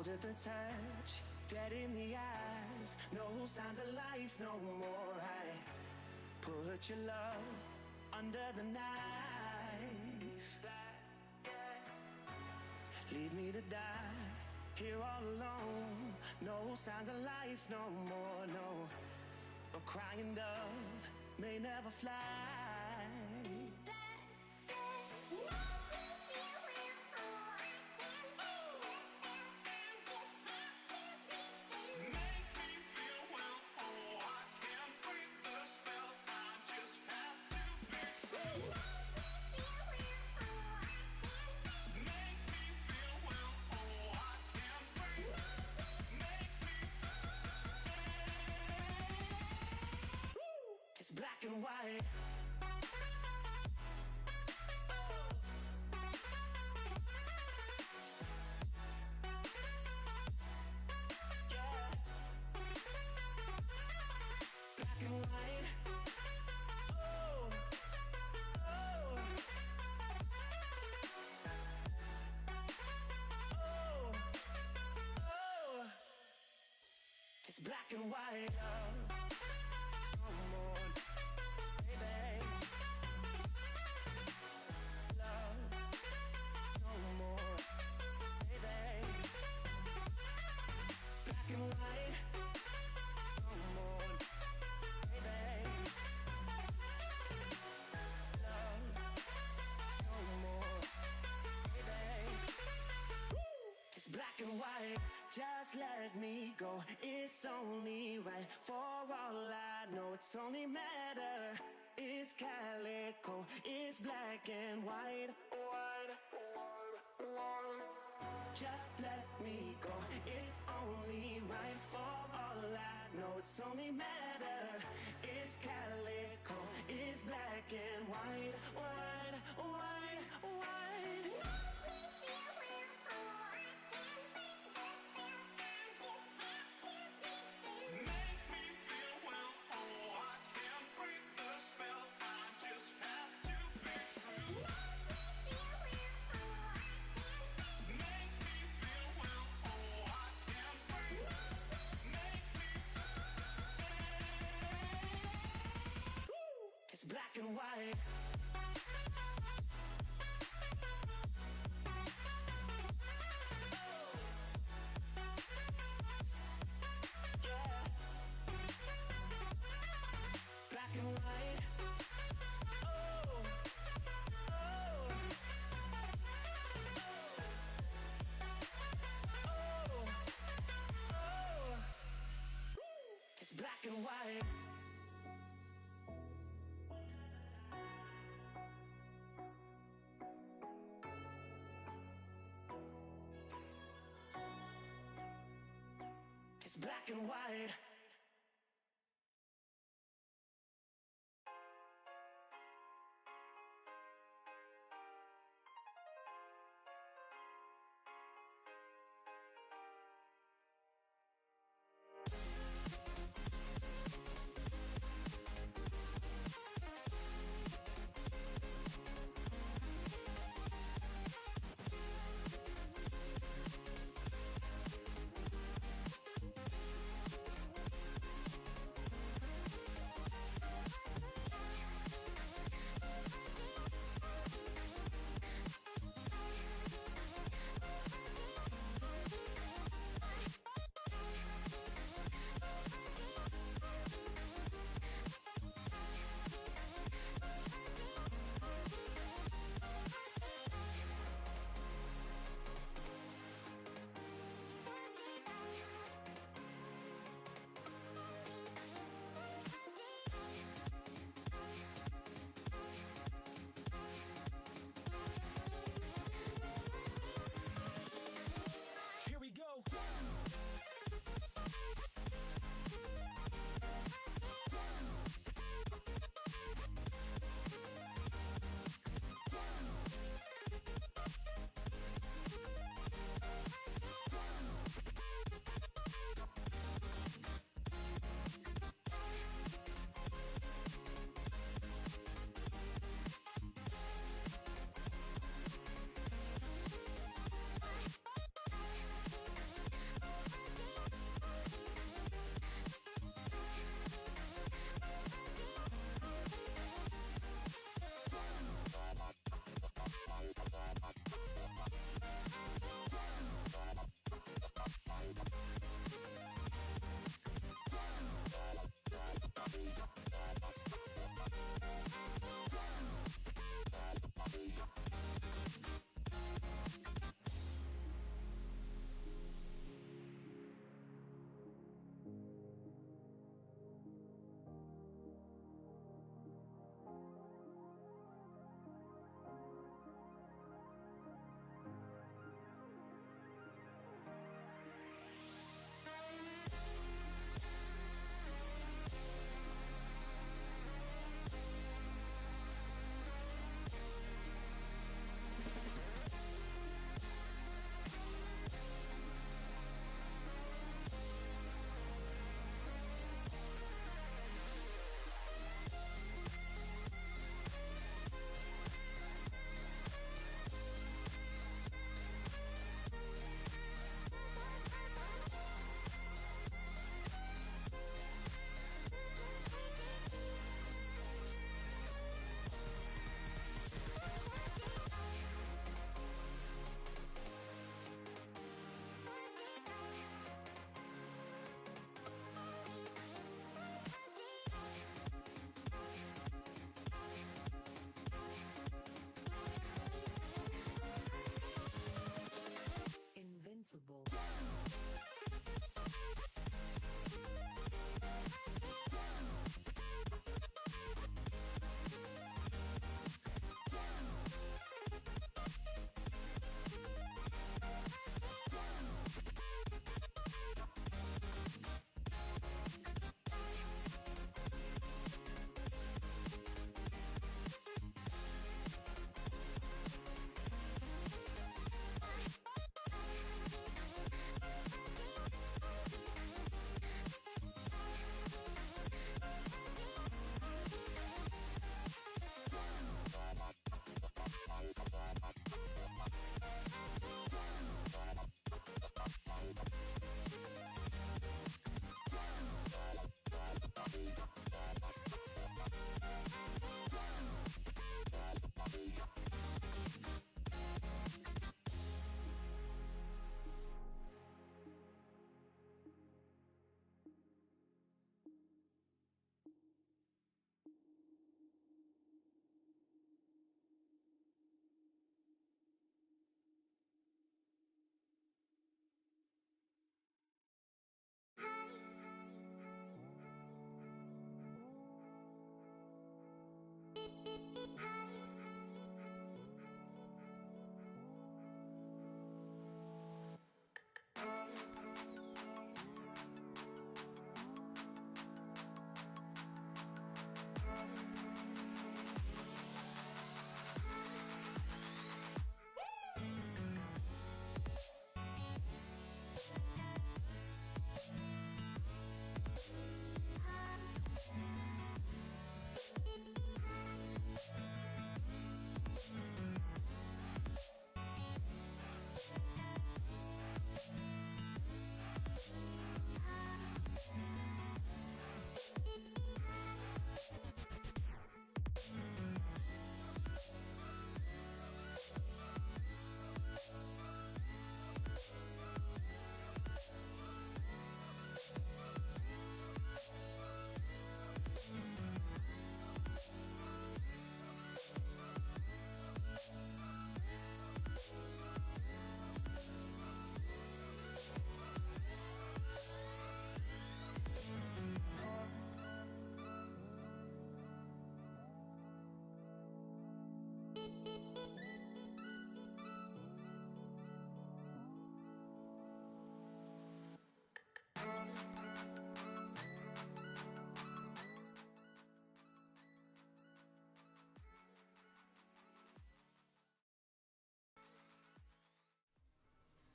cold at the touch, dead in the eyes, no signs of life no more. I put your love under the knife. Leave me to die here all alone. No signs of life no more, no. A crying dove may never fly. Black and white. Yeah. Black and white. Oh, oh, oh, oh. Just black and white. Black and white, just let me go. It's only right. For all I know, it's only matter. It's calico, it's black and white. White, white, white. Just let me go. It's only right. For all I know, it's only matter. It's calico, it's black and white. White, white, white. Black and white. Yeah. Black and white. Oh, oh, oh, oh. Just black and white. Black and white.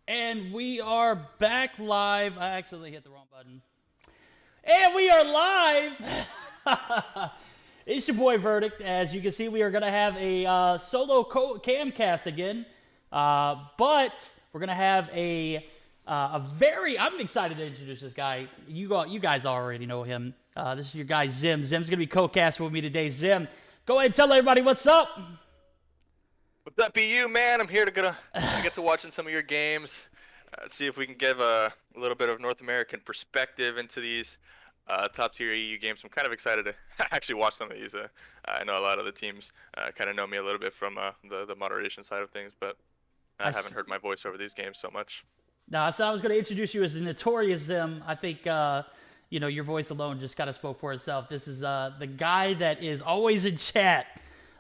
And we are back live. I accidentally hit the wrong button. And we are live. It's your boy Verdict. As you can see, we are going to have a solo camcast again. But we're going to have I'm excited to introduce this guy. You guys already know him. This is your guy Zim. Zim's going to be co-casting with me today. Zim, go ahead and tell everybody what's up. What's up, BU, man? I'm here to get to watching some of your games, see if we can give a little bit of North American perspective into these top-tier EU games. I'm kind of excited to actually watch some of these. I know a lot of the teams kind of know me a little bit from the moderation side of things, but I haven't heard my voice over these games so much. No, so I was going to introduce you as the notorious Zim. I think, your voice alone just kind of spoke for itself. This is the guy that is always in chat,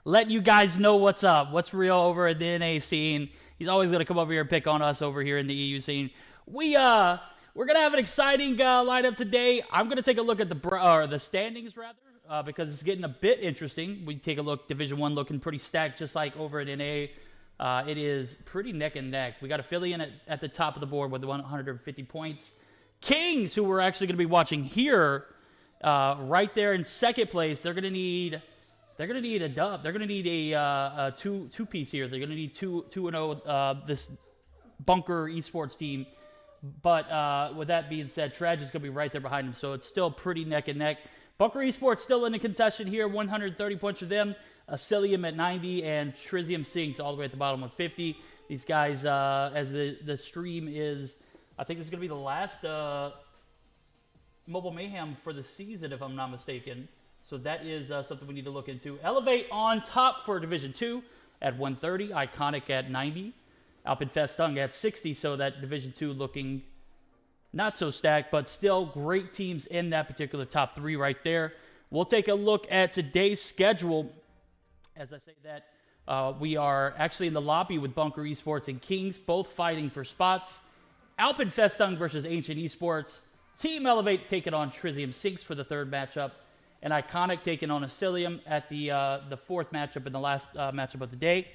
letting you guys know what's up, what's real over at the NA scene. He's always going to come over here and pick on us over here in the EU scene. We're going to have an exciting lineup today. I'm going to take a look at the standings, rather, because it's getting a bit interesting. We take a look, Division 1 looking pretty stacked, just like over at NA. It is pretty neck and neck. We got a Philly at the top of the board with 150 points. Kings, who we're actually going to be watching here, right there in second place. They're going to need a dub. They're going to need a two-piece here. They're going to need 2-0 this Bunker eSports team. But with that being said, Traj is going to be right there behind him, so it's still pretty neck and neck. Bunker eSports still in the contention here, 130 points for them. Acilium at 90, and Trizium Sinks all the way at the bottom with 50. These guys, as the stream is, I think this is going to be the last Mobile Mayhem for the season, if I'm not mistaken. So that is something we need to look into. Elevate on top for Division 2 at 130. Iconic at 90. Alpenfestung at 60. So that Division 2 looking not so stacked, but still great teams in that particular top 3 right there. We'll take a look at today's schedule. As I say that, we are actually in the lobby with Bunker Esports and Kings, both fighting for spots. Alpenfestung versus Ancient Esports. Team Elevate taking on Trizium Sinks for the third matchup. And Iconic taking on Acilium at the fourth matchup and the last matchup of the day.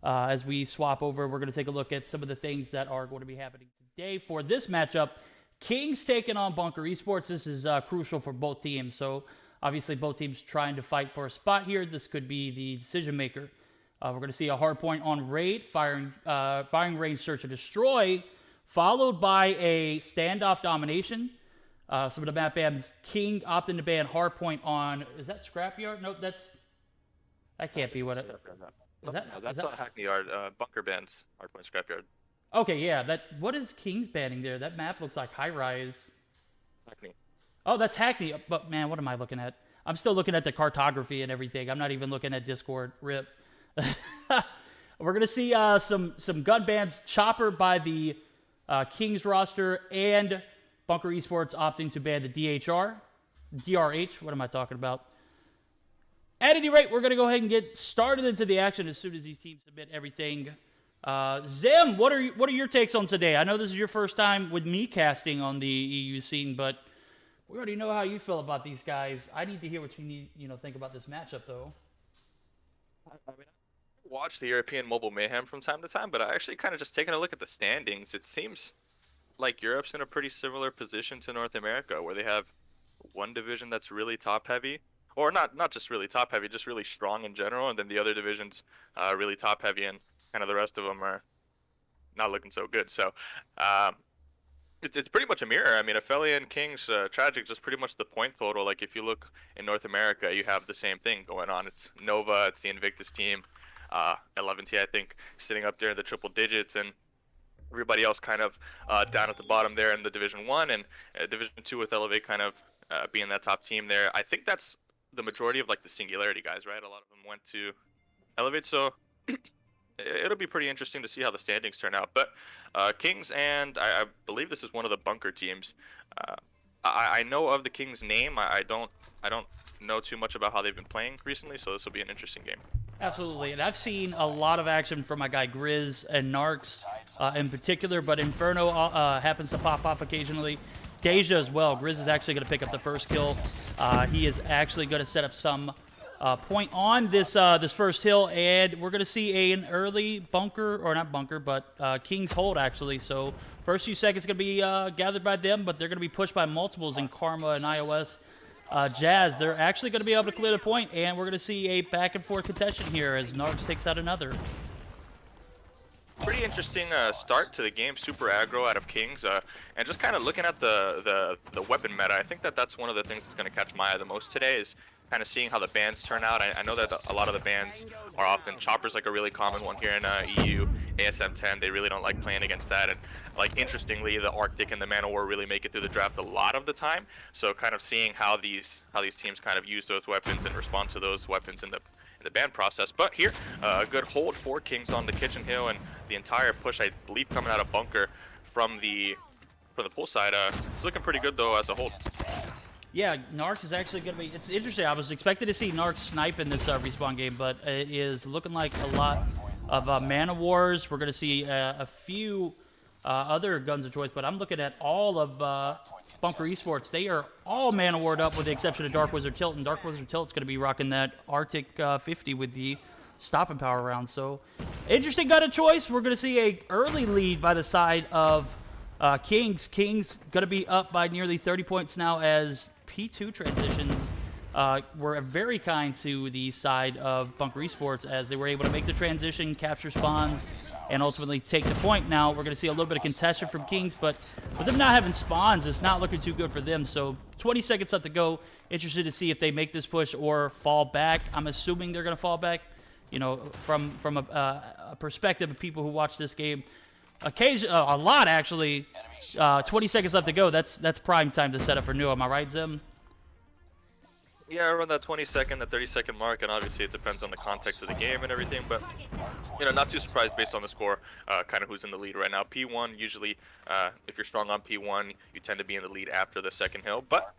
As we swap over, we're going to take a look at some of the things that are going to be happening today for this matchup. Kings taking on Bunker Esports. This is crucial for both teams. So obviously both teams trying to fight for a spot here. This could be the decision maker. We're going to see a hard point on Raid, firing range, search and destroy, followed by a standoff domination. Some of the map bans, King opting to ban hardpoint on, is that Scrapyard? Nope, that can't be what it is. That's not Hackney Yard. Bunker bans hardpoint Scrapyard. Okay, yeah. What is King's banning there? That map looks like high rise. Hackney. Oh, that's Hackney. But man, what am I looking at? I'm still looking at the cartography and everything. I'm not even looking at Discord. Rip. We're gonna see some gun bans. Chopper by the Kings roster and Bunker Esports opting to ban the DRH. What am I talking about? At any rate, we're going to go ahead and get started into the action as soon as these teams submit everything. Zim, what are your takes on today? I know this is your first time with me casting on the EU scene, but we already know how you feel about these guys. I need to hear what you think about this matchup, though. I mean, I watch the European Mobile Mayhem from time to time, but I actually kind of just taking a look at the standings. It seems like Europe's in a pretty similar position to North America, where they have one division that's really top heavy. Or not just really top heavy, just really strong in general, and then the other divisions really top heavy, and kind of the rest of them are not looking so good. So it's pretty much a mirror. I mean, Aphelion and Kings, Tragic, just pretty much the point total. Like if you look in North America, you have the same thing going on. It's Nova, it's the Invictus team, 11T, I think, sitting up there in the triple digits, and everybody else kind of down at the bottom there in the Division 1 and Division 2 with Elevate kind of being that top team there. I think that's the majority of like the Singularity guys, right? A lot of them went to Elevate, so it'll be pretty interesting to see how the standings turn out. But Kings, and I believe this is one of the bunker teams. I know of the Kings name. I don't know too much about how they've been playing recently, so this will be an interesting game. Absolutely, and I've seen a lot of action from my guy Grizz and Narcs in particular, but Inferno happens to pop off occasionally. Deja as well. Grizz is actually going to pick up the first kill. He is actually going to set up some point on this first hill, and we're going to see an early bunker, or not bunker, but King's hold actually. So first few seconds going to be gathered by them, but they're going to be pushed by multiples in Karma and iOS. Jazz, they're actually going to be able to clear the point, and we're going to see a back and forth contention here as Narcs takes out another. Pretty interesting start to the game, super aggro out of Kings, and just kind of looking at the weapon meta. I think that's one of the things that's going to catch my eye the most today is kind of seeing how the bans turn out. I know that a lot of the bans are often Chopper's like a really common one here in EU. ASM 10, they really don't like playing against that, and like interestingly, the Arctic and the Man-O-War really make it through the draft a lot of the time. So kind of seeing how these teams kind of use those weapons and respond to those weapons in the ban process. But here, a good hold for Kings on the kitchen hill, and the entire push, I believe, coming out of bunker from the pool side. It's looking pretty good though as a hold. Yeah, Narcs is actually going to be... It's interesting. I was expecting to see Narcs snipe in this respawn game, but it is looking like a lot of Man-O-Wars. We're going to see a few other guns of choice, but I'm looking at all of Bunker eSports. They are all Man-O-War'd up with the exception of Dark Wizard Tilt, and Dark Wizard Tilt's going to be rocking that Arctic 50 with the stopping power round. So, interesting gun of choice. We're going to see a early lead by the side of Kings. Kings going to be up by nearly 30 points now as P2 transitions were very kind to the side of Bunker eSports as they were able to make the transition, capture spawns, and ultimately take the point. Now we're going to see a little bit of contestation from Kings, but with them not having spawns, it's not looking too good for them. So 20 seconds left to go. Interested to see if they make this push or fall back. I'm assuming they're going to fall back. You know, from a perspective of people who watch this game, a lot actually. 20 seconds left to go. That's prime time to set up for new. Am I right, Zim? Yeah, around that 20-second, the 30-second mark, and obviously it depends on the context of the game and everything, but, you know, not too surprised based on the score, kind of who's in the lead right now. P1, usually, if you're strong on P1, you tend to be in the lead after the second hill, but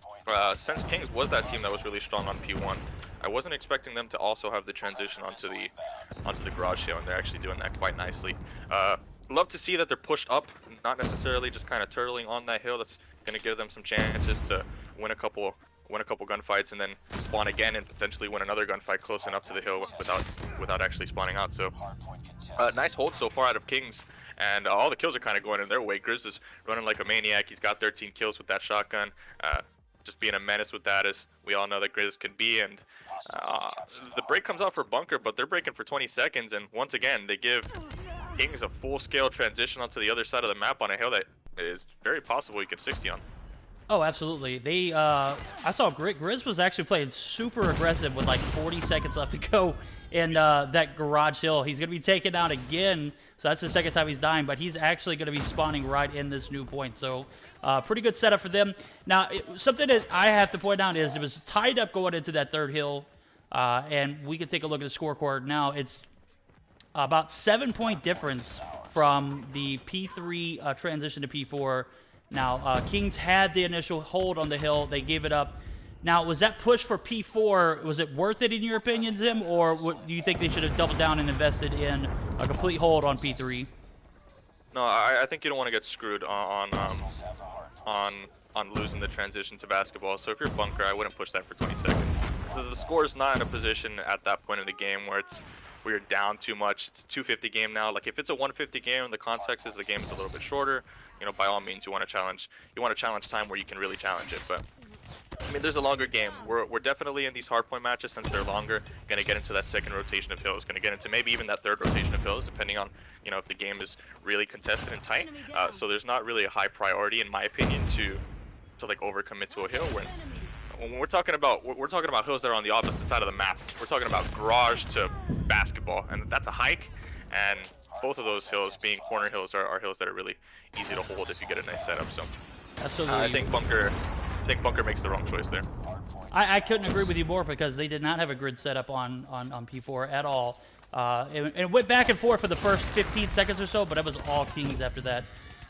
since Kings was that team that was really strong on P1, I wasn't expecting them to also have the transition onto the garage hill, and they're actually doing that quite nicely. Love to see that they're pushed up, not necessarily just kind of turtling on that hill. That's going to give them some chances to win a couple gunfights and then spawn again and potentially win another gunfight close enough to the hill without actually spawning out. So nice hold so far out of Kings, and all the kills are kind of going in their way. Grizz is running like a maniac. He's got 13 kills with that shotgun, just being a menace with that, as we all know that Grizz can be. And the break comes out for Bunker, but they're breaking for 20 seconds, and once again they give Kings a full-scale transition onto the other side of the map on a hill that is very possible you can 60 on. Oh, absolutely. They, I saw Grizz was actually playing super aggressive with like 40 seconds left to go in that garage hill. He's going to be taken out again, so that's the second time he's dying, but he's actually going to be spawning right in this new point. So pretty good setup for them. Now, something that I have to point out is it was tied up going into that third hill, and we can take a look at the scorecard now. It's about 7-point difference from the P3 transition to P4. Now, Kings had the initial hold on the hill. They gave it up. Now, was that push for P4, was it worth it in your opinion, Zim, or do you think they should have doubled down and invested in a complete hold on P3? No, I think you don't want to get screwed on losing the transition to basketball. So if you're Bunker, I wouldn't push that for 20 seconds. The score is not in a position at that point in the game where you're down too much. It's a 250 game now. Like if it's a 150 game, the context is the game is a little bit shorter. You know, by all means, you want to challenge time where you can really challenge it. But I mean, there's a longer game. We're definitely in these hardpoint matches, since they're longer, going to get into that second rotation of hills, going to get into maybe even that third rotation of hills, depending on, you know, if the game is really contested and tight. So there's not really a high priority, in my opinion, to like overcommit to a hill. When we're talking about hills that are on the opposite side of the map. We're talking about garage to basketball, and that's a hike. And both of those hills, being corner hills, are hills that are really easy to hold if you get a nice setup. So absolutely, I think Bunker makes the wrong choice there. I couldn't agree with you more, because they did not have a grid setup on P4 at all. It went back and forth for the first 15 seconds or so, but it was all Kings after that.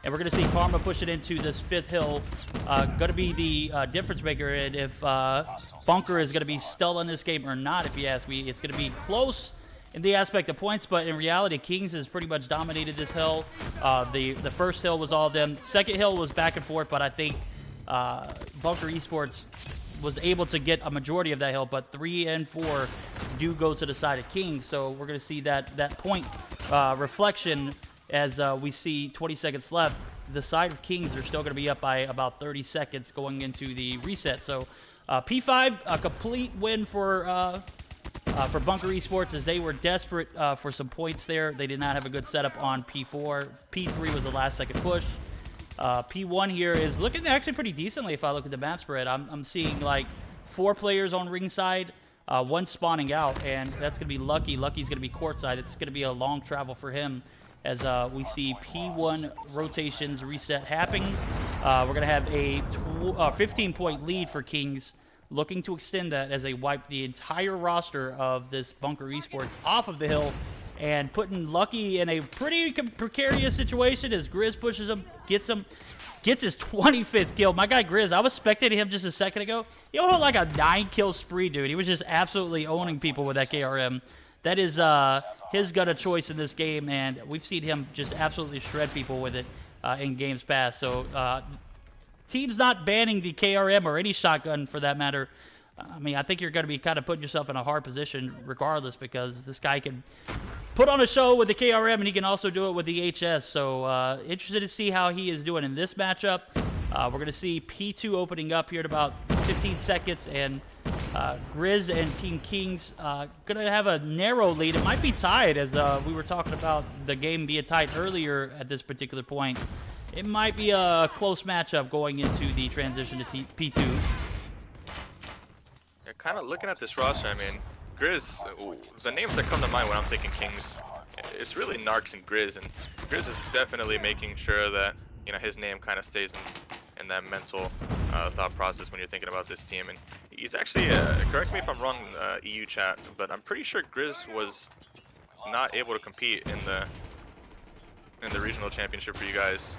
And we're going to see Karma push it into this 5th hill. Going to be the difference maker, and if Bunker is going to be still in this game or not, if you ask me. It's going to be close in the aspect of points, but in reality, Kings has pretty much dominated this hill. The first hill was all of them. Second hill was back and forth, but I think Bunker eSports was able to get a majority of that hill, but 3 and 4 do go to the side of Kings. So we're going to see that point reflection as we see 20 seconds left. The side of Kings are still going to be up by about 30 seconds going into the reset. So P5, a complete win for Bunker eSports, as they were desperate for some points there. They did not have a good setup on P4. P3 was the last second push. P1 here is looking actually pretty decently if I look at the map spread. I'm seeing like 4 players on ringside, 1 spawning out, and that's going to be Lucky. Lucky's going to be courtside. It's going to be a long travel for him, as we see P1 rotations reset happening. We're going to have a 15-point lead for Kings, looking to extend that as they wipe the entire roster of this Bunker eSports off of the hill, and putting Lucky in a pretty precarious situation as Grizz pushes him, gets his 25th kill. My guy Grizz, I was spectating him just a second ago. He had like a 9-kill spree, dude. He was just absolutely owning people with that KRM. That is his gun of choice in this game, and we've seen him just absolutely shred people with it in games past. So teams not banning the KRM or any shotgun for that matter. I mean, I think you're going to be kind of putting yourself in a hard position regardless, because this guy can put on a show with the KRM, and he can also do it with the HS. So interested to see how he is doing in this matchup. We're going to see P2 opening up here in about 15 seconds, and Grizz and Team Kings going to have a narrow lead. It might be tied, as we were talking about the game being tied earlier at this particular point. It might be a close matchup going into the transition to P2. Yeah, kind of looking at this roster, I mean, Grizz, the names that come to mind when I'm thinking Kings, it's really Narcs and Grizz, and Grizz is definitely making sure that, you know, his name kind of stays in that mental thought process when you're thinking about this team. And he's actually, correct me if I'm wrong, EU chat, but I'm pretty sure Grizz was not able to compete in the regional championship for you guys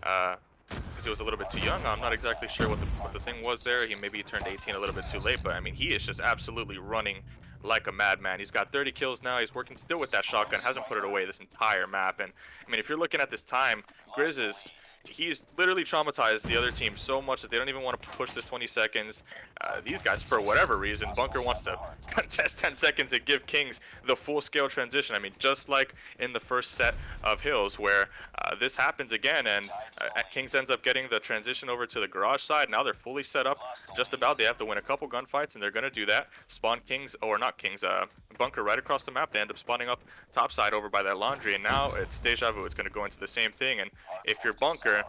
because he was a little bit too young. I'm not exactly sure what the thing was there. He turned 18 a little bit too late, but I mean, he is just absolutely running like a madman. He's got 30 kills now. He's working still with that shotgun, hasn't put it away this entire map. And I mean, if you're looking at this time, Grizz he's literally traumatized the other team so much that they don't even want to push this 20 seconds. These guys, for whatever reason, Bunker wants to contest 10 seconds and give Kings the full-scale transition. I mean, just like in the first set of hills, where this happens again, and Kings ends up getting the transition over to the garage side. Now they're fully set up just about. They have to win a couple gunfights, and they're going to do that. Spawn Kings, or not Kings, Bunker right across the map. They end up spawning up top side over by that laundry, and now it's deja vu. It's going to go into the same thing, and if you're Bunker,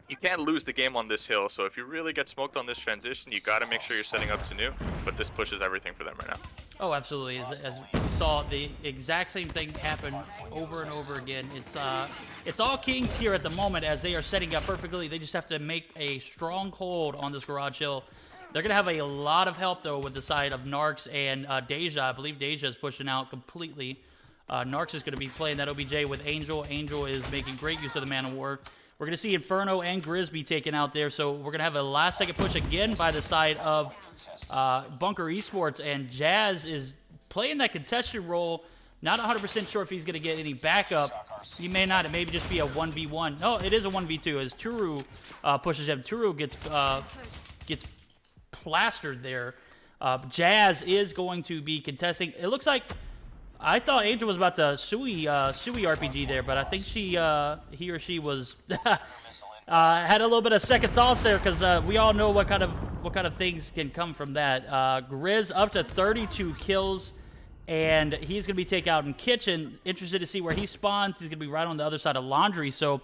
you can't lose the game on this hill. So if you really get smoked on this transition, you got to make sure you're setting up to new. But this pushes everything for them right now. Oh, absolutely. As we saw, the exact same thing happen over and over again. It's all Kings here at the moment as they are setting up perfectly. They just have to make a strong hold on this garage hill. They're going to have a lot of help, though, with the side of Narcs and Deja. I believe Deja is pushing out completely. Narcs is going to be playing that OBJ with Angel. Angel is making great use of the Man of War. We're going to see Inferno and Grizz be taken out there. So we're going to have a last-second push again by the side of Bunker Esports. And Jazz is playing that contested role. Not 100% sure if he's going to get any backup. He may not. It may just be a 1v1. No, it is a 1v2 as Turu pushes him. Turu gets plastered there. Jazz is going to be contesting. It looks like I thought Angel was about to Sui RPG there, but I think he or she was had a little bit of second thoughts there because we all know what kind of things can come from that. Grizz up to 32 kills. And he's going to be taken out in Kitchen. Interested to see where he spawns. He's going to be right on the other side of Laundry. So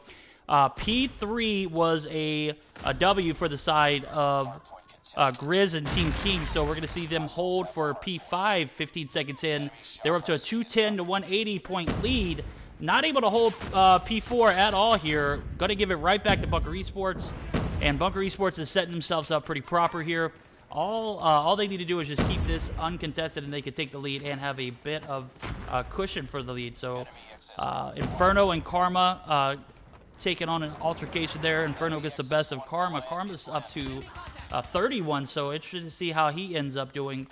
P3 was a W for the side of Grizz and Team King. So we're going to see them hold for P5 15 seconds in. They're up to a 210 to 180 point lead. Not able to hold P4 at all here. Going to give it right back to Bunker Esports. And Bunker Esports is setting themselves up pretty proper here. All they need to do is just keep this uncontested, and they can take the lead and have a bit of cushion for the lead. So Inferno and Karma taking on an altercation there. Inferno gets the best of Karma. Karma's up to 31, so interested to see how he ends up doing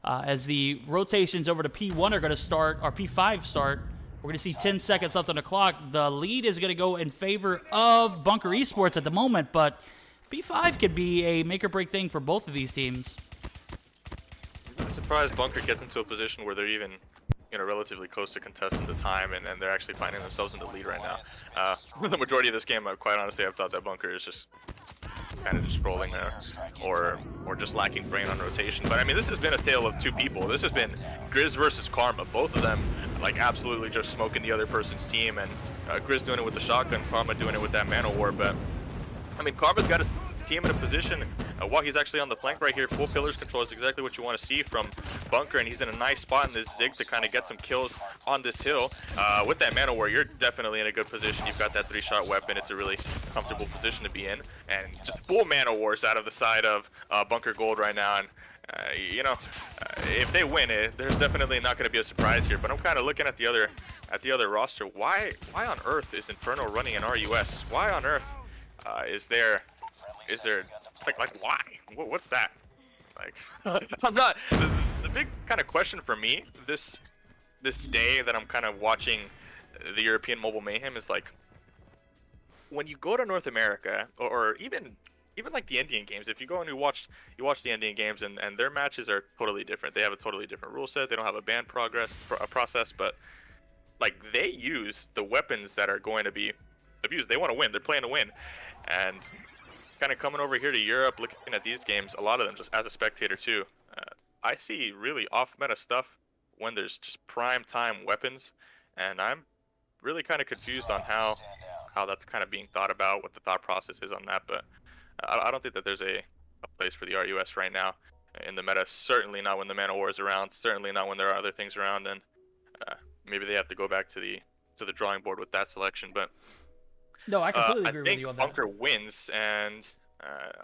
as the rotations over to P1 are going to start, or P5 start. We're going to see 10 seconds left on the clock. The lead is going to go in favor of Bunker Esports at the moment, but P5 could be a make-or-break thing for both of these teams. I'm surprised Bunker gets into a position where they're even, relatively close to contesting the time, and they're actually finding themselves in the lead right now. The majority of this game, quite honestly, I've thought that Bunker is just kind of just rolling there, or just lacking brain on rotation. But I mean, this has been a tale of two people. This has been Grizz versus Karma. Both of them, absolutely just smoking the other person's team, and Grizz doing it with the shotgun, Karma doing it with that Man of War. But I mean, Karma's got his team in a position while he's actually on the flank right here. Full pillars control is exactly what you want to see from Bunker, and he's in a nice spot in this dig to kind of get some kills on this hill. With that Man of War, you're definitely in a good position. You've got that 3-shot weapon. It's a really comfortable position to be in, and just full Man of Wars out of the side of Bunker Gold right now. And if they win it, there's definitely not going to be a surprise here. But I'm kind of looking at the other roster. Why on earth is Inferno running an RUS? Why on earth is there why? What's that? I'm not. The big kind of question for me this day that I'm kind of watching the European Mobile Mayhem is when you go to North America, or even like the Indian games. If you go and you watch the Indian games, and their matches are totally different. They have a totally different rule set. They don't have a ban process, but they use the weapons that are going to be abused. They want to win. They're playing to win. And kind of coming over here to Europe, looking at these games, a lot of them just as a spectator too, I see really off-meta stuff when there's just prime time weapons, and I'm really kind of confused on how that's kind of being thought about, what the thought process is on that. But I don't think that there's a place for the RUS right now in the meta. Certainly not when the Man of War is around. Certainly not when there are other things around, and maybe they have to go back to the drawing board with that selection. But no, I completely agree with you on that. I think Bunker wins, and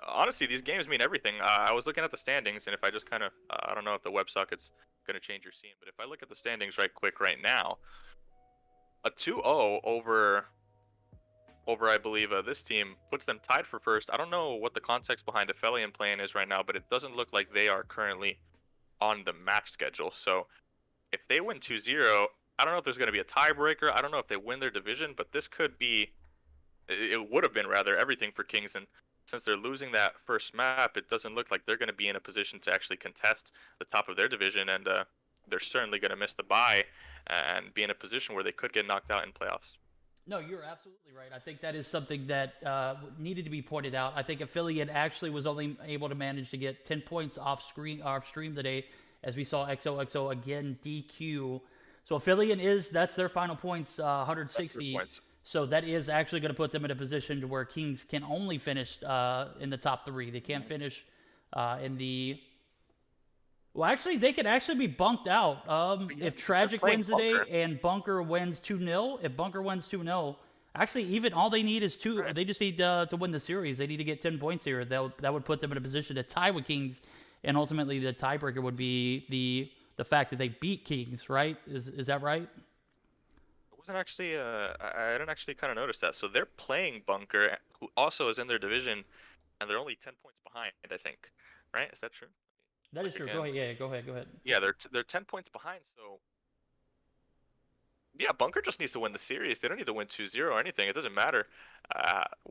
honestly, these games mean everything. I was looking at the standings, and if I just kind of, I don't know if the WebSocket's going to change your scene, but if I look at the standings right quick right now, a 2-0 over I believe this team puts them tied for first. I don't know what the context behind Aphelion playing is right now, but it doesn't look like they are currently on the match schedule. So if they win 2-0, I don't know if there's going to be a tiebreaker. I don't know if they win their division, but this could be, it would have been rather, everything for Kings. And since they're losing that first map, it doesn't look like they're going to be in a position to actually contest the top of their division, and they're certainly going to miss the bye and be in a position where they could get knocked out in playoffs. No, you're absolutely right. I think that is something that needed to be pointed out. I think Affiliate actually was only able to manage to get 10 points off stream today, as we saw XOXO again DQ. So Affiliate that's their final points, 160. So that is actually going to put them in a position to where Kings can only finish in the top 3. They can't finish in the... Well, actually, they could actually be bunked out. If Tragic wins today and Bunker wins 2-0, if Bunker wins 2-0, actually, even all they need is 2. Right. They just need to win the series. They need to get 10 points here. That would put them in a position to tie with Kings, and ultimately the tiebreaker would be the fact that they beat Kings, right? Is that right? wasn't actually. I didn't actually kind of notice that. So they're playing Bunker, who also is in their division, and they're only 10 points behind. I think, right? Is that true? That is Look true. again. Go ahead. Yeah, go ahead. Go ahead. Yeah, they're 10 points behind. So yeah, Bunker just needs to win the series. They don't need to win 2-0 or anything. It doesn't matter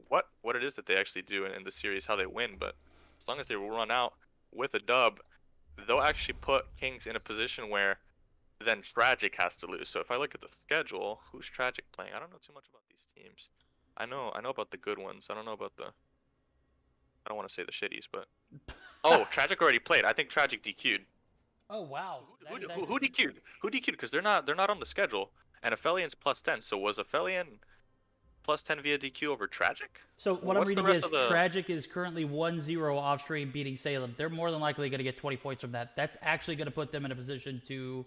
what it is that they actually do in the series, how they win. But as long as they run out with a dub, they'll actually put Kings in a position where then Tragic has to lose. So if I look at the schedule, who's Tragic playing? I don't know too much about these teams. I know about the good ones. I don't know about the. I don't want to say the shitties, but oh, Tragic already played. I think Tragic DQ'd. Oh wow. Who DQ'd? Who DQ'd? Because they're not on the schedule. And Aphelian's +10. So was Aphelian +10 via DQ over Tragic? So what I'm What's the reading rest is of the- Tragic is currently 1-0 off stream beating Salem. They're more than likely going to get 20 points from that. That's actually going to put them in a position to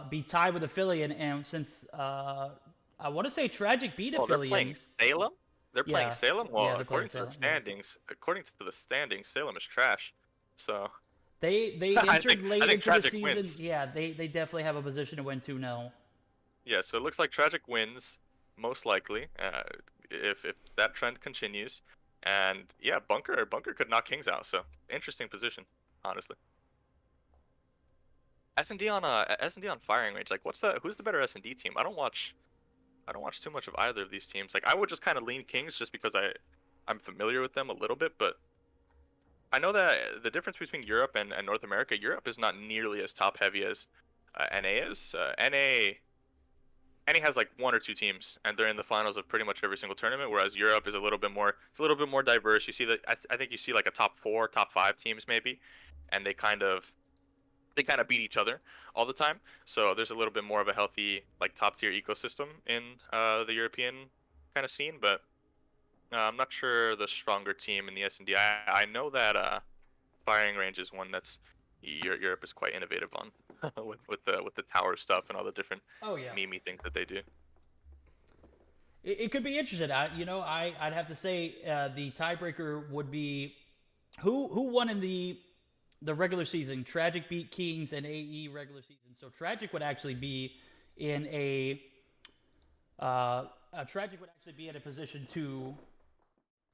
be tied with Aphelion. And since I want to say Tragic beat Oh, they're Aphelion. playing Salem? They're playing Yeah. Salem? Well, Yeah, they're according playing to the Salem, yeah. standings, Salem is trash. So They I entered think late into the Tragic season. wins. Yeah, they definitely have a position to win 2-0. yeah, so it looks like Tragic wins, most likely, if that trend continues. And yeah, Bunker could knock Kings out. So interesting position, honestly. S&D on firing range. Like, who's the better S&D team? I don't watch too much of either of these teams. Like, I would just kind of lean Kings just because I'm familiar with them a little bit, but I know that the difference between Europe and North America, Europe is not nearly as top heavy as NA is. NA has like 1 or 2 teams, and they're in the finals of pretty much every single tournament. Whereas Europe is a little bit more diverse. You see that I think you see like a top 4, top 5 teams maybe, and they kind of beat each other all the time. So there's a little bit more of a healthy like top tier ecosystem in the European kind of scene, but I'm not sure the stronger team in the S&D. I know that firing range is one that's Europe is quite innovative on with the tower stuff and all the different meme things that they do. It could be interesting. I'd have to say the tiebreaker would be who won in the regular season. Tragic beat Kings and AE regular season. So Tragic would actually be in a position to.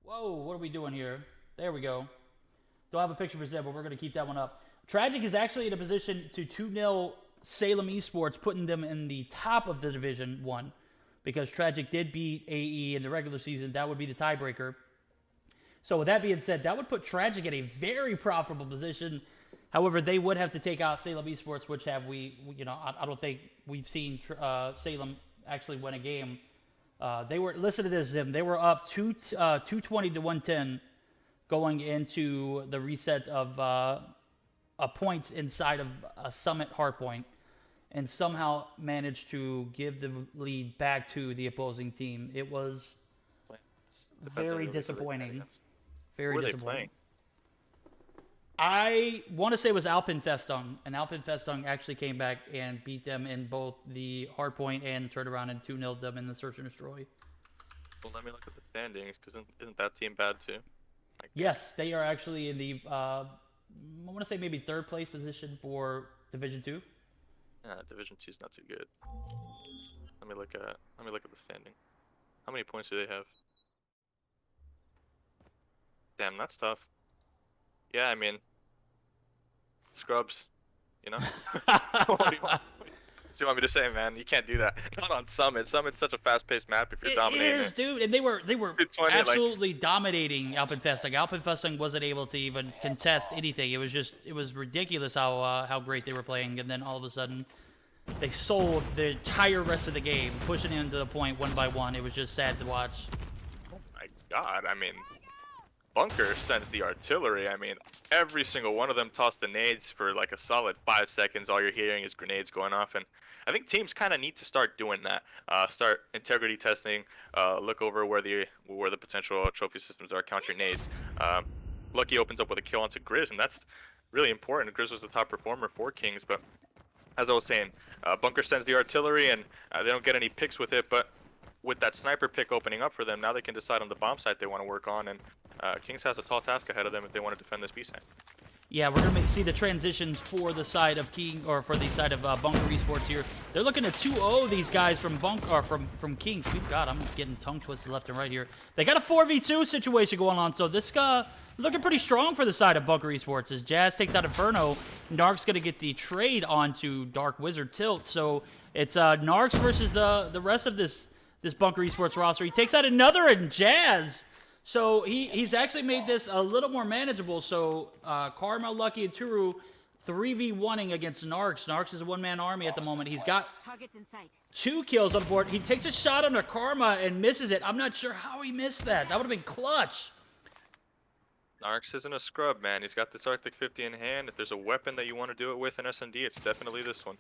Whoa, what are we doing here? There we go. Don't have a picture for Zeb, but we're going to keep that one up. Tragic is actually in a position to 2-0 Salem eSports, putting them in the top of the Division 1. Because Tragic did beat AE in the regular season. That would be the tiebreaker. So with that being said, that would put Tragic in a very profitable position. However, they would have to take out Salem eSports, which I don't think we've seen Salem actually win a game. Listen to this, Zim. They were up 220 to 110 going into the reset of points inside of a Summit hardpoint, and somehow managed to give the lead back to the opposing team. It was very disappointing. Very disappointing. I want to say it was Alpenfestung, and Alpenfestung actually came back and beat them in both the hardpoint and turned around and 2-0'd them in the search and destroy. Well, let me look at the standings, because isn't that team bad too? Yes, they are actually in the I want to say maybe 3rd place position for Division 2. Division 2 is not too good. Let me look at the standing. How many points do they have? Damn, that's tough. Yeah, I mean, scrubs, you know? What do you want me to say, man? You can't do that. Not on Summit. Summit's such a fast-paced map if you're dominating. It is, dude. And they were 220, absolutely dominating Alpenfestung. Alpenfestung wasn't able to even contest anything. It was ridiculous how great they were playing. And then all of a sudden, they sold the entire rest of the game, pushing into the point one by one. It was just sad to watch. Oh my god, I mean, Bunker sends the artillery. I mean, every single one of them tossed the nades for like a solid 5 seconds. All you're hearing is grenades going off, and I think teams kind of need to start doing that. Start integrity testing. Look over where the potential trophy systems are. Count your nades. Lucky opens up with a kill onto Grizz, and that's really important. Grizz was the top performer for Kings, but as I was saying, Bunker sends the artillery, and they don't get any picks with it, but with that sniper pick opening up for them, now they can decide on the bomb site they want to work on, and Kings has a tall task ahead of them if they want to defend this B site. Yeah, we're gonna see the transitions for the side of King, or for the side of Bunker Esports here. They're looking to 2-0 these guys from from Kings. Good God, I'm getting tongue twisted left and right here. They got a 4v2 situation going on, so this guy looking pretty strong for the side of Bunker Esports. As Jazz takes out Inferno, Narc's gonna get the trade onto Dark Wizard Tilt. So it's Narcs versus the rest of this Bunker Esports roster. He takes out another and Jazz. So he's actually made this a little more manageable. So Karma, Lucky, and Turu 3v1ing against Narcs. Narcs is a one-man army at the moment. He's got 2 kills on board. He takes a shot under Karma and misses it. I'm not sure how he missed that. That would have been clutch. Narcs isn't a scrub, man. He's got this Arctic 50 in hand. If there's a weapon that you want to do it with in S&D, it's definitely this one.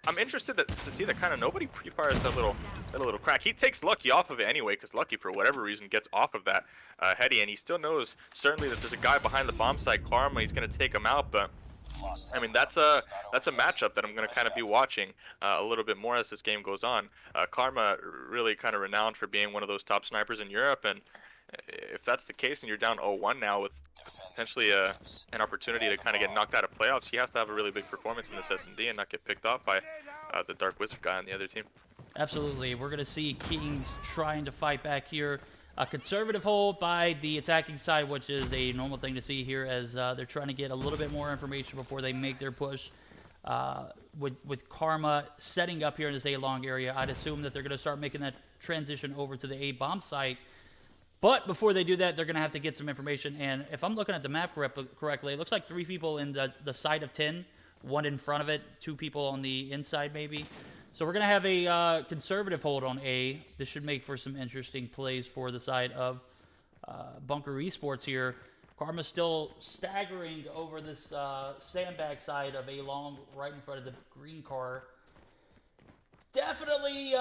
I'm interested to see that kind of nobody pre-fires that little crack. He takes Lucky off of it anyway, because Lucky, for whatever reason, gets off of that heady, and he still knows certainly that there's a guy behind the bomb site, Karma. He's going to take him out, but I mean that's a matchup that I'm going to kind of be watching a little bit more as this game goes on. Karma really kind of renowned for being one of those top snipers in Europe, and if that's the case and you're down 0-1 now with potentially an opportunity to kind of get knocked out of playoffs, he has to have a really big performance in this S&D and not get picked off by the Dark Wizard guy on the other team. Absolutely. We're going to see Kings trying to fight back here. A conservative hold by the attacking side, which is a normal thing to see here, as they're trying to get a little bit more information before they make their push. With Karma setting up here in this A-long area, I'd assume that they're going to start making that transition over to the A-bomb site. But before they do that, they're going to have to get some information. And if I'm looking at the map correctly, it looks like 3 people in the side of 10, 1 in front of it, 2 people on the inside maybe. So we're going to have a conservative hold on A. This should make for some interesting plays for the side of Bunker Esports here. Karma's still staggering over this sandbag side of A-long right in front of the green car. Definitely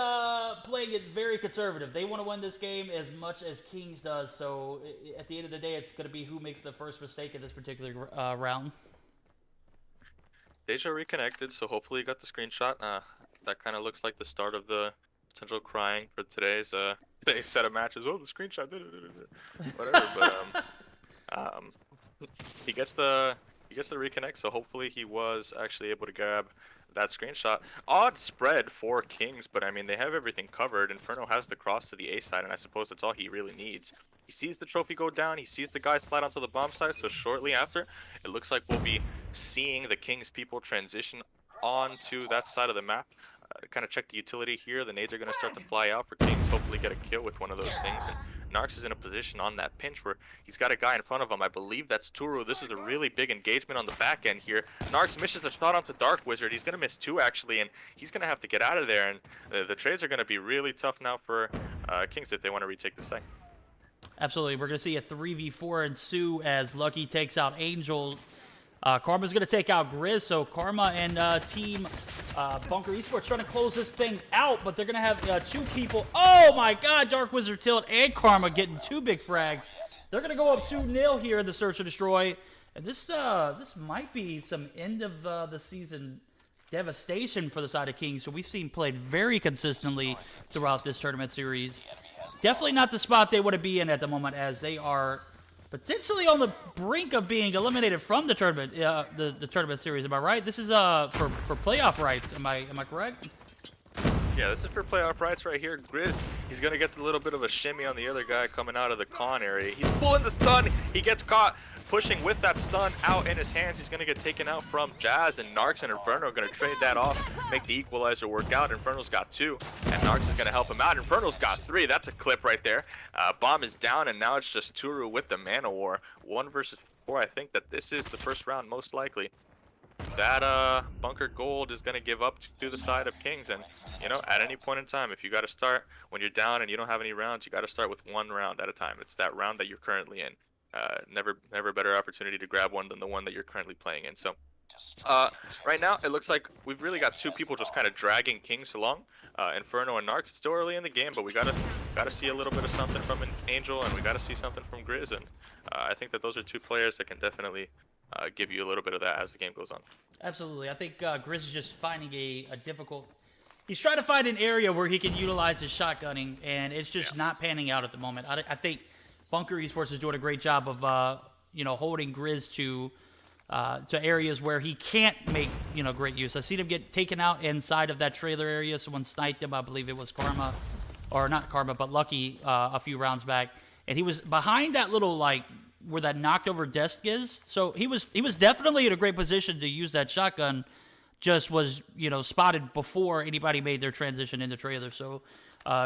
playing it very conservative. They want to win this game as much as Kings does. So at the end of the day, it's going to be who makes the first mistake in this particular round. Deja reconnected, so hopefully you got the screenshot. That kind of looks like the start of the potential crying for today's set of matches. Oh, the screenshot, whatever. But he gets the reconnect, so hopefully he was actually able to grab that screenshot. Odd spread for Kings, but I mean they have everything covered. Inferno has the cross to the A side, and I suppose that's all he really needs. He sees the trophy go down, he sees the guy slide onto the bomb side, so shortly after, it looks like we'll be seeing the Kings people transition onto that side of the map. Kind of check the utility here. The nades are going to start to fly out for Kings, hopefully get a kill with one of those things. And Narcs is in a position on that pinch where he's got a guy in front of him. I believe that's Turu. This is a really big engagement on the back end here. Narcs misses the shot onto Dark Wizard. He's going to miss 2 actually, and he's going to have to get out of there. And the trades are going to be really tough now for Kings if they want to retake the site. Absolutely. We're going to see a 3v4 ensue as Lucky takes out Angel. Karma's going to take out Grizz, so Karma and team Bunker Esports trying to close this thing out, but they're going to have 2 people. Oh my god, Dark Wizard Tilt and Karma getting 2 big frags. They're going to go up 2-0 here in the Search and Destroy. And this might be some end of the season devastation for the side of Kings, so we've seen played very consistently throughout this tournament series. Definitely not the spot they want to be in at the moment, as they are potentially on the brink of being eliminated from the tournament, the tournament series. Am I right? This is for playoff rights. Am I correct? Yeah, this is for playoff rights right here. Grizz, he's gonna get a little bit of a shimmy on the other guy coming out of the con area. He's pulling the stun. He gets caught pushing with that stun out in his hands. He's gonna get taken out from Jazz, and Narcs and Inferno are gonna trade that off, make the equalizer work out. Inferno's got 2, and Narcs is gonna help him out. Inferno's got 3. That's a clip right there. Bomb is down, and now it's just Turu with the Mana War. 1 versus 4. I think that this is the first round most likely. That Bunker Gold is going to give up to the side of Kings, and you know, at any point in time, if you got to start when you're down and you don't have any rounds, you got to start with 1 round at a time. It's that round that you're currently in. Never a better opportunity to grab one than the one that you're currently playing in. So right now it looks like we've really got 2 people just kind of dragging Kings along, Inferno and Narcs. It's still early in the game, but we gotta see a little bit of something from an Angel, and we gotta see something from Grizz, and I think that those are 2 players that can definitely give you a little bit of that as the game goes on. Absolutely. I think Grizz is just finding a difficult... He's trying to find an area where he can utilize his shotgunning, and it's just not panning out at the moment. I think Bunker Esports is doing a great job of, holding Grizz to to areas where he can't make, great use. I've seen him get taken out inside of that trailer area. Someone sniped him. I believe it was Karma, or not Karma, but Lucky a few rounds back. And he was behind that little, where that knocked over desk is. So he was definitely in a great position to use that shotgun. Just was, spotted before anybody made their transition into trailer. So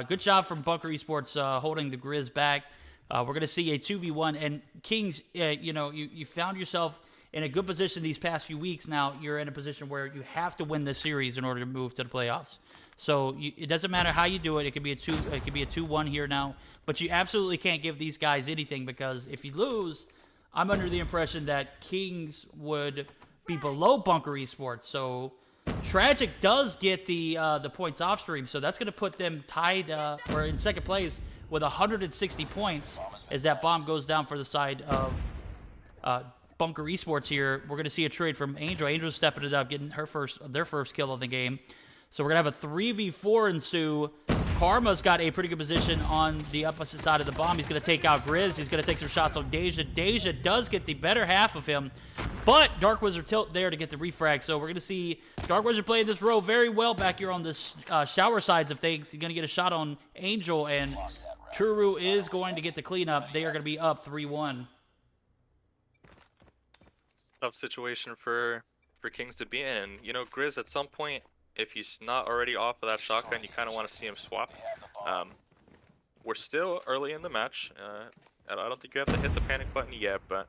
good job from Bunker Esports holding the Grizz back. We're going to see a 2v1. And Kings, you found yourself in a good position these past few weeks. Now you're in a position where you have to win this series in order to move to the playoffs. So it doesn't matter how you do it. It could be a 2-1 here now, but you absolutely can't give these guys anything, because if you lose, I'm under the impression that Kings would be below Bunker Esports. So Tragic does get the points off stream, so that's going to put them tied or in second place with 160 points as that bomb goes down for the side of Bunker Esports here. We're going to see a trade from Angel. Angel's stepping it up, getting their first kill of the game. So we're going to have a 3v4 ensue. Karma's got a pretty good position on the opposite side of the bomb. He's going to take out Grizz. He's going to take some shots on Deja. Deja does get the better half of him, but Dark Wizard tilt there to get the refrag. So we're going to see Dark Wizard playing this row very well back here on this shower sides of things. He's going to get a shot on Angel, and Truru is going to get the cleanup. They are going to be up 3-1. Tough situation for Kings to be in. Grizz, at some point, if he's not already off of that shotgun, you kind of want to see him swap. We're still early in the match. I don't think you have to hit the panic button yet, but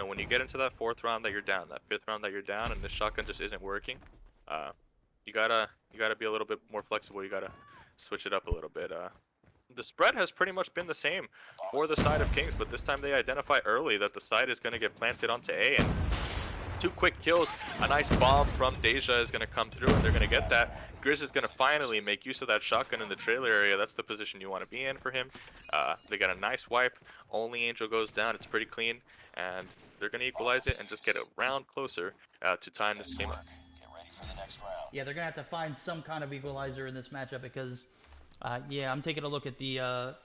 when you get into that 4th round that you're down, that 5th round that you're down, and this shotgun just isn't working, you gotta be a little bit more flexible. You gotta switch it up a little bit. The spread has pretty much been the same for the side of Kings, but this time they identify early that the side is going to get planted onto A, and 2 quick kills, a nice bomb from Deja is going to come through, and they're going to get that. Grizz is going to finally make use of that shotgun in the trailer area. That's the position you want to be in for him. They got a nice wipe. Only Angel goes down. It's pretty clean, and they're going to equalize it and just get a round closer to tying this game up. Yeah, they're going to have to find some kind of equalizer in this matchup because, I'm taking a look at the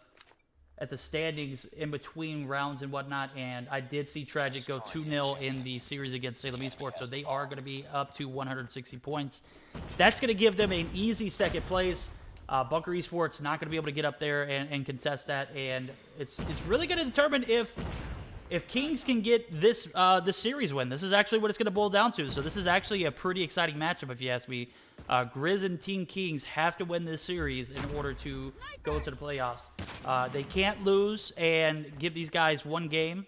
standings in between rounds and whatnot, and I did see Tragic go 2-0 in the series against Salem Esports, so they are going to be up to 160 points. That's going to give them an easy second place. Bunker Esports not going to be able to get up there and contest that, and it's really going to determine if Kings can get this series win. This is actually what it's going to boil down to. So this is actually a pretty exciting matchup, if you ask me. Grizz and Team Kings have to win this series in order to go to the playoffs. They can't lose and give these guys one game.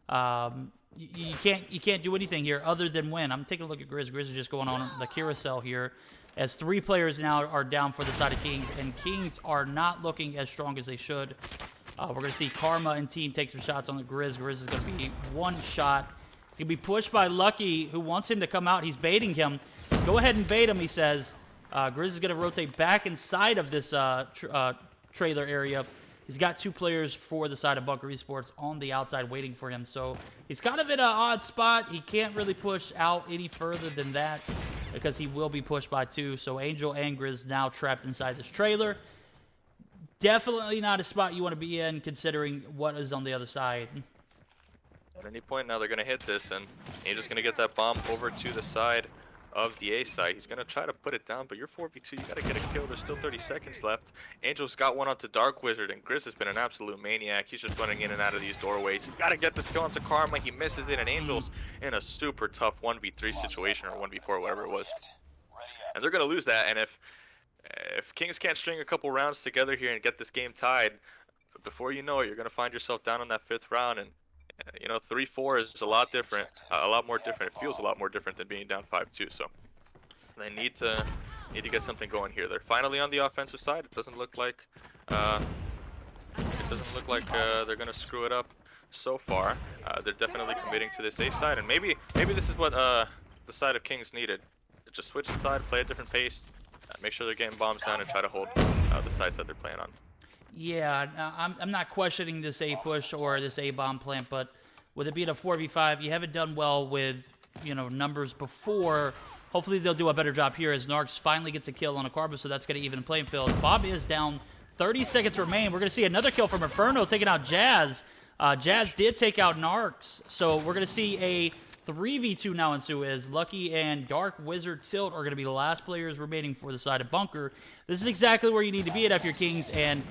You can't do anything here other than win. I'm taking a look at Grizz. Grizz is just going on the carousel here, as 3 players now are down for the side of Kings, and Kings are not looking as strong as they should. We're going to see Karma and team take some shots on the Grizz. Grizz is going to be one shot. It's going to be pushed by Lucky, who wants him to come out. He's baiting him. Go ahead and bait him, he says. Grizz is going to rotate back inside of this trailer area. He's got 2 players for the side of Bunker Esports on the outside waiting for him. So he's kind of in an odd spot. He can't really push out any further than that because he will be pushed by 2. So Angel and Grizz now trapped inside this trailer. Definitely not a spot you want to be in, considering what is on the other side. At any point now, they're going to hit this, and Angel's going to get that bomb over to the side of the A site. He's going to try to put it down, but you're 4v2. You got to get a kill. There's still 30 seconds left. Angel's got one onto Dark Wizard, and Grizz has been an absolute maniac. He's just running in and out of these doorways. He's got to get this kill onto Karma. He misses it, and Angel's in a super tough 1v3 situation, or 1v4, whatever it was. And they're going to lose that, and if Kings can't string a couple rounds together here and get this game tied, before you know it, you're going to find yourself down in that 5th round, and 3-4 is a lot different, a lot more different. It feels a lot more different than being down 5-2. So they need to get something going here. They're finally on the offensive side. It doesn't look like they're going to screw it up so far. They're definitely committing to this A side, and maybe this is what the side of Kings needed. To just switch the side, play a different pace, make sure they're getting bombs down, and try to hold the sides that they're playing on. Yeah, I'm not questioning this A push or this A bomb plant, but with it being a 4v5, you haven't done well with numbers before. Hopefully they'll do a better job here as Narks finally gets a kill on a Karma, so that's going to even the playing field. Bob is down. 30 seconds remain. We're going to see another kill from Inferno taking out Jazz. Jazz did take out Narks, so we're going to see a 3v2 now ensue as Lucky and Dark Wizard Tilt are going to be the last players remaining for the side of Bunker. This is exactly where you need to be at if you're Kings, and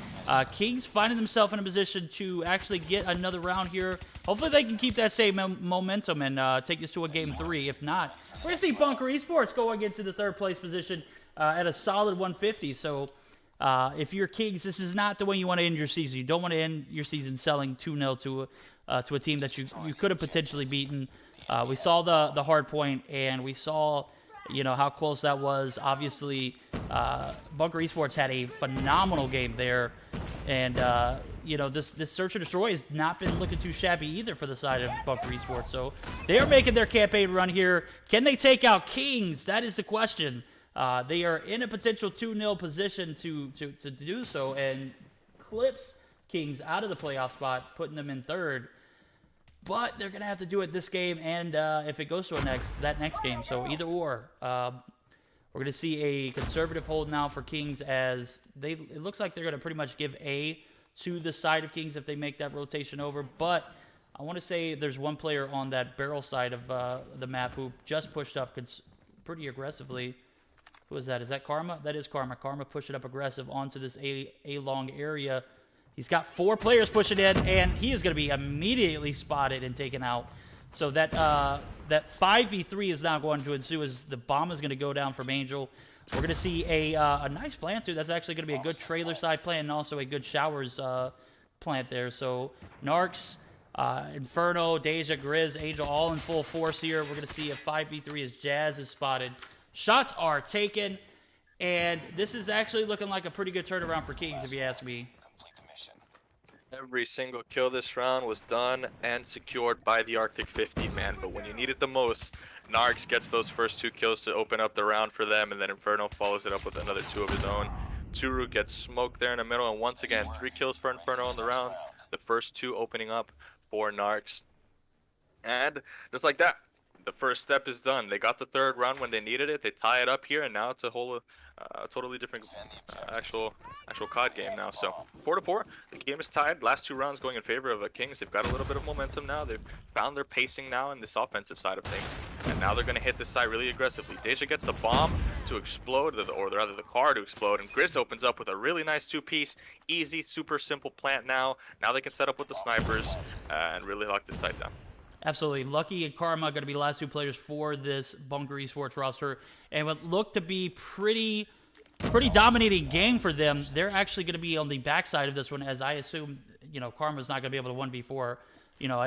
Kings finding themselves in a position to actually get another round here. Hopefully they can keep that same momentum and take this to a game 3. If not, we're going to see Bunker eSports going into the 3rd place position at a solid 150. So if you're Kings, this is not the way you want to end your season. You don't want to end your season selling 2-0 to a team that you could have potentially beaten. We saw the hard point, and we saw, how close that was. Obviously, Bunker Esports had a phenomenal game there, and this Search and Destroy has not been looking too shabby either for the side of Bunker Esports. So they are making their campaign run here. Can they take out Kings? That is the question. They are in a potential 2-0 position to do so, and clips Kings out of the playoff spot, putting them in 3rd. But they're going to have to do it this game, and if it goes to that next game. So either or. We're going to see a conservative hold now for Kings, as it looks like they're going to pretty much give A to the side of Kings if they make that rotation over. But I want to say there's one player on that barrel side of the map who just pushed up pretty aggressively. Who is that? Is that Karma? That is Karma. Karma pushed it up aggressive onto this A-long area. He's got 4 players pushing in, and he is going to be immediately spotted and taken out. So that 5v3 is now going to ensue as the bomb is going to go down from Angel. We're going to see a nice plant, too. That's actually going to be a good trailer side plant and also a good showers plant there. So Narcs, Inferno, Deja, Grizz, Angel all in full force here. We're going to see a 5v3 as Jazz is spotted. Shots are taken, and this is actually looking like a pretty good turnaround for Kings, if you ask me. Every single kill this round was done and secured by the Arctic 15 man, but when you need it the most, Narcs gets those first 2 kills to open up the round for them, and then Inferno follows it up with another 2 of his own. Turu gets smoked there in the middle, and once again, 3 kills for Inferno in the round, the first 2 opening up for Narcs. And just like that, the first step is done. They got the 3rd round when they needed it. They tie it up here, and now it's a whole totally different actual COD game now. So 4-4, the game is tied. Last 2 rounds going in favor of the Kings. They've got a little bit of momentum now. They've found their pacing now in this offensive side of things, and now they're going to hit this side really aggressively. Deja gets the bomb to explode, or rather the car to explode, and Grizz opens up with a really nice 2-piece, easy, super simple plant now. Now they can set up with the snipers and really lock this side down. Absolutely. Lucky and Karma are going to be the last 2 players for this Bunker Esports roster. And what looked to be pretty dominating game for them, they're actually going to be on the backside of this one, as I assume, Karma's not going to be able to 1v4.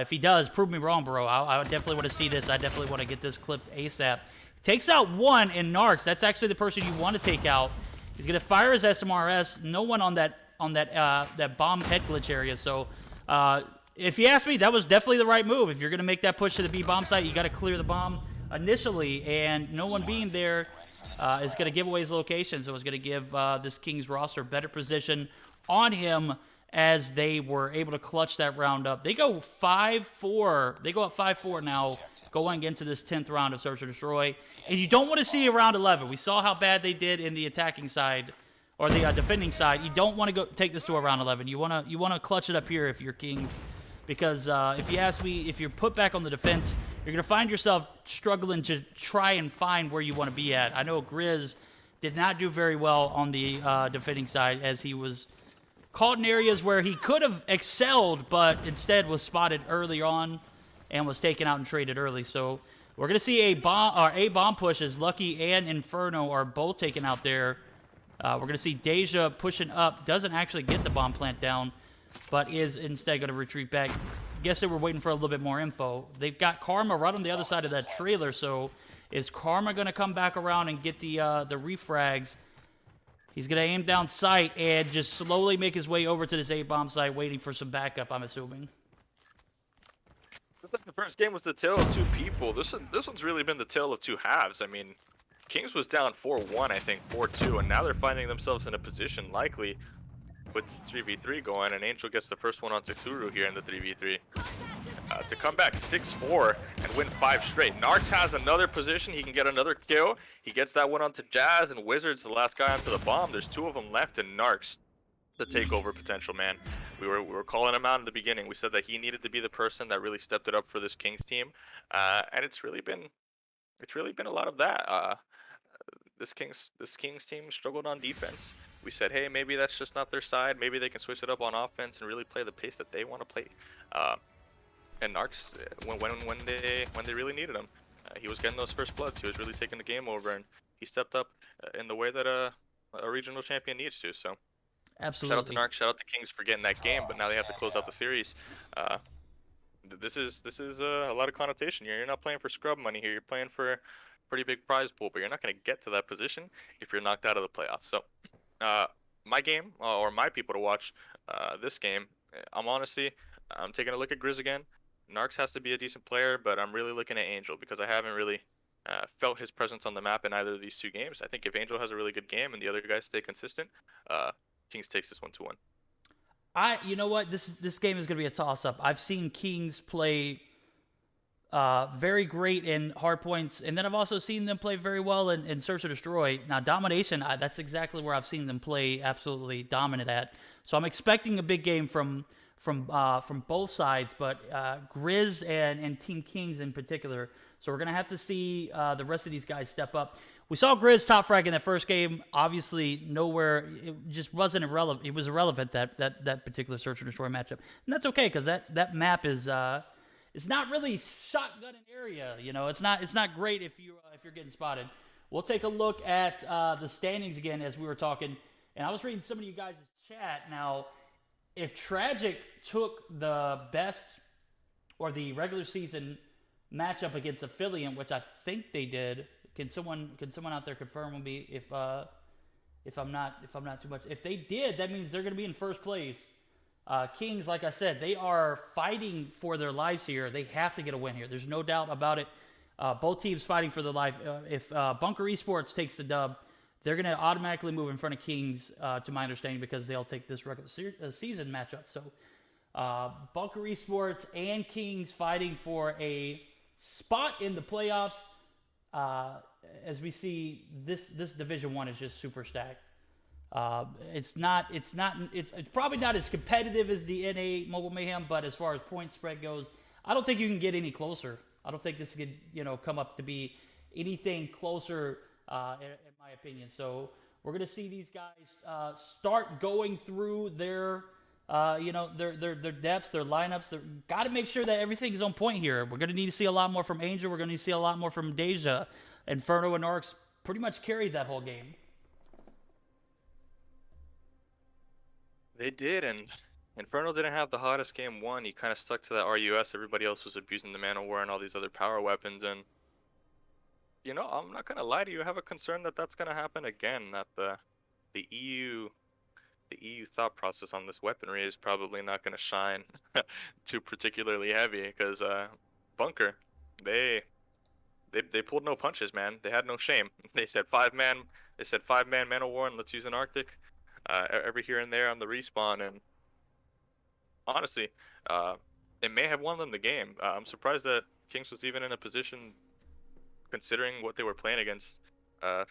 If he does, prove me wrong, bro. I definitely want to see this. I definitely want to get this clipped ASAP. Takes out 1 in Narcs. That's actually the person you want to take out. He's going to fire his SMRS. No one on that bomb head glitch area. So, if you ask me, that was definitely the right move. If you're going to make that push to the B bomb site, you got to clear the bomb initially, and no one being there is going to give away his location, so it's going to give this Kings roster better position on him as they were able to clutch that round up. They go 5-4. They go up 5-4 now going into this 10th round of Search and Destroy, and you don't want to see a round 11. We saw how bad they did in the attacking side, or the defending side. You don't want to take this to a round 11. You want to clutch it up here if you're Kings. Because if you ask me, if you're put back on the defense, you're going to find yourself struggling to try and find where you want to be at. I know Grizz did not do very well on the defending side, as he was caught in areas where he could have excelled, but instead was spotted early on and was taken out and traded early. So we're going to see a bomb push as Lucky and Inferno are both taken out there. We're going to see Deja pushing up, doesn't actually get the bomb plant down, but is instead going to retreat back. Guess they were waiting for a little bit more info. They've got Karma right on the other side of that trailer, so is Karma going to come back around and get the refrags? He's going to aim down sight and just slowly make his way over to this A-bomb site, waiting for some backup, I'm assuming. Looks like the first game was the tale of 2 people. This one's really been the tale of 2 halves. I mean, Kings was down 4-1, I think, 4-2, and now they're finding themselves in a position likely with 3v3 going, and Angel gets the first one onto Turu here in the 3v3 to come back 6-4 and win 5 straight. Narcs has another position. He can get another kill. He gets that one onto Jazz, and Wizard's the last guy onto the bomb. There's 2 of them left, and Narcs the takeover potential, man. We were calling him out in the beginning. We said that he needed to be the person that really stepped it up for this Kings team, and it's really been a lot of that. This Kings team struggled on defense. We said, hey, maybe that's just not their side. Maybe they can switch it up on offense and really play the pace that they want to play. Uh, and Narks, when they really needed him, he was getting those first bloods. He was really taking the game over, and he stepped up in the way that a regional champion needs to. So shout out to Absolutely. Narks, shout out to Kings for getting that game. But now they have to close out the series. Uh, this is a lot of connotation here. You're not playing for scrub money here. You're playing for a pretty big prize pool, but you're not going to get to that position if you're knocked out of the playoffs. So, my game or my people to watch this game, I'm taking a look at Grizz again. Narks has to be a decent player, but I'm really looking at Angel because I haven't really felt his presence on the map in either of these two games. I think if Angel has a really good game and the other guys stay consistent, Kings takes this 1-1. You know what? This game is going to be a toss-up. I've seen Kings play very great in hard points, and then I've also seen them play very well in Search or Destroy. Now, domination, that's exactly where I've seen them play absolutely dominant at. So I'm expecting a big game from both sides, but Grizz and Team Kings in particular. So we're going to have to see the rest of these guys step up. We saw Grizz top frag in that first game. Obviously, nowhere. It just wasn't irrelevant. It was irrelevant that particular Search and Destroy matchup, and that's okay because that map is it's not really shotgun area. You know, it's not great if you're getting spotted. We'll take a look at the standings again as we were talking, and I was reading some of you guys' chat. Now, if Tragic took the best or the regular season matchup against Affiliate, which I think they did. Can someone out there confirm with me if I'm not too much? If they did, that means they're going to be in first place. Kings, like I said, they are fighting for their lives here. They have to get a win here. There's no doubt about it. Both teams fighting for their life. If Bunker Esports takes the dub, they're going to automatically move in front of Kings, to my understanding, because they'll take this regular season matchup. So Bunker Esports and Kings fighting for a spot in the playoffs. As we see, this Division 1 is just super stacked. It's probably not as competitive as the NA Mobile Mayhem, but as far as point spread goes, I don't think you can get any closer. I don't think this could come up to be anything closer, in my opinion. So we're gonna see these guys start going through their depths, their lineups. They got to make sure that everything is on point here. We're going to need to see a lot more from Angel. We're going to need to see a lot more from Deja. Inferno and Arcs pretty much carried that whole game. They did, and Inferno didn't have the hottest game one. He kind of stuck to that RUS. Everybody else was abusing the Man of War and all these other power weapons. And, I'm not going to lie to you. I have a concern that that's going to happen again, that the EU thought process on this weaponry is probably not going to shine too particularly heavy because Bunker, they pulled no punches, man. They had no shame. They said 5-man. They said 5-man Man of War and let's use an Arctic every here and there on the respawn. And honestly, it may have won them the game. I'm surprised that Kings was even in a position, considering what they were playing against,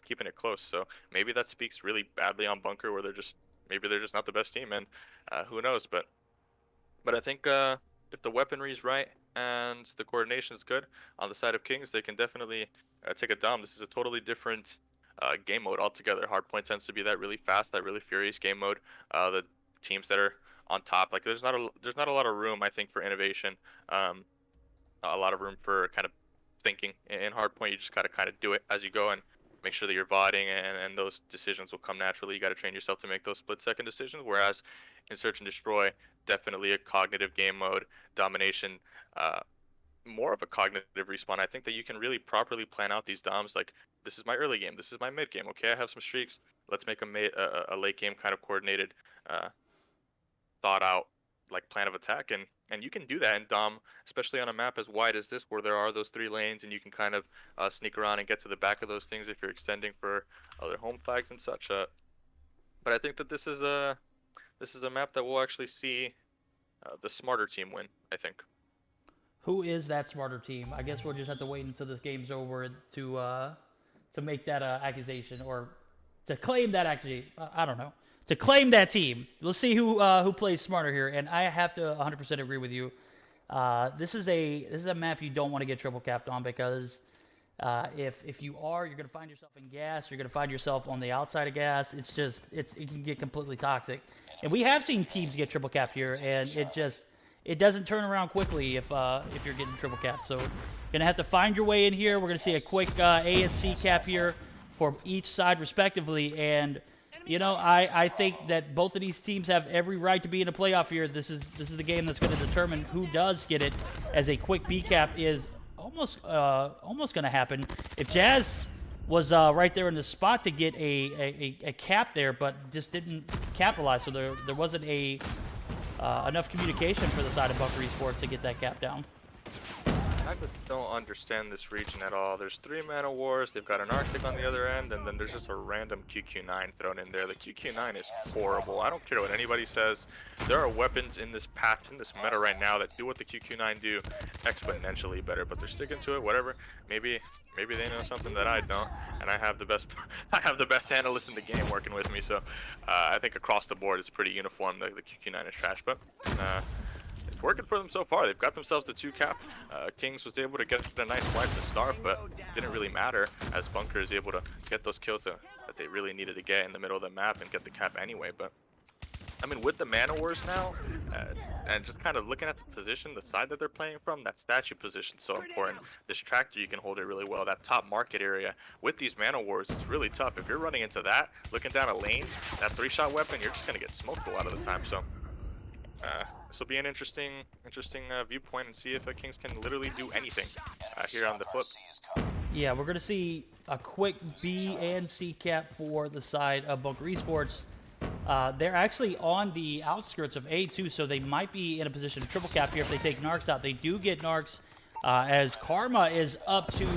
keeping it close. So maybe that speaks really badly on Bunker, where they're just not the best team, and who knows. But I think if the weaponry is right and the coordination is good on the side of Kings, they can definitely take a dom. This is a totally different game mode altogether. Hardpoint tends to be that really fast, that really furious game mode. The teams that are on top, like there's not a lot of room, I think, for innovation. A lot of room for kind of thinking. In Hardpoint, you just gotta kind of do it as you go and make sure that you're vodding, and those decisions will come naturally. You got to train yourself to make those split-second decisions, whereas in Search and Destroy, definitely a cognitive game mode. Domination, more of a cognitive respawn. I think that you can really properly plan out these doms, like, this is my early game, this is my mid game, okay, I have some streaks, let's make a late game kind of coordinated, thought out, like, plan of attack, and you can do that in Dom, especially on a map as wide as this, where there are those 3 lanes, and you can kind of sneak around and get to the back of those things if you're extending for other home flags and such. But I think that this is a map that we'll actually see the smarter team win, I think. Who is that smarter team? I guess we'll just have to wait until this game's over to make that accusation, or to claim that accusation. I don't know. to claim that team. Let's see who plays smarter here, and I have to 100% agree with you. This is a map you don't want to get triple capped on, because if you are, you're gonna find yourself in gas. You're gonna find yourself on the outside of gas. It can get completely toxic, and we have seen teams get triple capped here, and it doesn't turn around quickly if you're getting triple capped. So you're gonna have to find your way in here. We're gonna see a quick A and C cap here for each side respectively, and you know, I think that both of these teams have every right to be in a playoff here. This is the game that's going to determine who does get it, as a quick B cap is almost going to happen. If Jazz was right there in the spot to get a cap there, but just didn't capitalize, so there wasn't enough communication for the side of Bunker Esports to get that cap down. I just don't understand this region at all. There's 3 mana wars, they've got an Arctic on the other end, and then there's just a random QQ9 thrown in there. The QQ9 is horrible. I don't care what anybody says. There are weapons in this patch, in this meta right now, that do what the QQ9 do exponentially better, but they're sticking to it, whatever. Maybe they know something that I don't, and I have the best analyst in the game working with me, so I think across the board it's pretty uniform. The QQ9 is trash, but it's working for them so far. They've got themselves the 2 cap. Kings was able to get a nice wipe to start, but didn't really matter, as Bunker is able to get those kills that they really needed to get in the middle of the map and get the cap anyway. But I mean, with the mana wars now, and just kind of looking at the position, the side that they're playing from, that statue position is so important. This tractor, you can hold it really well. That top market area with these mana wars, it's really tough. If you're running into that, looking down a lane, that 3-shot weapon, you're just gonna get smoked a lot of the time. So this will be an interesting viewpoint, and see if Kings can literally do anything here on the flip. Yeah, we're going to see a quick B and C cap for the side of Bunker Esports. They're actually on the outskirts of A too, so they might be in a position to triple cap here if they take Narcs out. They do get Narcs, as Karma is up to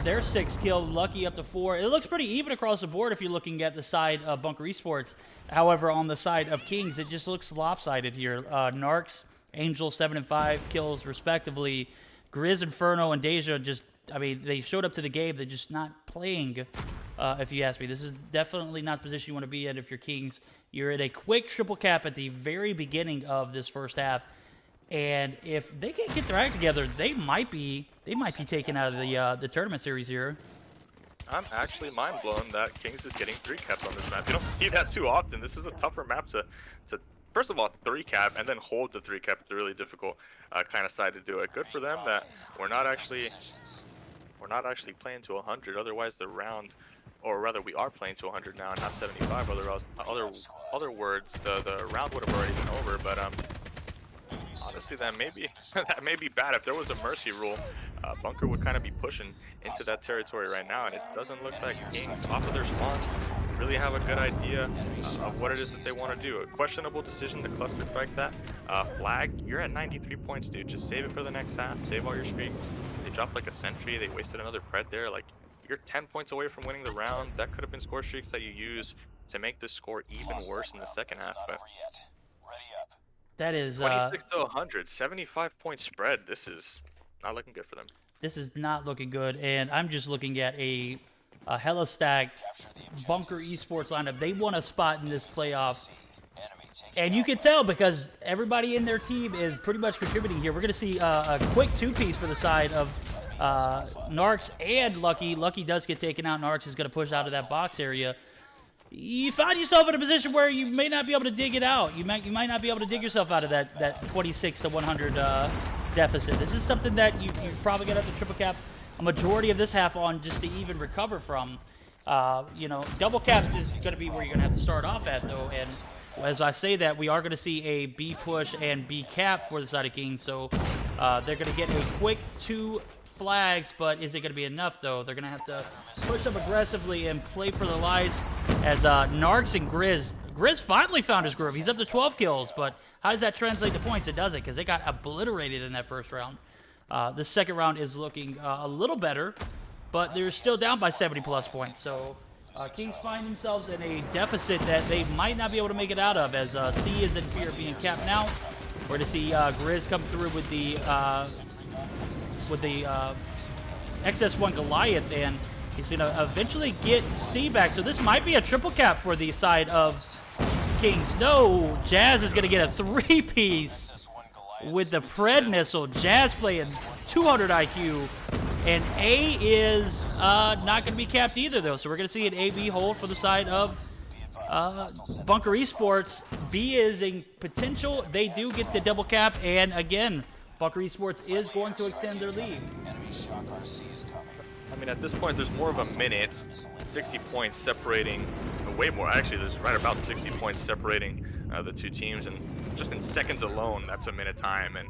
their 6 kill, Lucky up to 4. It looks pretty even across the board if you're looking at the side of Bunker Esports. However, on the side of Kings, it just looks lopsided here. Narcs, Angel, 7 and 5 kills respectively. Grizz, Inferno, and Deja just, I mean, they showed up to the game. They're just not playing, if you ask me. This is definitely not the position you want to be in if you're Kings. You're in a quick triple cap at the very beginning of this first half. And if they can't get their act together, they might be taken out of the tournament series here. I'm actually mind blown that Kings is getting 3 caps on this map. You don't see that too often. This is a tougher map to first of all 3 cap and then hold the 3 cap. It's a really difficult kind of side to do it. Good for them that we're not actually playing to 100. Otherwise the round, or rather we are playing to 100 now, not 75. Other words, the round would have already been over. But honestly, that may be bad. If there was a mercy rule, Bunker would kind of be pushing into that territory right now, and it doesn't look like Kings, off of their spawns, really have a good idea of what it is that they want to do. A questionable decision to cluster strike that. Flag, you're at 93 points, dude. Just save it for the next half. Save all your streaks. They dropped like a sentry. They wasted another pred there. Like, you're 10 points away from winning the round. That could have been score streaks that you use to make this score even worse in the second half. But that is 26 to 100, 75-point spread. This is not looking good for them. This is not looking good, and I'm just looking at a hella stacked Bunker Esports lineup. They won a spot in this playoff, and you can tell because everybody in their team is pretty much contributing here. We're going to see a quick 2-piece for the side of Narcs and Lucky. Lucky does get taken out. Narcs is going to push out of that box area. You find yourself in a position where you may not be able to dig it out. You might not be able to dig yourself out of that 26 to 100 deficit. This is something that you're probably going to have to triple cap a majority of this half on just to even recover from. You know, double cap is going to be where you're going to have to start off at, though. And as I say that, we are going to see a B push and B cap for the side of Kings. So they're going to get a quick 2 flags, but is it going to be enough, though? They're going to have to push up aggressively and play for their lives as Narcs and Grizz finally found his groove. He's up to 12 kills, but how does that translate to points? It doesn't, because they got obliterated in that first round. The second round is looking a little better, but they're still down by 70-plus points. So Kings find themselves in a deficit that they might not be able to make it out of, as C is in fear of being capped now. We're to see Grizz come through with the XS1 Goliath, and He's going to eventually get C back. So this might be a triple cap for the side of Kings. No, Jazz is going to get a 3-piece with the Pred missile. Jazz playing 200 IQ. And A is not going to be capped either, though. So we're going to see an A-B hold for the side of Bunker Esports. B is a potential. They do get the double cap. And again, Bunker Esports is going to extend their lead. I mean, at this point, there's more of a minute, 60 points separating, way more. Actually, there's right about 60 points separating the two teams, and just in seconds alone, that's a minute time. And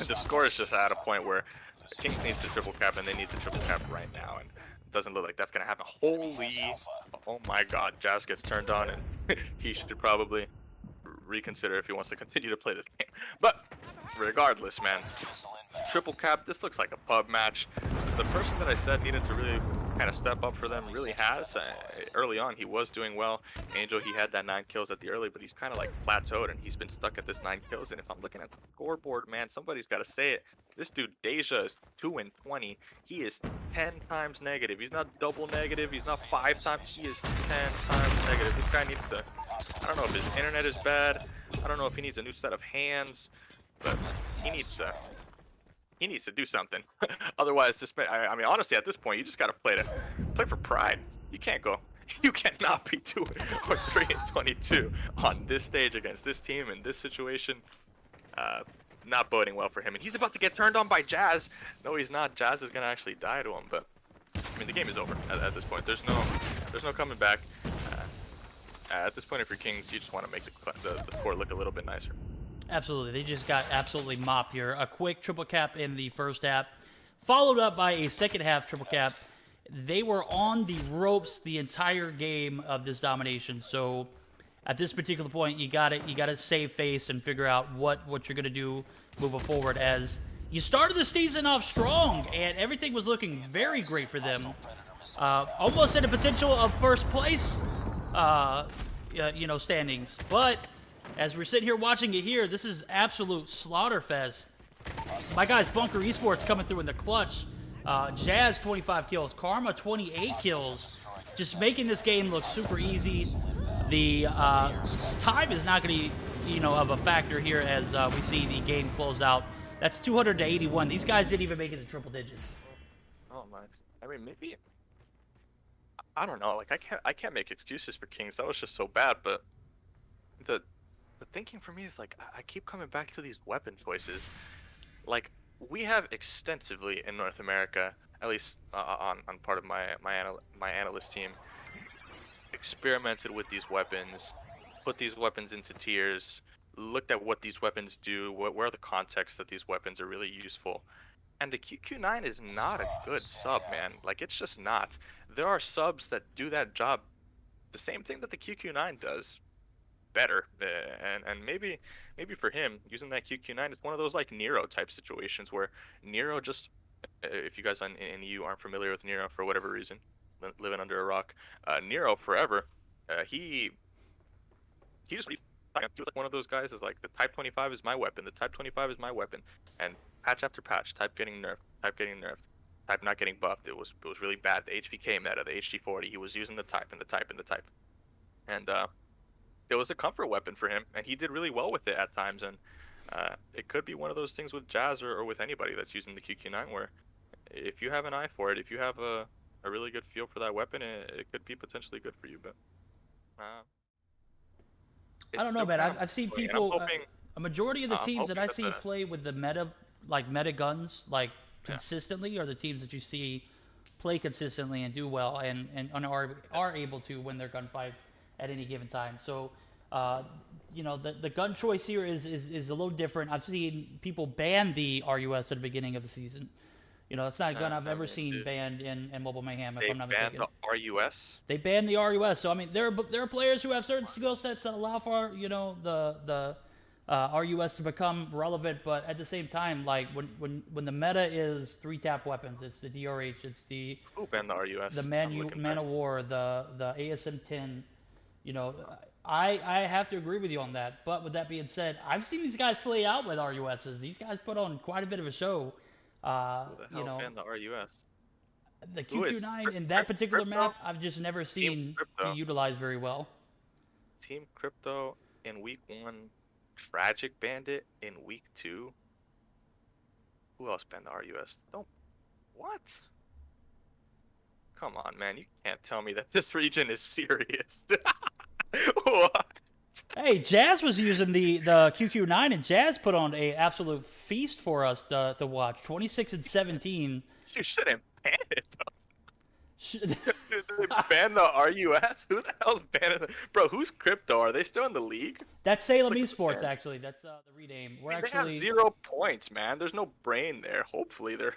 the score is just at a point where Kings needs the triple cap, and they need the triple cap right now. And it doesn't look like that's going to happen. Holy, oh my God, Jazz gets turned on, and he should probably reconsider if he wants to continue to play this game. But regardless, man, triple cap, this looks like a pub match. The person that I said needed to really kind of step up for them really has. Early on, he was doing well. Angel, he had that 9 kills at the early, but he's kind of like plateaued, and he's been stuck at this 9 kills. And if I'm looking at the scoreboard, man, somebody's got to say it. This dude, Deja, is 2-20. He is 10 times negative. He's not double negative. He's not 5 times. He is 10 times negative. This guy needs to, I don't know if his internet is bad. I don't know if he needs a new set of hands, but he needs to do something. Otherwise, this, I mean, honestly, at this point, you just got to play for pride. You can't go. You cannot be 2 or 3-22 on this stage against this team in this situation. Not boding well for him. And he's about to get turned on by Jazz. No, he's not. Jazz is gonna actually die to him. But I mean, the game is over at this point. There's no coming back. At this point, if you're Kings, you just want to make the score look a little bit nicer. Absolutely. They just got absolutely mopped here. A quick triple cap in the first half, followed up by a second half triple cap. They were on the ropes the entire game of this domination. So at this particular point, you gotta save face and figure out what you're gonna do moving forward. As you started the season off strong, and everything was looking very great for them. Almost at a potential of first place, standings. But as we're sitting here watching it here, this is absolute slaughterfest. My guys, Bunker Esports coming through in the clutch. Jazz 25 kills, Karma 28 kills, just making this game look super easy. The time is not going to be, of a factor here as we see the game closed out. That's 200 to 81. These guys didn't even make it to triple digits. Oh my! I mean, maybe I don't know. Like I can't make excuses for Kings. That was just so bad. But the thinking for me is like I keep coming back to these weapon choices. Like we have extensively in North America, at least on part of my analyst team, experimented with these weapons, put these weapons into tiers, looked at what these weapons do, where are the contexts that these weapons are really useful. And the QQ9 is not a good sub, man. Like, it's just not. There are subs that do that job, the same thing that the QQ9 does, better. And maybe for him, using that QQ9 is one of those, like, Nero type situations where Nero just, if you guys in EU aren't familiar with Nero for whatever reason, living under a rock, Nero forever, he just he was like one of those guys is like, the Type 25 is my weapon, the Type 25 is my weapon, and patch after patch, Type getting nerfed, Type not getting buffed. It was really bad. The HPK meta, the HG40, he was using the Type and the Type and the Type, and it was a comfort weapon for him, and he did really well with it at times. And it could be one of those things with Jazz or with anybody that's using the QQ9 where if you have an eye for it, if you have a really good feel for that weapon, it could be potentially good for you. But I don't know, man. I've seen people, a majority of the teams that I see play with the meta guns, like consistently, are the teams that you see play consistently and do well and are able to win their gunfights at any given time. So, the gun choice here is a little different. I've seen people ban the RUS at the beginning of the season. It's not a gun I've ever seen banned in Mobile Mayhem, if I'm not mistaken. They banned the RUS? They banned the RUS. So, I mean, there are players who have certain skill sets that allow for, the RUS to become relevant. But at the same time, like, when the meta is 3-tap weapons, it's the DRH, it's the... Who banned the RUS? The Man of War, the ASM-10. I have to agree with you on that. But with that being said, I've seen these guys slay out with RUSs. These guys put on quite a bit of a show. Who the hell banned the RUS? The Who is QQ9 in that particular Crypto? map, I've just never seen Crypto. be utilized very well. Team Crypto in week 1. Tragic Bandit in week 2. Who else banned the RUS? Don't. What? Come on, man. You can't tell me that this region is serious. What? Hey, Jazz was using the QQ9, and Jazz put on a absolute feast for us to watch. 26 and 17. You shouldn't ban it, though. Sh- Dude, they banned the RUS? Who the hell's banning it? Bro, who's Crypto? Are they still in the league? That's Salem Look at eSports, this. actually. That's the rename. We're They actually have 0 points, man. There's no brain there. Hopefully they're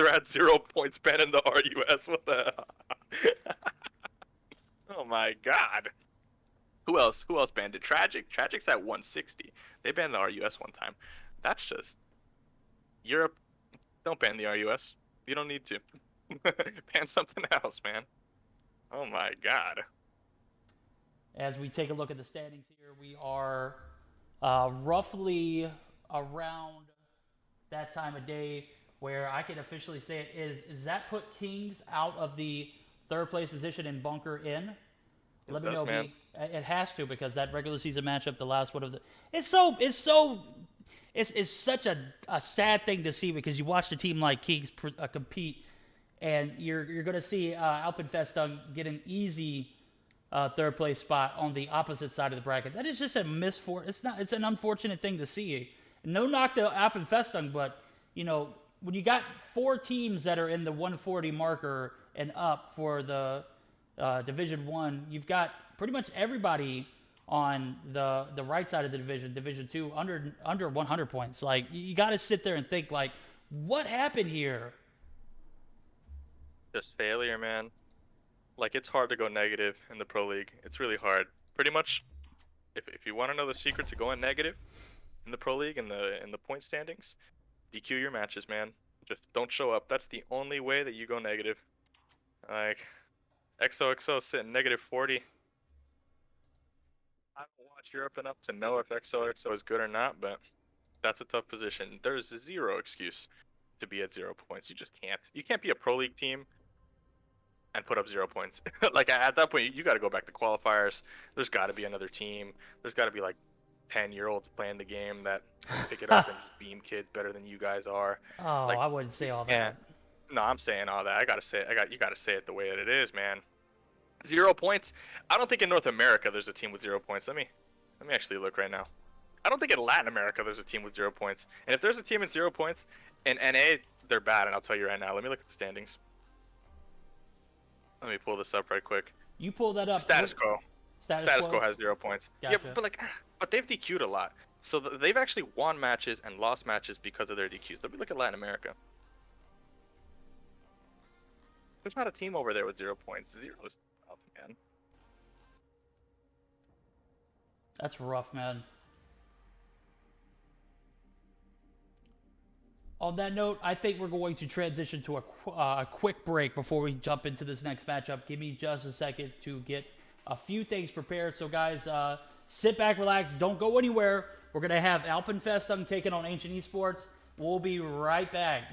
at 0 points banning the RUS. What the hell? Oh my god. Who else banned it? Tragic's at 160. They banned the RUS one time. That's just Europe. Don't ban the RUS. You don't need to. Ban something else, man. Oh my god. as we take a look at the standings here, we are roughly around that time of day where I can officially say it is that put Kings out of the third place position and Bunker in? Let me know. Man. It has to, because that regular season matchup, the last one of the, it's such a sad thing to see, because you watch a team like Kings compete, and you're going to see Alpenfestung get an easy third place spot on the opposite side of the bracket. That is just a it's an unfortunate thing to see. No knock to Alpenfestung, but when you got 4 teams that are in the 140 marker and up for the Division 1, you've got pretty much everybody on the right side of the Division 2 under 100 points. Like, you got to sit there and think, like, what happened here? Just failure, man. Like, it's hard to go negative in the Pro League. It's really hard. Pretty much, if you want to know the secret to going negative in the Pro League in the point standings, DQ your matches, man. Just don't show up. That's the only way that you go negative. Like, XOXO sitting negative 40. I don't watch Europe enough to know if XOXO is good or not, but that's a tough position. There's 0 excuse to be at 0 points. You just can't. You can't be a Pro League team and put up 0 points. Like, at that point, you got to go back to qualifiers. There's got to be another team. There's got to be like 10-year-olds playing the game that pick it up and just beam kids better than you guys are. Oh, like, I wouldn't say all that. Yeah. No, I'm saying all that. You gotta say it the way that it is, man. 0 points. I don't think in North America there's a team with 0 points. Let me actually look right now. I don't think in Latin America there's a team with 0 points. And if there's a team with 0 points in NA, they're bad. And I'll tell you right now. Let me look at the standings. Let me pull this up right quick. You pull that up. Status quo. Status quo has 0 points. Gotcha. Yeah, but they've DQ'd a lot. So they've actually won matches and lost matches because of their DQs. Let me look at Latin America. There's not a team over there with 0 points. 0 is tough, man. That's rough, man. On that note, I think we're going to transition to a quick break before we jump into this next matchup. Give me just a second to get a few things prepared. So, guys, sit back, relax, don't go anywhere. We're going to have Alpenfestung taking on Ancient Esports. We'll be right back.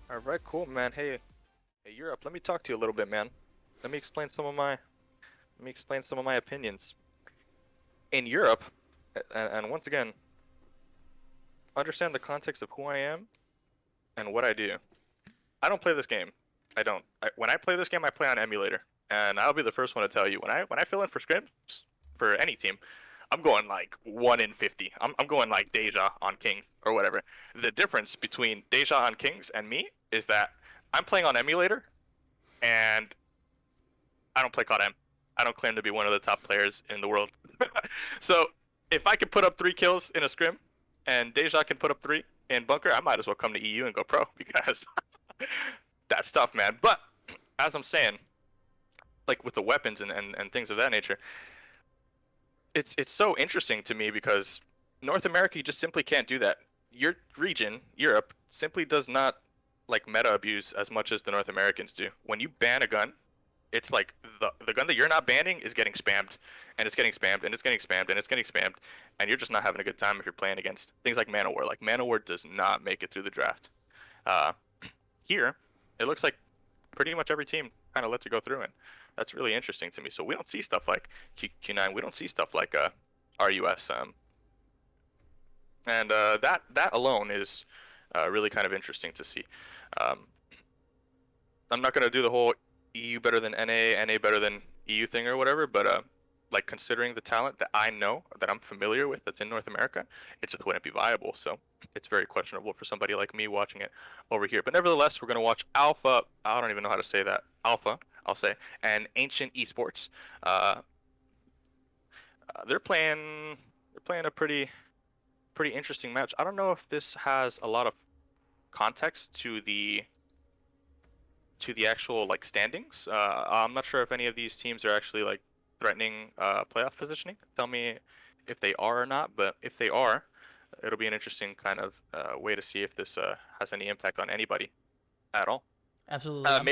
All right, cool, man. Hey, Europe. Let me talk to you a little bit, man. Let me explain some of my opinions. In Europe, and once again, understand the context of who I am and what I do. I don't play this game. I don't. When I play this game, I play on emulator, and I'll be the first one to tell you when I fill in for scrims for any team, I'm going like 1 in 50. I'm going like Deja on Kings or whatever. The difference between Deja on Kings and me is that I'm playing on emulator, and I don't play COD M. I don't claim to be one of the top players in the world. So if I can put up 3 kills in a scrim, and Deja can put up 3 in bunker, I might as well come to EU and go pro, because that's tough, man. But as I'm saying, like with the weapons and things of that nature, it's so interesting to me because North America, you just simply can't do that. Your region, Europe, simply does not like meta abuse as much as the North Americans do. When you ban a gun, it's like the gun that you're not banning is getting spammed, and it's getting spammed, and it's getting spammed, and it's getting spammed, and you're just not having a good time if you're playing against things like Manowar. Like Manowar does not make it through the draft. Here, it looks like pretty much every team kind of lets it go through, and that's really interesting to me. So we don't see stuff like Q9. We don't see stuff like RUS. And that alone is really kind of interesting to see. I'm not going to do the whole EU better than NA better than EU thing or whatever, but like considering the talent that I know, that I'm familiar with, that's in North America, it just wouldn't be viable. So it's very questionable for somebody like me watching it over here. But nevertheless, we're going to watch Alpha. I don't even know how to say that. Alpha, I'll say, and Ancient eSports. They're playing a pretty interesting match. I don't know if this has a lot of context to the actual like standings. I'm not sure if any of these teams are actually like threatening playoff positioning. Tell me if they are or not, but if they are, it'll be an interesting kind of way to see if this has any impact on anybody at all. Absolutely.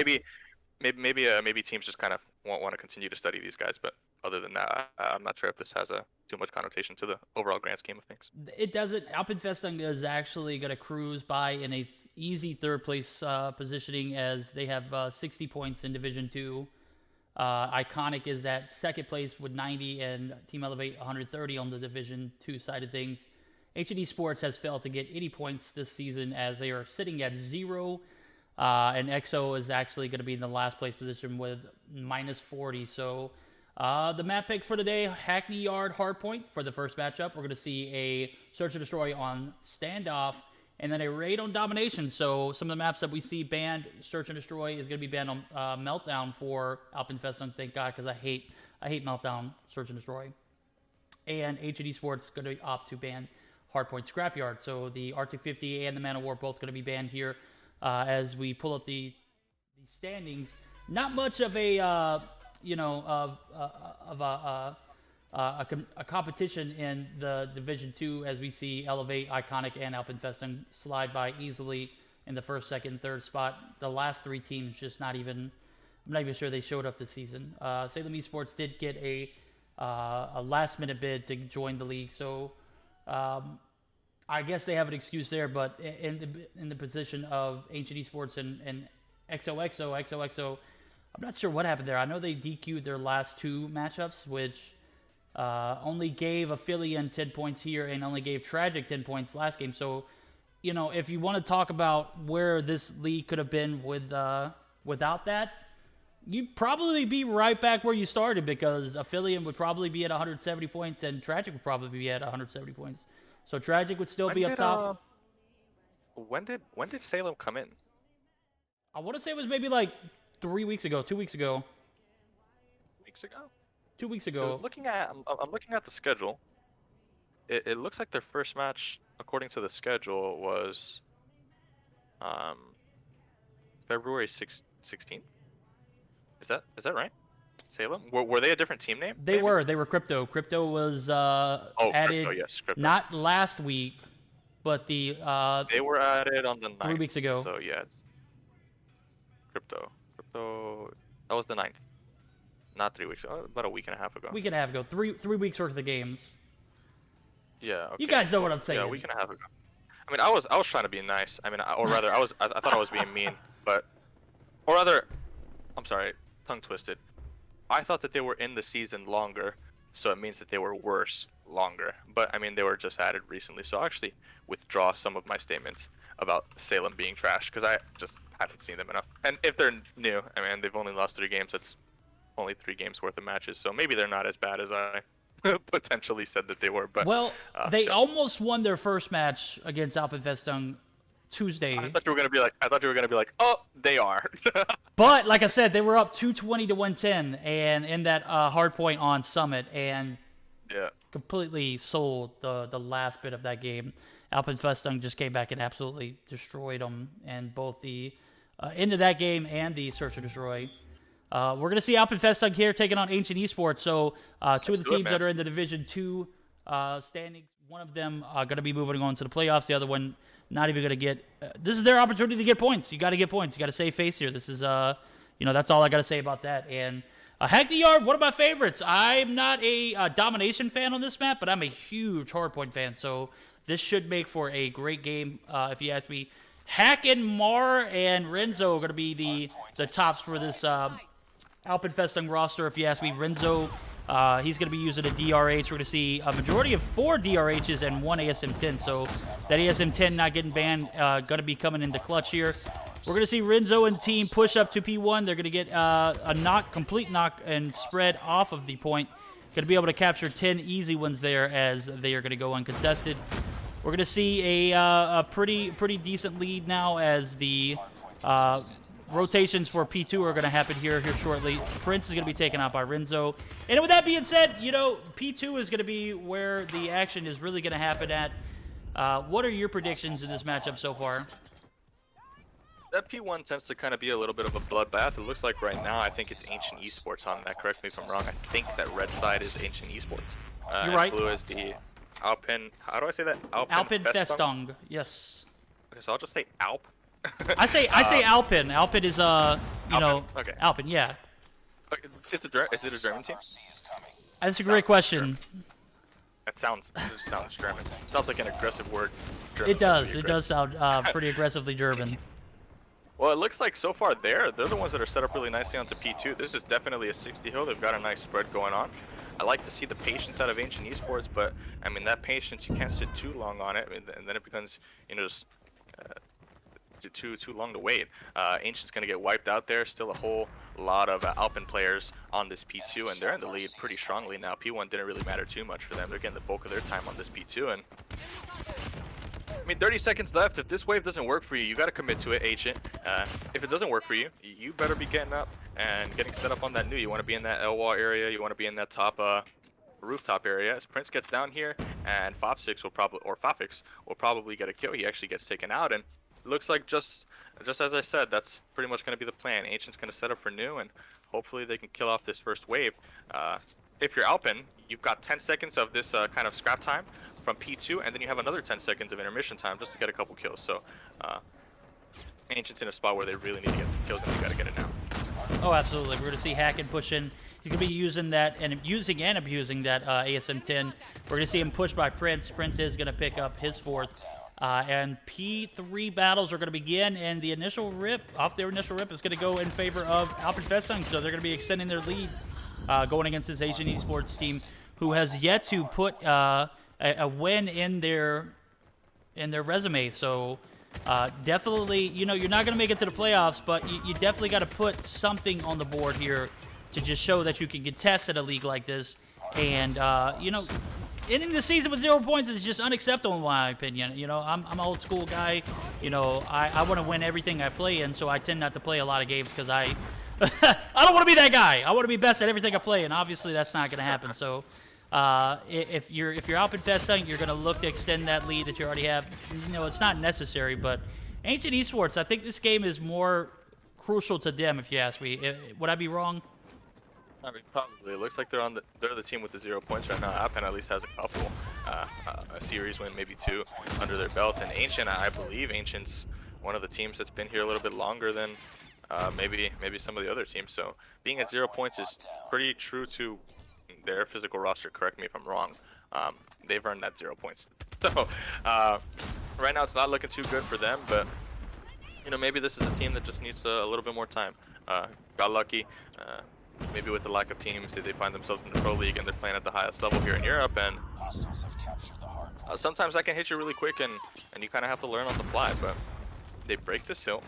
Maybe teams just kind of won't want to continue to study these guys, but other than that, I'm not sure if this has too much connotation to the overall grand scheme of things. It doesn't. Alpenfestung is actually going to cruise by in a easy third place positioning, as they have 60 points in Division 2. Iconic is at second place with 90, and Team Elevate 130 on the Division 2 side of things. Ancient eSports has failed to get any points this season, as they are sitting at 0. And EXO is actually going to be in the last place position with minus 40. So the map pick for today, Hackney Yard Hardpoint for the first matchup. We're going to see a Search and Destroy on Standoff, and then a Raid on Domination. So some of the maps that we see banned, Search and Destroy is going to be banned on Meltdown for Alpenfestung, thank God, because I hate Meltdown, Search and Destroy. And Ancient eSports going to opt to ban Hardpoint Scrapyard. So the Arctic 50 and the Man of War both going to be banned here. As we pull up the standings, not much of a a competition in the Division 2 as we see Elevate, Iconic, and Alpenfestung slide by easily in the first, second, third spot. The last three teams just not even, I'm not even sure they showed up this season. Salem eSports did get a last-minute bid to join the league, so I guess they have an excuse there, but in the position of Ancient Esports and XOXO, I'm not sure what happened there. I know they DQ'd their last two matchups, which only gave Affiliate 10 points here and only gave Tragic 10 points last game. So, you know, if you want to talk about where this league could have been without that, you'd probably be right back where you started, because Affiliate would probably be at 170 points and Tragic would probably be at 170 points. So Tragic would still be up top. When did Salem come in? I want to say it was maybe like 2 weeks ago. 2 weeks ago? 2 weeks ago. I'm looking at the schedule. It looks like their first match, according to the schedule, was February 16th. Is that right? Salem? Were they a different team name? They were Crypto. Crypto was added Crypto, yes, Crypto. Not last week, but they were added on the 9th. 3 weeks ago. So yeah, Crypto. That was the 9th. Not 3 weeks ago, about a week and a half ago. Week and a half ago. Three weeks worth of games. Yeah. Okay. You guys know what I'm saying. Yeah, a week and a half ago. I mean, I was trying to be nice. I mean, I thought I was being mean, I'm sorry, tongue twisted. I thought that they were in the season longer, so it means that they were worse longer. But I mean, they were just added recently, so I'll actually withdraw some of my statements about Salem being trash, because I just haven't seen them enough. And if they're new, I mean, they've only lost 3 games. That's only 3 games worth of matches, so maybe they're not as bad as I potentially said that they were. But they almost won their first match against Alpenfestung Tuesday. I thought you were gonna be like, oh, they are. But like I said, they were up 220 to 110, and in that hard point on Summit, and completely sold the last bit of that game. Alpenfestung just came back and absolutely destroyed them, and both the end of that game and the Search and Destroy. We're going to see Alpenfestung here taking on Ancient Esports. So two of the teams that are in the Division 2 standings, one of them going to be moving on to the playoffs. The other one not even going to get this is their opportunity to get points. You got to get points. You got to save face here. This is, that's all I got to say about that. And Hack the Yard, one of my favorites. I'm not a domination fan on this map, but I'm a huge hardpoint fan. So this should make for a great game, if you ask me. Hack and Mar and Renzo are going to be the tops for this Alpenfestung roster, if you ask me. Renzo, he's going to be using a DRH. We're going to see a majority of 4 DRHs and 1 ASM-10. So that ASM-10 not getting banned, going to be coming into clutch here. We're going to see Renzo and team push up to P1. They're going to get a complete knock and spread off of the point. Going to be able to capture 10 easy ones there as they are going to go uncontested. We're going to see a pretty decent lead now as the rotations for P2 are going to happen here shortly. Prince is going to be taken out by Renzo. And with that being said, P2 is going to be where the action is really going to happen at. What are your predictions in this matchup so far? That P1 tends to kind of be a little bit of a bloodbath. It looks like right now, I think it's Ancient Esports on that. Correct me if I'm wrong. I think that red side is Ancient Esports. You're right. Blue is the Alpen. How do I say that? Alpenfestung. Yes. Okay, so I'll just say Alp. I say Alpen. Alpen is okay. Alpen, yeah. Okay, is it a German team? That's a great question. It sounds German. It sounds like an aggressive word. German. It does. It does sound pretty aggressively German. Well, it looks like so far they're the ones that are set up really nicely onto P2. This is definitely a 60 hill. They've got a nice spread going on. I like to see the patience out of Ancient Esports, but I mean that patience, you can't sit too long on it, and then it becomes just too long to wait. Ancient's gonna get wiped out there. Still a whole lot of Alpen players on this P2, and they're in the lead pretty strongly now. P1 didn't really matter too much for them. They're getting the bulk of their time on this P2, and I mean 30 seconds left. If this wave doesn't work for you, you got to commit to it, Ancient. If it doesn't work for you, you better be getting up and getting set up on that new. You want to be in that L-wall area. You want to be in that top rooftop area. As Prince gets down here, and Fafix will probably get a kill. He actually gets taken out, and it looks like just as I said, that's pretty much going to be the plan. Ancient's going to set up for new, and hopefully they can kill off this first wave. if you're Alpin, you've got 10 seconds of this kind of scrap time from P2, and then you have another 10 seconds of intermission time just to get a couple kills. So Ancient's in a spot where they really need to get the kills, and they got to get it now. Oh, absolutely. We're going to see Hacken push in. He's going to be using that and abusing that ASM-10. We're going to see him pushed by Prince. Prince is going to pick up his 4th. And P3 battles are going to begin, and the initial rip, off their initial rip, is going to go in favor of Alpenfestung. So they're going to be extending their lead going against this Asian esports team who has yet to put a win in their resume. So definitely, you know, you're not going to make it to the playoffs, but you definitely got to put something on the board here to just show that you can contest at a league like this. And, you know, ending the season with 0 points is just unacceptable in my opinion. You know, I'm an old school guy. You know, I want to win everything I play in, so I tend not to play a lot of games because I don't want to be that guy. I want to be best at everything I play, and obviously that's not going to happen. So if you're Alpenfestung, you're going to look to extend that lead that you already have. You know, it's not necessary, but Ancient Esports, I think this game is more crucial to them, if you ask me. Would I be wrong? I mean, probably. It looks like they're the team with the 0 points right now. Alpin at least has a couple, a series win, maybe 2 under their belt. And Ancient, I believe Ancient's one of the teams that's been here a little bit longer than maybe some of the other teams. So being at 0 points is pretty true to their physical roster. Correct me if I'm wrong. They've earned that 0 points. So right now it's not looking too good for them, but you know, maybe this is a team that just needs a little bit more time. Got lucky. Maybe with the lack of teams, they find themselves in the pro league and they're playing at the highest level here in Europe, and sometimes that can hit you really quick, and you kind of have to learn on the fly. But they break this hill,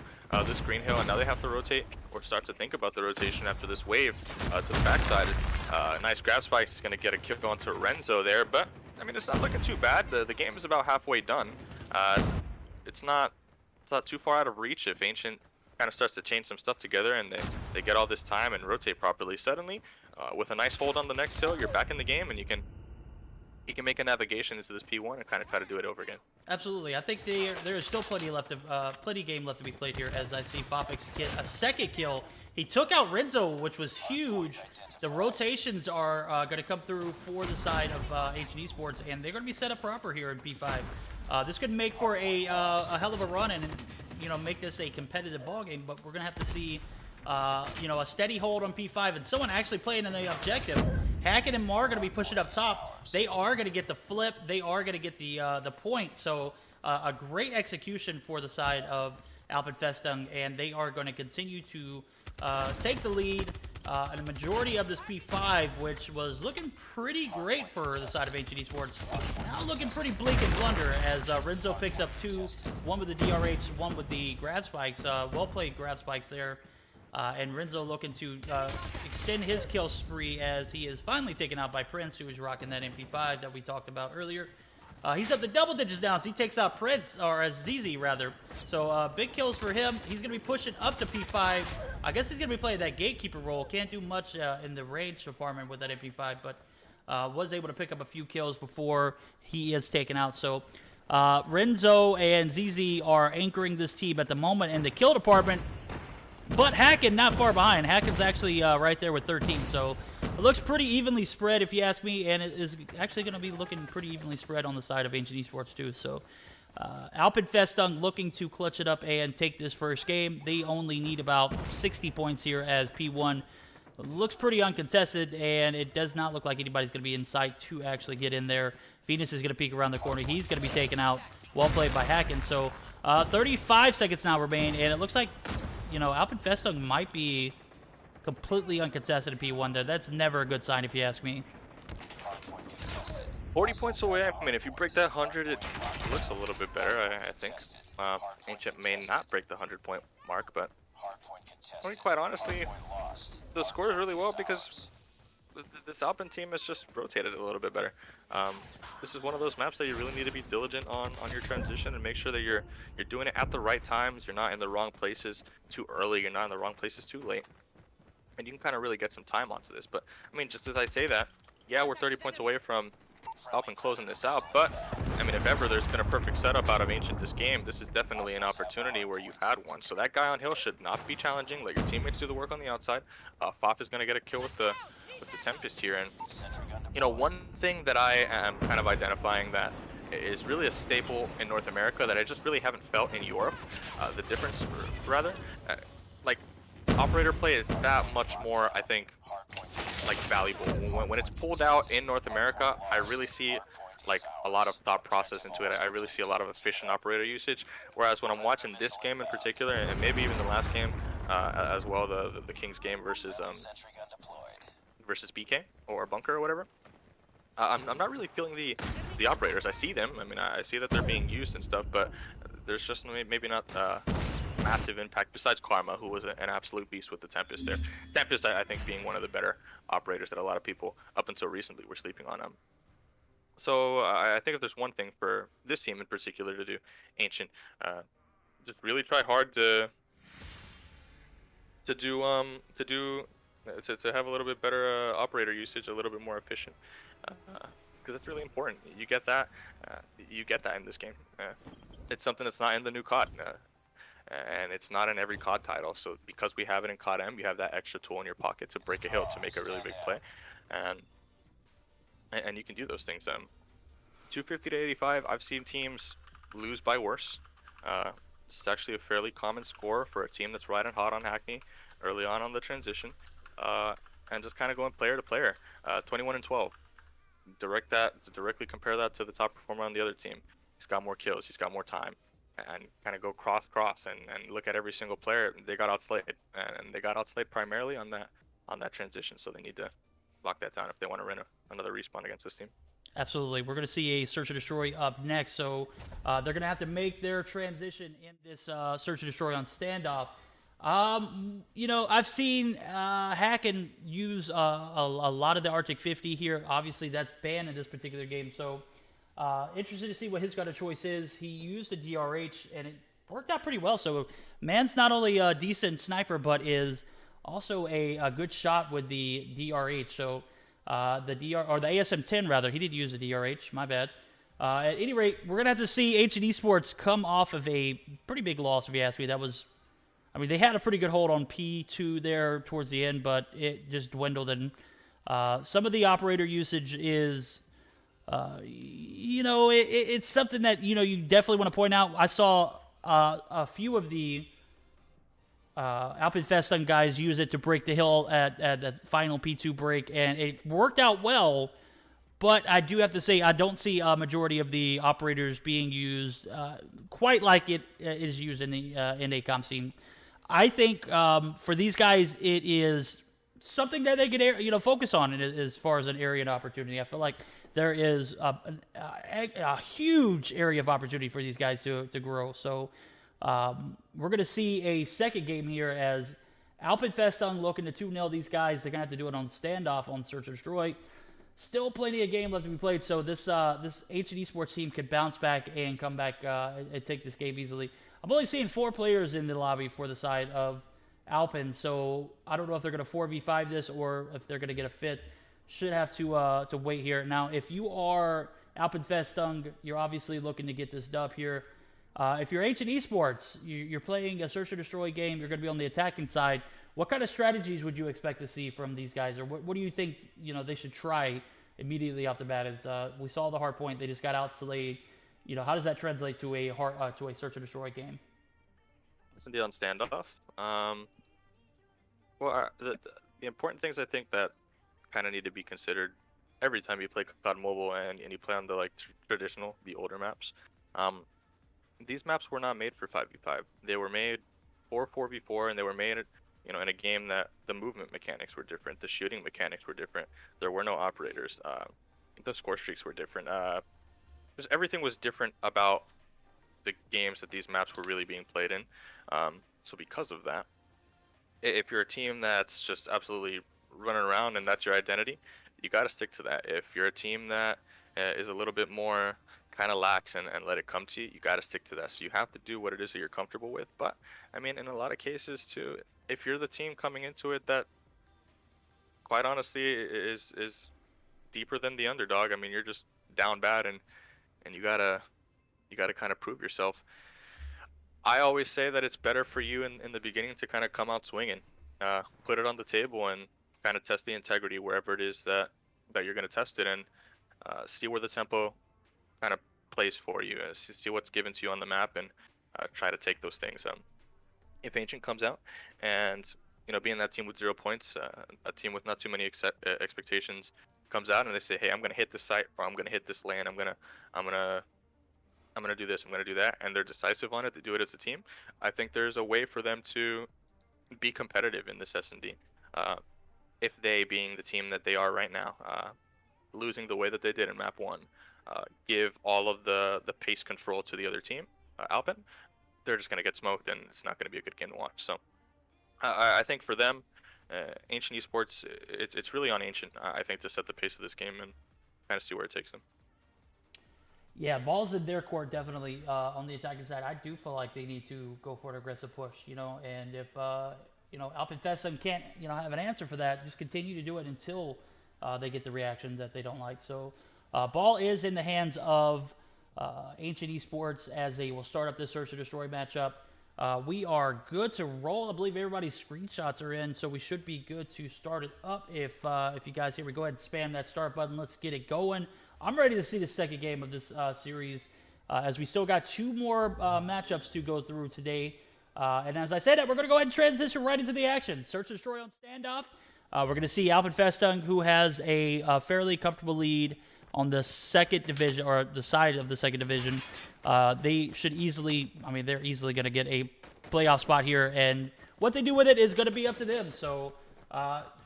this green hill, and now they have to rotate or start to think about the rotation after this wave to the backside. Is a nice grab spike is going to get a kill onto Renzo there, but I mean, it's not looking too bad. The game is about halfway done. It's not too far out of reach if Ancient kind of starts to change some stuff together and they get all this time and rotate properly. Suddenly, with a nice hold on the next hill, you're back in the game, and you can make a navigation into this P1 and kind of try to do it over again. Absolutely. I think there is still plenty game left to be played here, as I see Fopix get a 2nd kill. He took out Renzo, which was huge. The rotations are going to come through for the side of Ancient Esports, and they're going to be set up proper here in P5. This could make for a hell of a run and, you know, make this a competitive ball game, but we're going to have to see, you know, a steady hold on P5 and someone actually playing in the objective. Hackett and Mar are going to be pushing up top. They are going to get the flip. They are going to get the point. So a great execution for the side of Alpenfestung, and they are going to continue to take the lead. And the majority of this P5, which was looking pretty great for the side of Ancient Esports, now looking pretty bleak and blunder as Renzo picks up 2, one with the DRH, one with the grab spikes. Well played grab spikes there. And Renzo looking to extend his kill spree as he is finally taken out by Prince, who is rocking that MP5 that we talked about earlier. He's up to double digits now, so he takes out Prince, or ZZ rather. So big kills for him. He's going to be pushing up to P5. I guess he's going to be playing that gatekeeper role. Can't do much in the range department with that MP5, but was able to pick up a few kills before he is taken out. So Renzo and ZZ are anchoring this team at the moment in the kill department. But Hacken not far behind. Hacken's actually right there with 13, so it looks pretty evenly spread if you ask me, and it is actually going to be looking pretty evenly spread on the side of Ancient Esports too. So Alpenfestung looking to clutch it up and take this first game. They only need about 60 points here as P1 looks pretty uncontested, and it does not look like anybody's going to be in sight to actually get in there. Venus is going to peek around the corner. He's going to be taken out. Well played by Hacken. So 35 seconds now remain, and it looks like, you know, Alpenfestung might be completely uncontested in P1 there. That's never a good sign if you ask me. 40 points away. I mean, if you break that 100, it looks a little bit better, I think. Ancient may not break the 100-point mark, but I mean, quite honestly, the score is really well because this Alpin team has just rotated a little bit better. This is one of those maps that you really need to be diligent on your transition and make sure that you're doing it at the right times. You're not in the wrong places too early. You're not in the wrong places too late. And you can kind of really get some time onto this. But, I mean, just as I say that, yeah, we're 30 points away from Alpin closing this out. But I mean, if ever there's been a perfect setup out of Ancient this game, this is definitely an opportunity where you've had one. So that guy on hill should not be challenging. Let your teammates do the work on the outside. Faf is going to get a kill with the Tempest here. And you know, one thing that I am kind of identifying that is really a staple in North America that I just really haven't felt in Europe. The difference, rather, like operator play is that much more, I think, like valuable. When it's pulled out in North America, I really see like a lot of thought process into it. I really see a lot of efficient operator usage. Whereas when I'm watching this game in particular, and maybe even the last game as well, the Kings game versus BK or Bunker or whatever, I'm not really feeling the operators. I see them. I mean, I see that they're being used and stuff, but there's just maybe not massive impact besides Karma, who was an absolute beast with the Tempest there. Tempest, I think, being one of the better operators that a lot of people up until recently were sleeping on. So I think if there's one thing for this team in particular to do, Ancient, just really try hard to have a little bit better operator usage, a little bit more efficient, because that's really important. You get that in this game. It's something that's not in the new COD, and it's not in every COD title. So because we have it in COD M, you have that extra tool in your pocket to break a hill, to make a really big play, and you can do those things. 250 to 85. I've seen teams lose by worse. It's actually a fairly common score for a team that's riding hot on Hackney early on the transition, and just kind of going player to player. 21 and 12. Directly compare that to the top performer on the other team. He's got more kills, he's got more time, and kind of go cross and look at every single player. They got outslayed, and they got outslayed primarily on that transition. So they need to lock that down if they want to run another respawn against this team. Absolutely. We're going to see a Search and Destroy up next, so they're going to have to make their transition in this Search and Destroy on standoff. You know, I've seen Hacken use a lot of the Arctic 50 here. Obviously, that's banned in this particular game, so interested to see what his gun of choice is. He used a DRH, and it worked out pretty well. So, man's not only a decent sniper, but is also a good shot with the DRH. So, the ASM-10 rather, he did use a DRH. My bad. At any rate, we're gonna have to see Ancient eSports come off of a pretty big loss, if you ask me. I mean, they had a pretty good hold on P2 there towards the end, but it just dwindled. And some of the operator usage is, you know, it's something that, you know, you definitely want to point out. I saw a few of the Alpenfest guys use it to break the hill at the final P2 break, and it worked out well. But I do have to say, I don't see a majority of the operators being used quite like it is used in the ACOM scene. I think for these guys, it is something that they could, focus on as far as an area and opportunity. I feel like there is a huge area of opportunity for these guys to grow. So we're going to see a second game here as Alpenfest looking to 2-0 these guys. They're going to have to do it on standoff on Search and Destroy. Still plenty of game left to be played, so this Ancient eSports team could bounce back and come back and take this game easily. I'm only seeing 4 players in the lobby for the side of Alpen, so I don't know if they're going to 4v5 this or if they're going to get a fit. Should have to wait here. Now, if you are Alpenfest, you're obviously looking to get this dub here. If you're Ancient eSports, you're playing a Search and Destroy game, you're going to be on the attacking side. What kind of strategies would you expect to see from these guys, or what do you think they should try immediately off the bat? As we saw the hard point, they just got outplayed. How does that translate to a Search and Destroy game? It's indeed on standoff. The important things I think that kind of need to be considered every time you play COD Mobile and you play on the traditional, the older maps. These maps were not made for 5v5. They were made for 4v4, and they were made in a game that the movement mechanics were different, the shooting mechanics were different, there were no operators, the score streaks were different. Just everything was different about the games that these maps were really being played in. So because of that, if you're a team that's just absolutely running around and that's your identity, you got to stick to that. If you're a team that is a little bit more kind of lax and let it come to you, you got to stick to that. So you have to do what it is that you're comfortable with. But I mean, in a lot of cases too, if you're the team coming into it that quite honestly is deeper than the underdog, I mean, you're just down bad, and you gotta kind of prove yourself. I always say that it's better for you in the beginning to kind of come out swinging, put it on the table, and kind of test the integrity wherever it is that you're going to test it, and see where the tempo kind of plays for you, see what's given to you on the map, and try to take those things. If Ancient comes out and being that team with 0 points, a team with not too many expectations comes out and they say, hey, I'm going to hit this site, or I'm going to hit this lane, I'm gonna do this, I'm gonna do that, and they're decisive on it, they do it as a team, I think there's a way for them to be competitive in this S&D. If they, being the team that they are right now, losing the way that they did in map 1, give all of the pace control to the other team, Alpin, they're just gonna get smoked, and it's not gonna be a good game to watch. So I think for them, Ancient eSports, it's really on Ancient, I think, to set the pace of this game and kind of see where it takes them. Yeah, ball's in their court, definitely. On the attacking side, I do feel like they need to go for an aggressive push, and if, Alpenfesten can't, have an answer for that, just continue to do it until they get the reaction that they don't like. So ball is in the hands of Ancient eSports as they will start up this Search and Destroy matchup. We are good to roll. I believe everybody's screenshots are in, so we should be good to start it up. If you guys hear me, go ahead and spam that start button. Let's get it going. I'm ready to see the second game of this series, as we still got 2 more matchups to go through today. And as I said that, we're going to go ahead and transition right into the action. Search and Destroy on standoff. We're going to see Alpenfestung, who has a fairly comfortable lead on the second division, or the side of the second division. They should easily, they're easily going to get a playoff spot here, and what they do with it is going to be up to them. So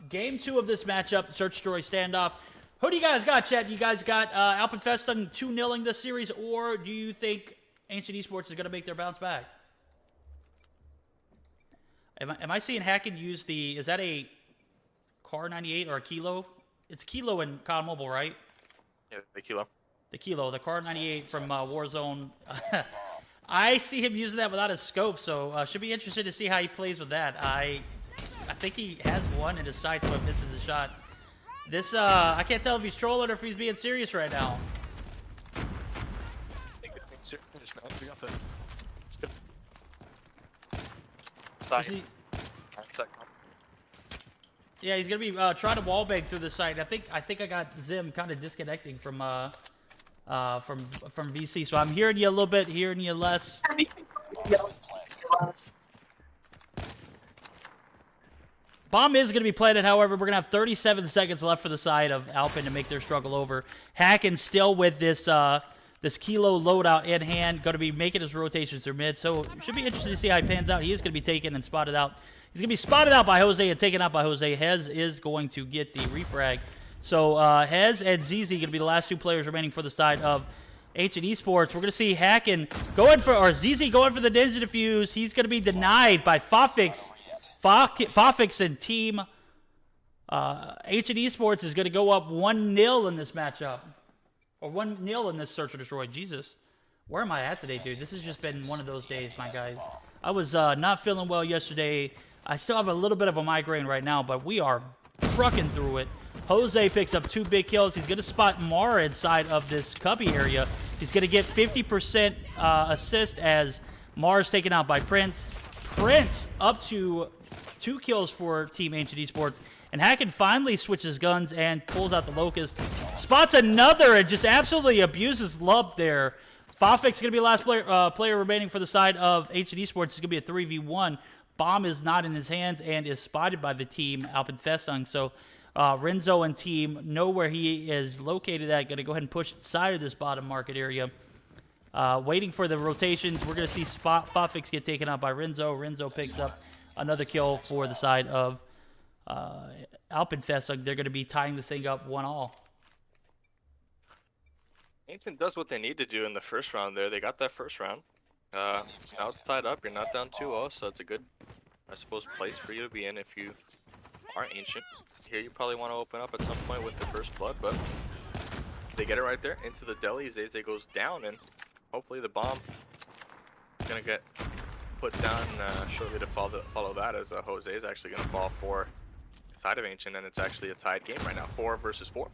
game 2 of this matchup, the Search Destroy standoff. Who do you guys got, chat? You guys got Alpenfestung 2-0ing this series, or do you think Ancient eSports is going to make their bounce back? Am I seeing Hacken use is that a Car 98 or a Kilo? It's Kilo in COD Mobile, right? Yeah, the Kilo. The Kilo, the Car 98 from Warzone. I see him using that without his scope, so should be interested to see how he plays with that. I think he has one in his sights, but misses a shot. This, I can't tell if he's trolling or if he's being serious right now. I think it's being serious, man. We got the... It's good. Side. Yeah, he's gonna be trying to wallbang through the site. I think I got Zim kind of disconnecting from VC. So I'm hearing you a little bit, hearing you less. Bomb is going to be planted, however. We're going to have 37 seconds left for the side of Alpin to make their struggle over. Hacken still with this this Kilo loadout in hand, going to be making his rotations through mid. So it should be interesting to see how he pans out. He is going to be taken and spotted out. He's going to be spotted out by Jose and taken out by Jose. Hez is going to get the refrag. So Hez and ZZ going to be the last 2 players remaining for the side of Ancient eSports. We're going to see Hacken going for, or ZZ going for the Ninja Defuse. He's going to be denied by Fafix. Fafix and team Ancient eSports is going to go up 1-0 in this matchup. Or 1-0 in this Search and Destroy. Jesus. Where am I at today, dude? This has just been one of those days, my guys. I was not feeling well yesterday. I still have a little bit of a migraine right now, but we are trucking through it. Jose picks up 2 big kills. He's going to spot Mara inside of this cubby area. He's going to get 50% assist as Mara's taken out by Prince. Prince up to 2 kills for Team Ancient eSports. And Hacken finally switches guns and pulls out the Locust. Spots another and just absolutely abuses Lub there. Fafix is going to be the last player remaining for the side of Ancient eSports. It's going to be a 3v1. Bomb is not in his hands and is spotted by the team Alpenfestung. So Renzo and team know where he is located at. Going to go ahead and push inside of this bottom market area. Waiting for the rotations. We're going to see Fafix get taken out by Renzo. Renzo picks up another kill for the side of Alpenfestung. They're going to be tying this thing up 1-1. Ancient does what they need to do in the first round there. They got that first round. Now it's tied up. You're not down 2-0, so it's a good, I suppose, place for you to be in if you are Ancient. Here you probably want to open up at some point with the first blood, but they get it right there into the deli. Zeze goes down, and hopefully the bomb is going to get put down shortly to follow that, as Jose is actually going to fall for the side of Ancient, and it's actually a tied game right now, 4 versus 4.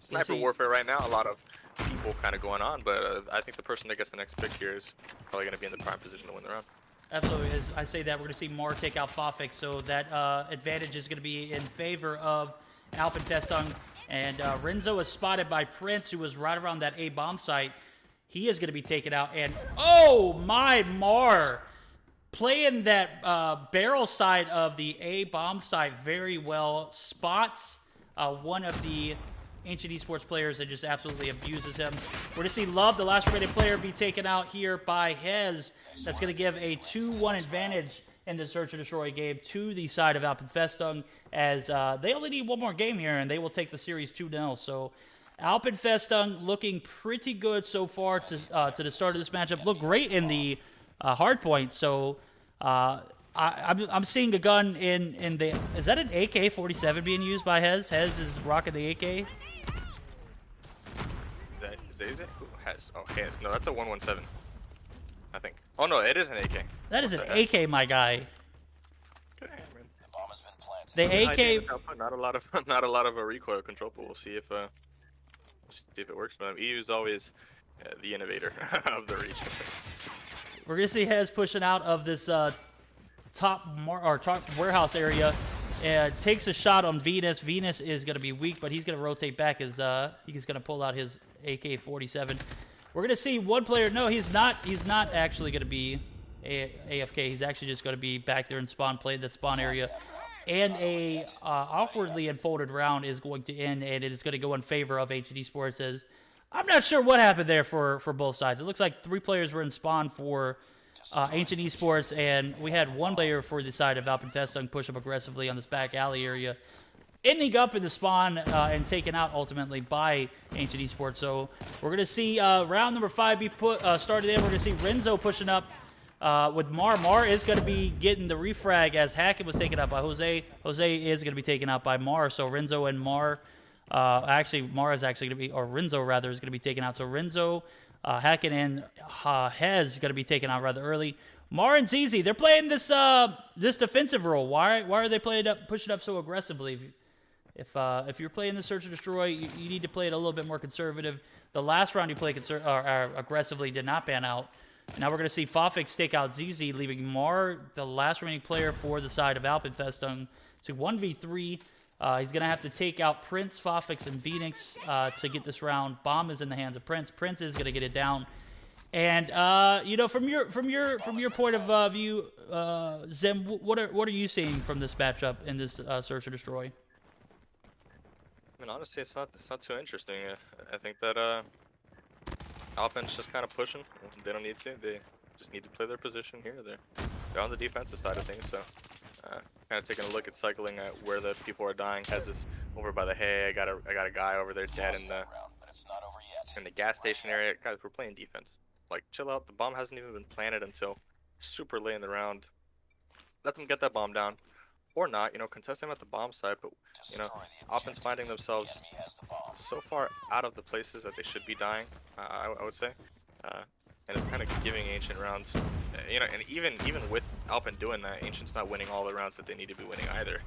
sniper warfare right now. A lot of people kind of going on, but I think the person that gets the next pick here is probably going to be in the prime position to win the round. Absolutely. As I say that, we're going to see Mar take out Fafix, so that advantage is going to be in favor of Alpenfestung. And Renzo is spotted by Prince, who was right around that A bomb site. He is going to be taken out. And oh my, Mar playing that barrel side of the A bomb site very well. Spots one of the Ancient Esports players and just absolutely abuses him. We're going to see Love, the last rated player, be taken out here by Hez. That's going to give a 2-1 advantage in the Search and Destroy game to the side of Alpenfestung, as they only need one more game here, and they will take the series 2-0. So Alpenfestung looking pretty good so far to the start of this matchup. Look great in the hard point. So I'm seeing a gun in the... Is that an AK-47 being used by Hez? Hez is rocking the AK. Is it? Who has? Oh, Hez. No, that's a 117. I think. Oh no, it is an AK. That is an AK, my guy. Good hand, man. The bomb has been planted. The AK. Not a lot of a recoil control, but we'll see if it works. But EU is always the innovator of the region. We're gonna see Hez pushing out of this top warehouse area. Takes a shot on Venus. Venus is going to be weak, but he's going to rotate back as he's going to pull out his AK-47. We're going to see one player. No, he's not. He's not actually going to be AFK. He's actually just going to be back there in spawn, playing that spawn area. And a awkwardly unfolded round is going to end, and it is going to go in favor of Ancient Esports. As I'm not sure what happened there for both sides. It looks like 3 players were in spawn for Ancient Esports, and we had 1 player for the side of Alpenfestung push up aggressively on this back alley area, ending up in the spawn and taken out ultimately by Ancient Esports. So we're going to see round number 5 be started in. We're going to see Renzo pushing up with Mar. Mar is going to be getting the refrag as Hackett was taken out by Jose. Jose is going to be taken out by Mar. So Renzo and Mar, Mar is actually going to be, or Renzo rather, is going to be taken out. So Renzo, Hackett and Hez going to be taken out rather early. Mar and ZZ, they're playing this this defensive role. Why are they pushing up so aggressively? If you're playing the Search and Destroy, you need to play it a little bit more conservative. The last round you played aggressively did not pan out. Now we're going to see Fafix take out ZZ, leaving Mar, the last remaining player for the side of Alpenfestung, to 1v3. He's going to have to take out Prince, Fafix, and Phoenix to get this round. Bomb is in the hands of Prince. Prince is going to get it down. And you know, from your point of view, Zem, what are you seeing from this matchup in this Search or Destroy? I mean, honestly, it's not too interesting. I think that Alpen's just kind of pushing. They don't need to. They just need to play their position here. They're on the defensive side of things, so. Kind of taking a look at cycling at where the people are dying. Has this over by the hay. I got a guy over there dead in the gas station area. Guys, we're playing defense. Like, chill out. The bomb hasn't even been planted until super late in the round. Let them get that bomb down, or not. You know, contest them at the bomb site. But you know, Alpen's finding themselves so far out of the places that they should be dying. I would say. And it's kind of giving Ancient rounds, you know, and even with Alpen doing that, Ancient's not winning all the rounds that they need to be winning either.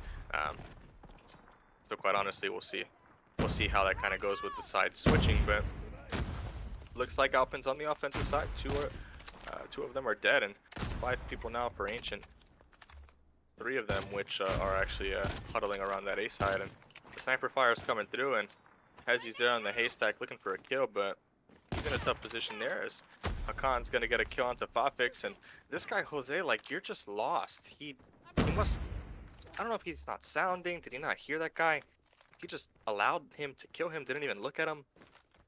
So quite honestly, we'll see how that kind of goes with the side switching. But looks like Alpen's on the offensive side. Two of them are dead, and 5 people now for Ancient. 3 of them, which are actually huddling around that A side, and the sniper fire is coming through, and Hezzy's there on the haystack looking for a kill, but he's in a tough position there as Hakan's gonna get a kill onto Fafix, and this guy Jose, like, you're just lost. He must, I don't know if he's not sounding. Did he not hear that guy? He just allowed him to kill him, didn't even look at him.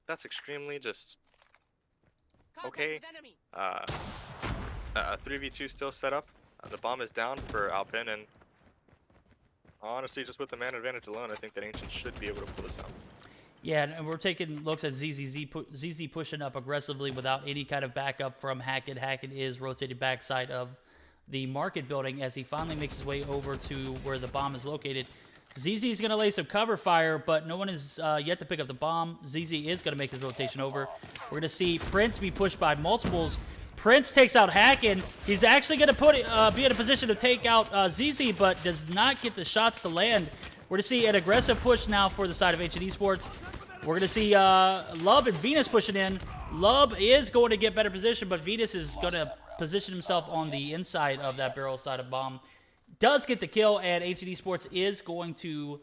That's extremely just okay. 3v2 still set up. The bomb is down for Alpen, and honestly, just with the man advantage alone, I think that Ancient should be able to pull this out. Yeah, and we're taking looks at ZZ pushing up aggressively without any kind of backup from Hackett. Hackett is rotated backside of the market building as he finally makes his way over to where the bomb is located. ZZ is going to lay some cover fire, but no one is yet to pick up the bomb. ZZ is going to make his rotation over. We're going to see Prince be pushed by multiples. Prince takes out Hackett. He's actually going to be in a position to take out ZZ, but does not get the shots to land. We're to see an aggressive push now for the side of Ancient Esports. We're going to see Lub and Venus pushing in. Lub is going to get better position, but Venus is going to position himself on the inside of that barrel side of bomb. Does get the kill, and Ancient Esports is going to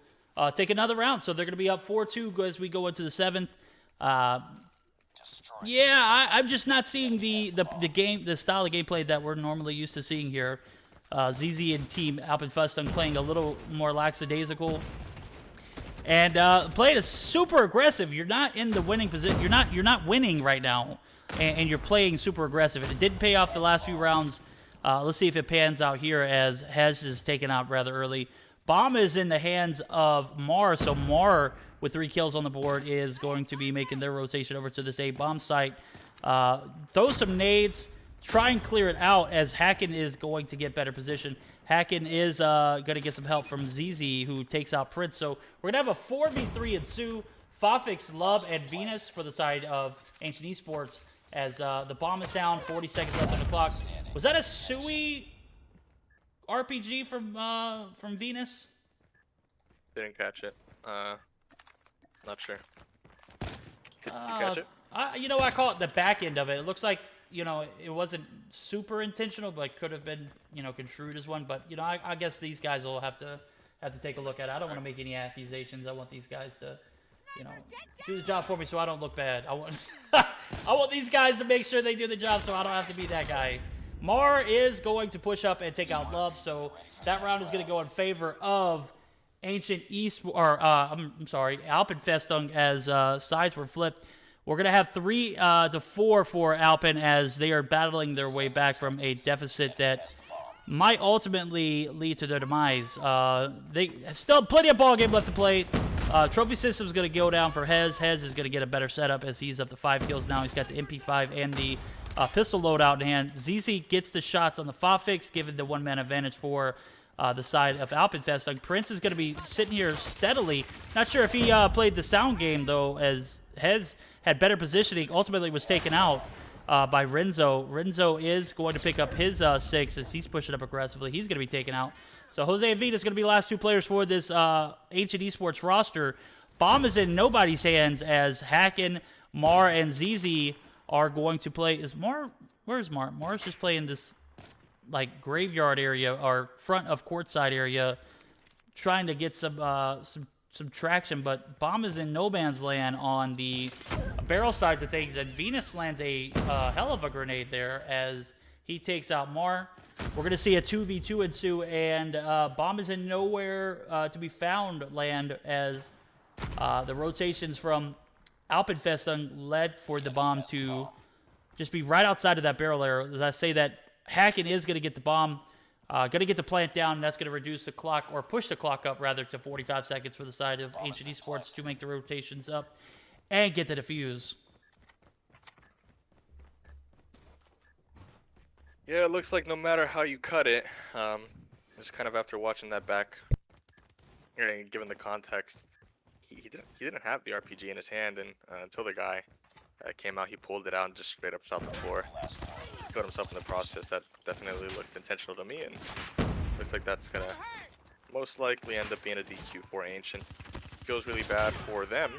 take another round. So they're going to be up 4-2 as we go into the 7th. Yeah, I'm just not seeing the style of gameplay that we're normally used to seeing here. ZZ and Team Alpenfestung playing a little more lackadaisical. And playing is super aggressive. You're not in the winning position. You're not winning right now, and you're playing super aggressive. And it didn't pay off the last few rounds. Let's see if it pans out here as Hez is taken out rather early. Bomb is in the hands of Mar, so Mar with 3 kills on the board is going to be making their rotation over to this A bomb site. Throw some nades, try and clear it out as Hacken is going to get better position. Hacken is going to get some help from ZZ, who takes out Prince. So we're going to have a 4v3 ensue. Fafix, Lub, and Venus for the side of Ancient Esports as the bomb is down, 40 seconds left on the clock. Was that a Sui RPG from Venus? Didn't catch it. Not sure. Did you catch it? You know, I call it the back end of it. It looks like, you know, it wasn't super intentional, but could have been, you know, construed as one. But, you know, I guess these guys will have to take a look at it. I don't want to make any accusations. I want these guys to, you know, do the job for me so I don't look bad. I want these guys to make sure they do the job so I don't have to be that guy. Mar is going to push up and take out Love, so that round is going to go in favor of Ancient East, or I'm sorry, Alpenfestung as sides were flipped. We're going to have 3-4 for Alpen as they are battling their way back from a deficit that might ultimately lead to their demise. They still plenty of ball game left to play. Trophy system is going to go down for Hez. Hez is going to get a better setup as he's up to 5 kills now. He's got the MP5 and the pistol loadout in hand. ZZ gets the shots on the Fafix, giving the one-man advantage for the side of Alpenfestung. Prince is going to be sitting here steadily. Not sure if he played the sound game, though, as Hez had better positioning. Ultimately was taken out by Renzo. Renzo is going to pick up his 6 as he's pushing up aggressively. He's going to be taken out. So Jose and Vita is going to be the last 2 players for this Ancient Esports roster. Bomb is in nobody's hands as Hacken, Mar, and ZZ are going to play. Is Mar? Where's Mar? Mar's just playing this like graveyard area or front of courtside area, trying to get some traction. But Bomb is in no man's land on the barrel sides of things, and Venus lands a hell of a grenade there as he takes out Mar. We're going to see a 2v2 ensue, and Bomb is in nowhere to be found land as the rotations from Alpenfestung led for the bomb to just be right outside of that barrel area. As I say that, Hacken is going to get the bomb, going to get the plant down, and that's going to reduce the clock, or push the clock up, rather, to 45 seconds for the side of Ancient Esports to make the rotations up and get the defuse. Yeah, it looks like no matter how you cut it, just kind of after watching that back, given the context, he didn't have the RPG in his hand, and until the guy came out, he pulled it out and just straight up shot the floor. Killed himself in the process. That definitely looked intentional to me, and looks like that's gonna most likely end up being a DQ for Ancient. Feels really bad for them.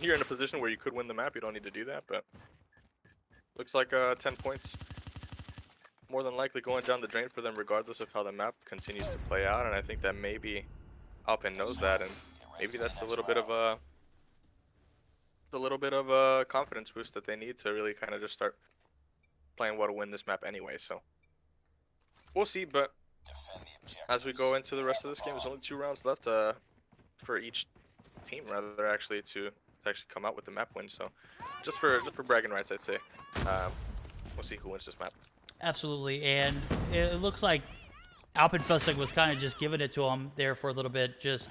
You're in a position where you could win the map. You don't need to do that, but looks like 10 points more than likely going down the drain for them, regardless of how the map continues to play out. And I think that maybe Alpen knows that, and maybe that's a little bit of a confidence boost that they need to really kind of just start playing well to win this map anyway. So we'll see. But as we go into the rest of this game, there's only 2 rounds left for each team, rather, actually, to actually come out with the map win. So just for bragging rights, I'd say we'll see who wins this map. Absolutely, and it looks like Alpenfestung was kind of just giving it to them there for a little bit, just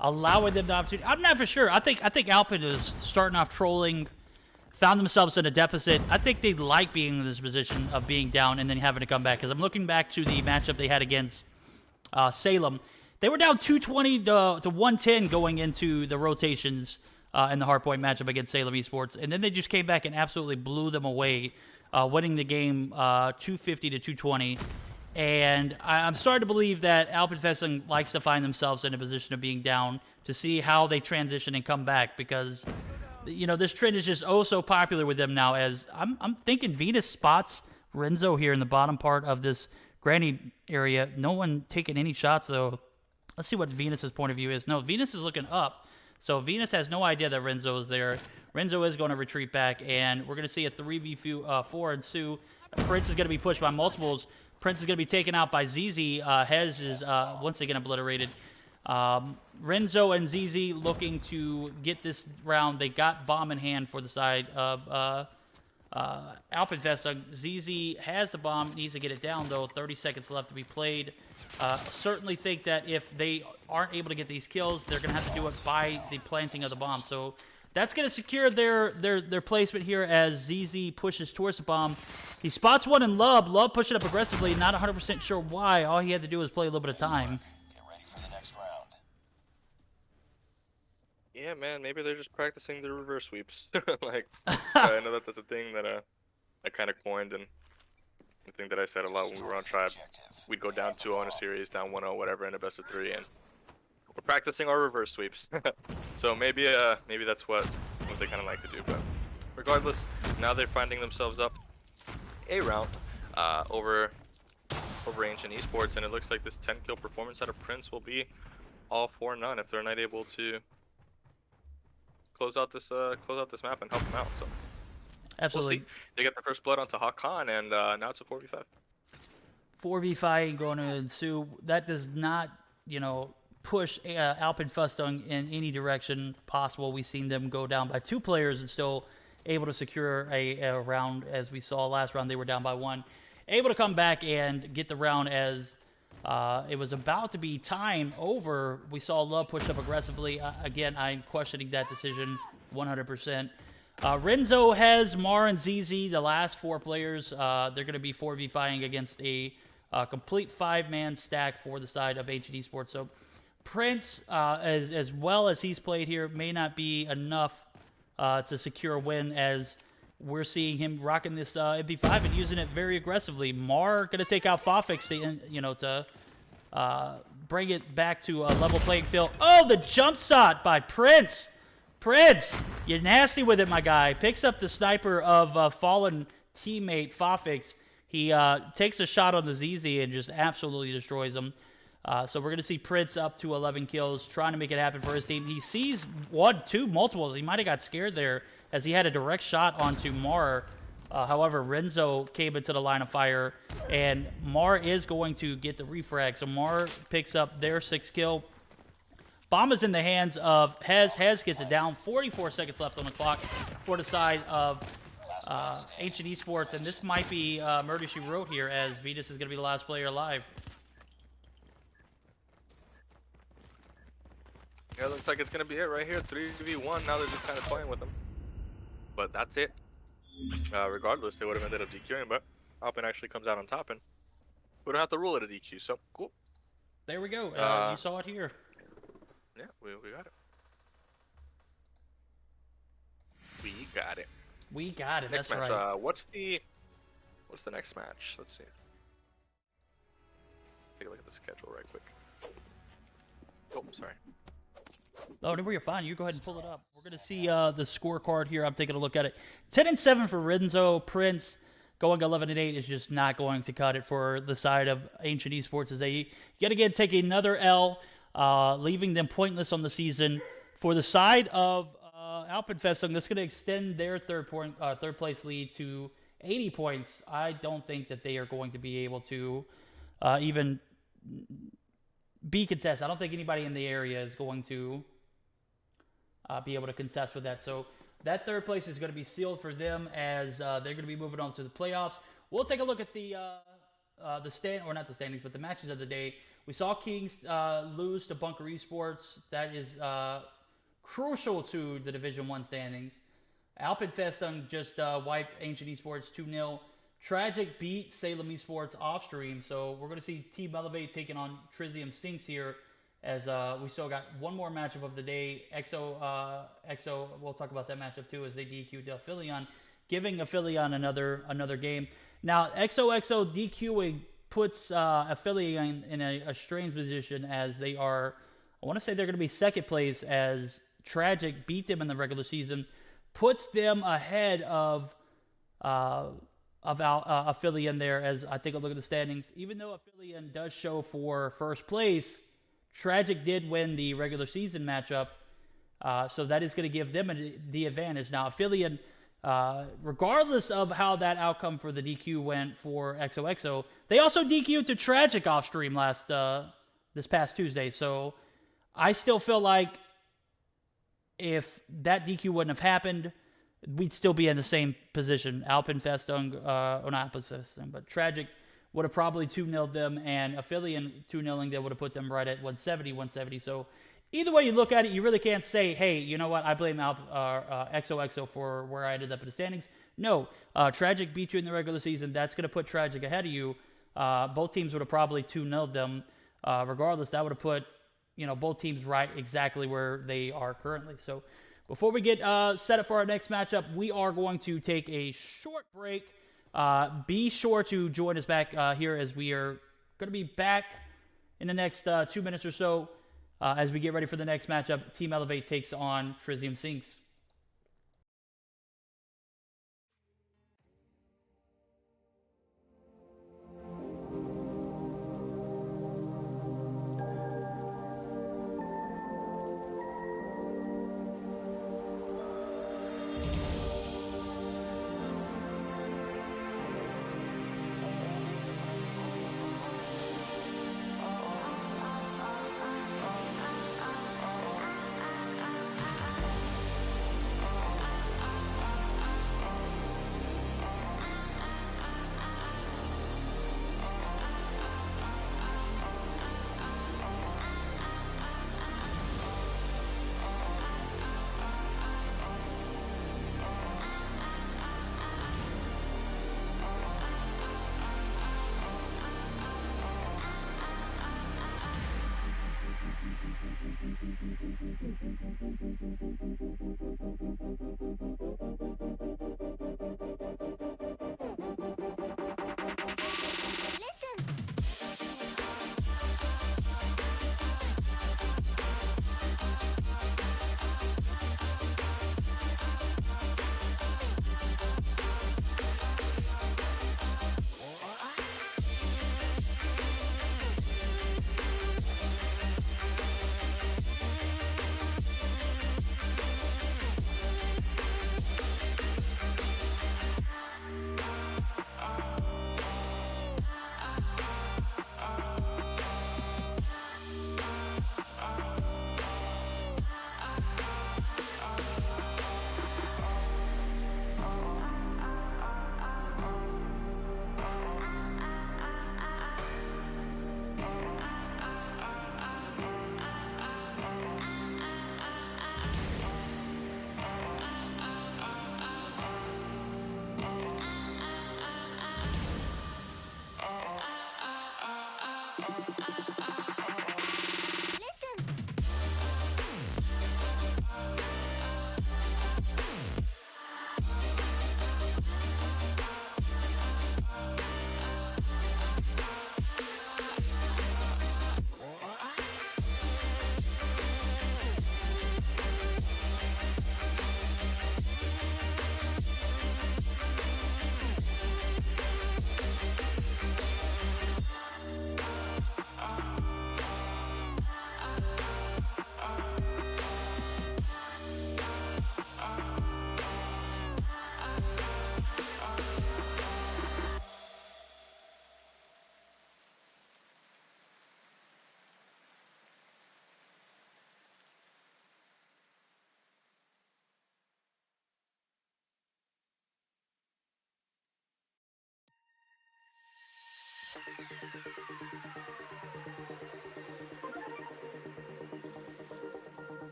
allowing them the opportunity. I'm not for sure. I think Alpen is starting off trolling, found themselves in a deficit. I think they like being in this position of being down and then having to come back, because I'm looking back to the matchup they had against Salem. They were down 220 to 110 going into the rotations in the hardpoint matchup against Salem Esports, and then they just came back and absolutely blew them away, winning the game 250 to 220. And I'm starting to believe that Alpenfesting likes to find themselves in a position of being down to see how they transition and come back, because, you know, this trend is just so popular with them now. As I'm thinking Venus spots Renzo here in the bottom part of this granny area. No one taking any shots, though. Let's see what Venus's point of view is. No, Venus is looking up. So Venus has no idea that Renzo is there. Renzo is going to retreat back, and we're going to see a 3v4 ensue. Prince is going to be pushed by multiples. Prince is going to be taken out by ZZ. Hez is once again obliterated. Renzo and ZZ looking to get this round. They got bomb in hand for the side of Alpenfest. ZZ has the bomb, needs to get it down, though. 30 seconds left to be played. Certainly think that if they aren't able to get these kills, they're going to have to do it by the planting of the bomb. So that's going to secure their placement here as ZZ pushes towards the bomb. He spots one in Lub. Lub pushing up aggressively, not 100% sure why. All he had to do was play a little bit of time. Get ready for the next round. Yeah, man, maybe they're just practicing the reverse sweeps. Like, I know that's a thing that I kind of coined, and the thing that I said a lot when we were on Tribe. We'd go down 2-0 in a series, down 1-0, whatever, in a best of 3, and we're practicing our reverse sweeps. So maybe that's what they kind of like to do. But regardless, now they're finding themselves up a round over Ancient Esports, and it looks like this 10-kill performance out of Prince will be all for none if they're not able to close out this map and help them out. So Absolutely. We'll see. They get the first blood onto Hakan, and now it's a 4v5. 4v5 going to ensue. That does not, you know, push Alpenfestung in any direction possible. We've seen them go down by 2 players and still able to secure a round. As we saw last round, they were down by 1. Able to come back and get the round as it was about to be time over. We saw Love push up aggressively. Again, I'm questioning that decision 100%. Renzo has Mar and ZZ, the last 4 players. They're going to be 4v5ing against a complete 5-man stack for the side of Ancient Esports. So Prince, as well as he's played here, may not be enough to secure a win, as we're seeing him rocking this MP5 and using it very aggressively. Mar going to take out Fafix to bring it back to a level playing field. Oh, the jump shot by Prince. Prince, you're nasty with it, my guy. Picks up the sniper of fallen teammate Fafix. He takes a shot on the ZZ and just absolutely destroys him. So we're going to see Prince up to 11 kills, trying to make it happen for his team. He sees 1, 2 multiples. He might have got scared there as he had a direct shot onto Mar. However, Renzo came into the line of fire, and Mar is going to get the refrag. So Mar picks up their 6th kill. Bomb is in the hands of Hez. Hez gets it down. 44 seconds left on the clock for the side of Ancient Esports, and this might be Murder She Wrote here, as Venus is going to be the last player alive. Yeah, looks like it's going to be it right here. 3v1. Now they're just kind of playing with them. But that's it. Regardless, they would have ended up DQing, but Alpen actually comes out on top, and we don't have to rule it a DQ, so cool. There we go. You saw it here. Yeah, we got it. We got it. We got it. Next That's match, right. What's the next match? Let's see. Take a look at the schedule right quick. Oh, sorry. Oh, no, you're fine. You go ahead and pull it up. We're going to see the scorecard here. I'm taking a look at it. 10-7 for Renzo. Prince going 11-8 is just not going to cut it for the side of Ancient Esports, as they yet again take another L, leaving them pointless on the season. For the side of Alpenfestung, that's going to extend their third place lead to 80 points. I don't think that they are going to be able to even be contested. I don't think anybody in the area is going to be able to contest with that. So that third place is going to be sealed for them, as they're going to be moving on to the playoffs. We'll take a look at the not the standings, but the matches of the day. We saw Kings lose to Bunker Esports. That is crucial to the Division 1 standings. Alpenfestung just wiped Ancient Esports 2-0. Tragic beat Salem Esports off stream. So we're going to see Team Elevate taking on Trizium Stinks here, as we still got one more matchup of the day. EXO, we'll talk about that matchup too, as they DQ'd Aphelion, giving Aphelion another game. Now, EXO DQing puts Affiliate in a strange position as they are, I want to say they're going to be second place as Tragic beat them in the regular season, puts them ahead of Affiliate there as I take a look at the standings. Even though Affiliate does show for first place, Tragic did win the regular season matchup, so that is going to give them the advantage. Now, Affiliate, regardless of how that outcome for the DQ went for XOXO, they also DQ'd to Tragic off stream this past Tuesday. So I still feel like if that DQ wouldn't have happened, we'd still be in the same position. Alpenfestung, or not Alpenfestung, but Tragic would have probably 2-0'd them, and Affiliate 2-0ing them would have put them right at 170. So either way you look at it, you really can't say, hey, you know what, I blame XOXO for where I ended up in the standings. No, Tragic beat you in the regular season. That's going to put Tragic ahead of you. Both teams would have probably 2-0'd them. Regardless, that would have put both teams right exactly where they are currently. So before we get set up for our next matchup, we are going to take a short break. Be sure to join us back here as we are going to be back in the next 2 minutes or so as we get ready for the next matchup. Team Elevate takes on Tritium Sinks.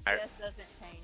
Alright. CS doesn't change.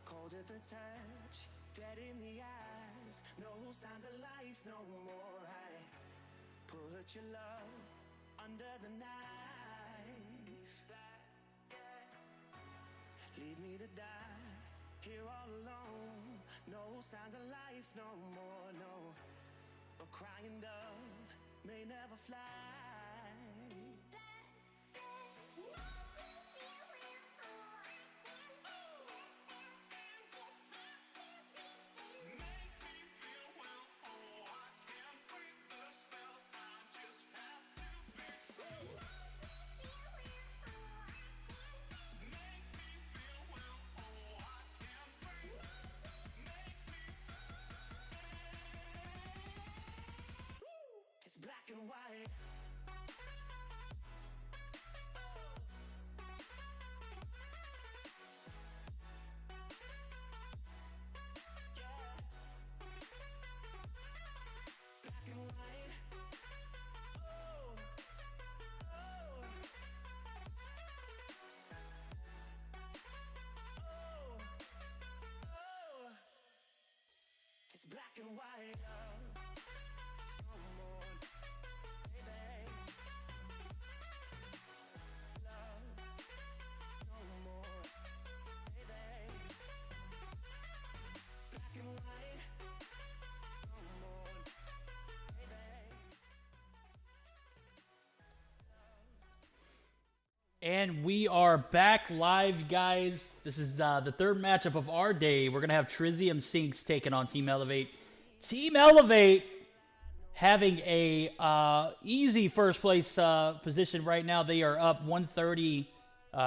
Cold at the touch, dead in the eyes. No signs of life no more. I put your love under the knife. Leave me to die here all alone. No signs of life no more, no. A crying dove may never fly. Just black and white. Black and white. Oh, oh, oh, oh. Just black and white. No more, baby. Love, no more, baby. Black and white. No more, baby. And we are back live, guys. This is the third matchup of our day. We're going to have Trizium Sinks taking on Team Elevate. Team Elevate having a easy first place position right now. They are up 130,